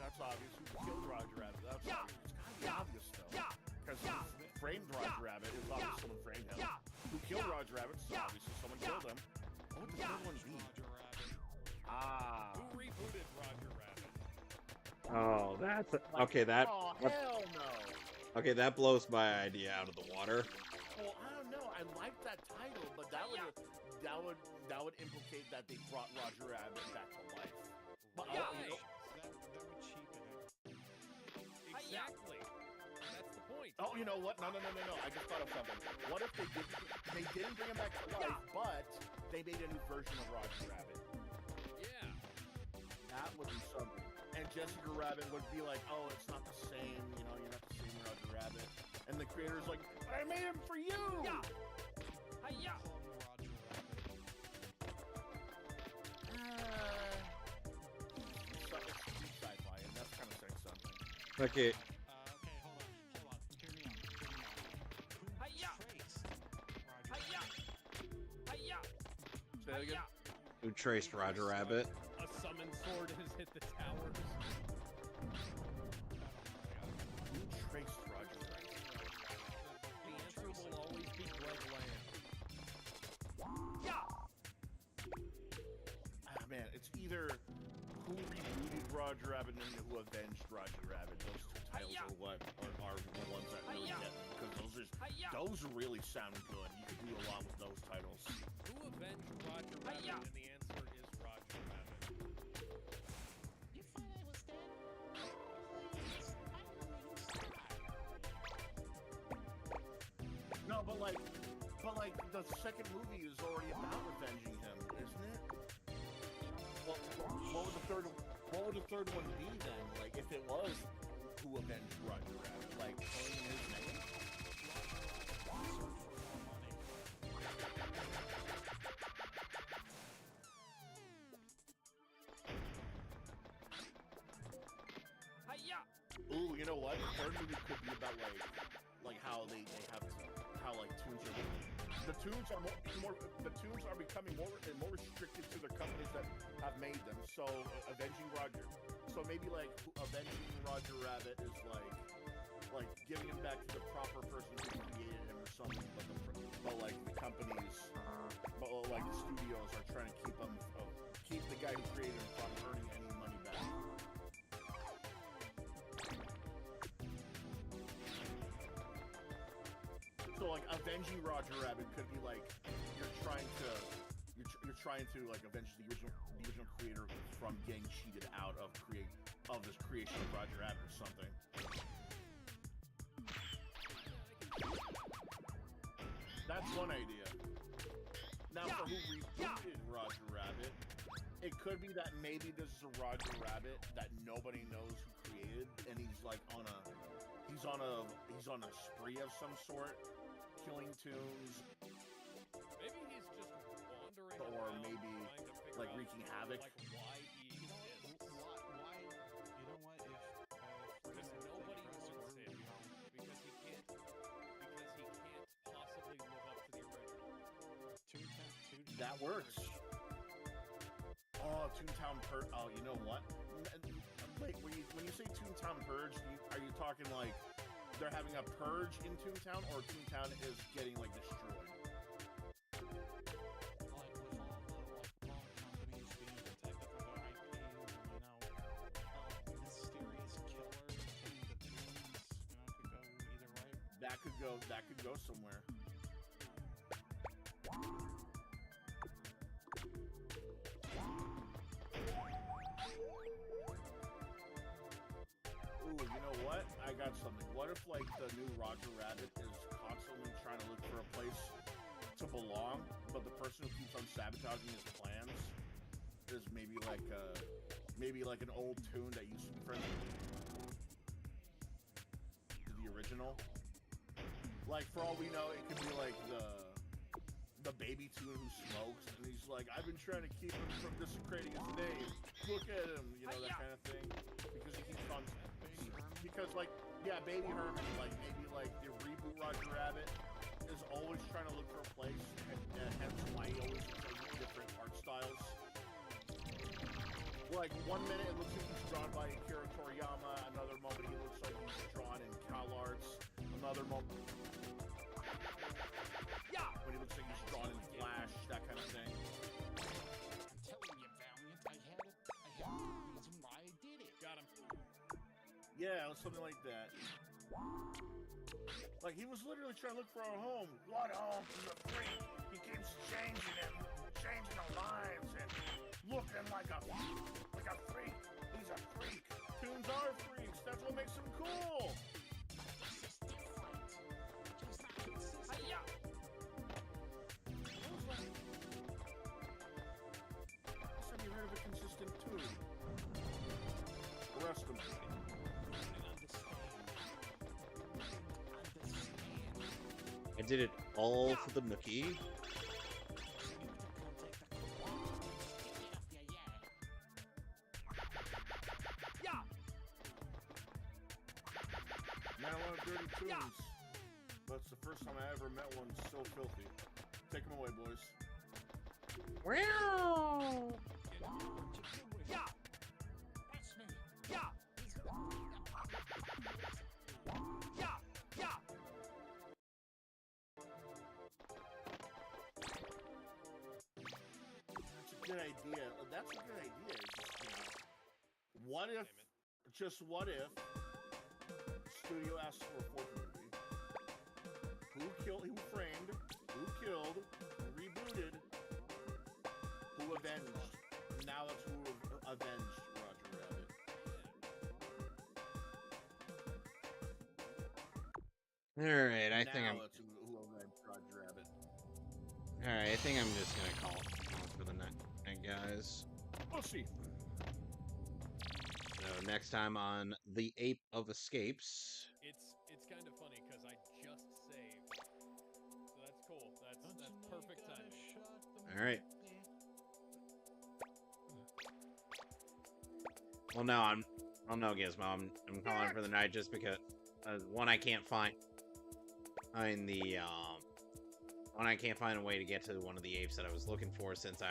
That's obvious. Who killed Roger Rabbit? That's obvious. It's gotta be obvious, though. Because who framed Roger Rabbit is obvious someone framed him. Who killed Roger Rabbit is obviously someone killed him. What would the third one be? Who rebooted Roger Rabbit? Oh, that's okay. Oh, hell no! Okay, that blows my idea out of the water. Well, I don't know. I like that title, but that would implicate that they brought Roger Rabbit back to life. But that would cheapen it. Exactly. That's the point. Oh, you know what? No. I just thought of something. What if they didn't bring him back to life, but they made a new version of Roger Rabbit? Yeah. That would be something. And Jessica Rabbit would be like, oh, it's not the same, you're not the same Roger Rabbit. And the creator's like, but I made him for you! It's sci-fi, and that's kind of saying something. Okay. Okay, hold on. Hear me out. Say that again? Who traced Roger Rabbit? A summoned sword has hit the towers. Who traced Roger Rabbit? The answer will always be Greg Land. Man, it's either who rebooted Roger Rabbit and who avenged Roger Rabbit. Those two titles are what are the ones that really get me, because those really sound good. You could do a lot with those titles. Who avenged Roger Rabbit? And the answer is Roger Rabbit. You thought I was dead? Please, I'm No, but the second movie is already about avenging him, isn't it? Well, what would the third one be then? Like, if it was who avenged Roger Rabbit, like calling his name? Ooh, you know what? The third movie could be about like how they have how like tunes are becoming more and more restricted to the companies that have made them. So avenging Roger, so maybe like avenging Roger Rabbit is like giving him back to the proper person who created him or something. But like the companies, but like the studios are trying to keep the guy who created him from earning any money back. So like avenging Roger Rabbit could be like you're trying to like avenge the original creator from getting cheated out of this creation of Roger Rabbit or something. That's one idea. Now for who rebooted Roger Rabbit, it could be that maybe this is a Roger Rabbit that nobody knows who created, and he's like on a spree of some sort, killing tunes. Maybe he's just wandering or around maybe trying to figure like out, wreaking havoc. like why he exists. Why? You know what? Because nobody wants him. Because he can't possibly live up to the original. That works. Oh, Toontown Purge. Oh, you know what? Wait, when you say Toontown Purge, are you talking like they're having a purge in Toontown, or Toontown is getting like destroyed? Like with all the phone companies being protected for their IP, mysterious killer killing the tunes, could go either way. That could go somewhere. Ooh, you know what? I got something. What if, like, the new Roger Rabbit is constantly trying to look for a place to belong, but the person who keeps on sabotaging his plans is maybe like an old tune that used to be friendly to the original? Like, for all we know, it could be like the baby tune who smokes, and he's like, I've been trying to keep him from desecrating his name. Look at him, that kind of thing. Because he keeps on, like, yeah, Baby Herman, like, maybe like the reboot Roger Rabbit is always trying to look for a place, and hence why he always uses different art styles. Like, one minute it looks like he's drawn by Akira Toriyama, another moment he looks like he's drawn in CalArts, another moment when he looks like he's drawn in Flash, that kind of thing. I'm telling you, Valiant, I had a reason why I did it. Got him. Yeah, it was something like that. Like, he was literally trying to look for a home. What home? He's a freak. He keeps changing the lines and looking like a freak. He's a freak. Tunes are freaks. That's what makes them cool. This is different. Just not consistent. Hi-ya! Have you heard of a consistent tune? Arrest him. I did it all for the nookie. Man, I love dirty tunes. But it's the first time I ever met one so filthy. Take them away, boys. Wow! Good idea. That's a good idea. What if, what if, studio asks for a fourth movie? Who framed, who killed, who rebooted, who avenged? Now that's who avenged Roger Rabbit. Alright, I think I'm... That's who avenged Roger Rabbit. Alright, I think I'm just gonna call it for the night, guys. We'll see. So next time on The Ape of Escapes. It's kind of funny because I just saved, so that's cool. That's perfect timing. All right. Well, no, no, Gizmo. I'm calling for the night just because one, I can't find a way to get to one of the apes that I was looking for since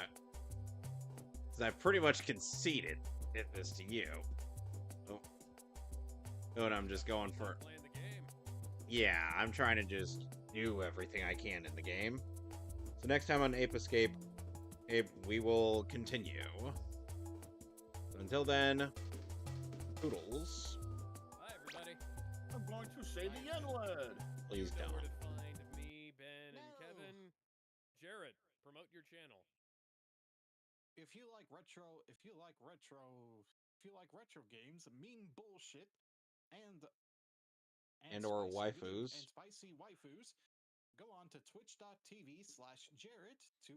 I've pretty much conceded this to you. But I'm just going for... Yeah, I'm trying to just do everything I can in the game. So next time on Ape Escape, we will continue. So until then, toodles. Bye, everybody. I'm going to say the N-word. Please You know don't. where to find me, channel. If you like retro games, mean bullshit, and or spicy waifus, and spicy waifus, go on to twitch.tv/Jarrett to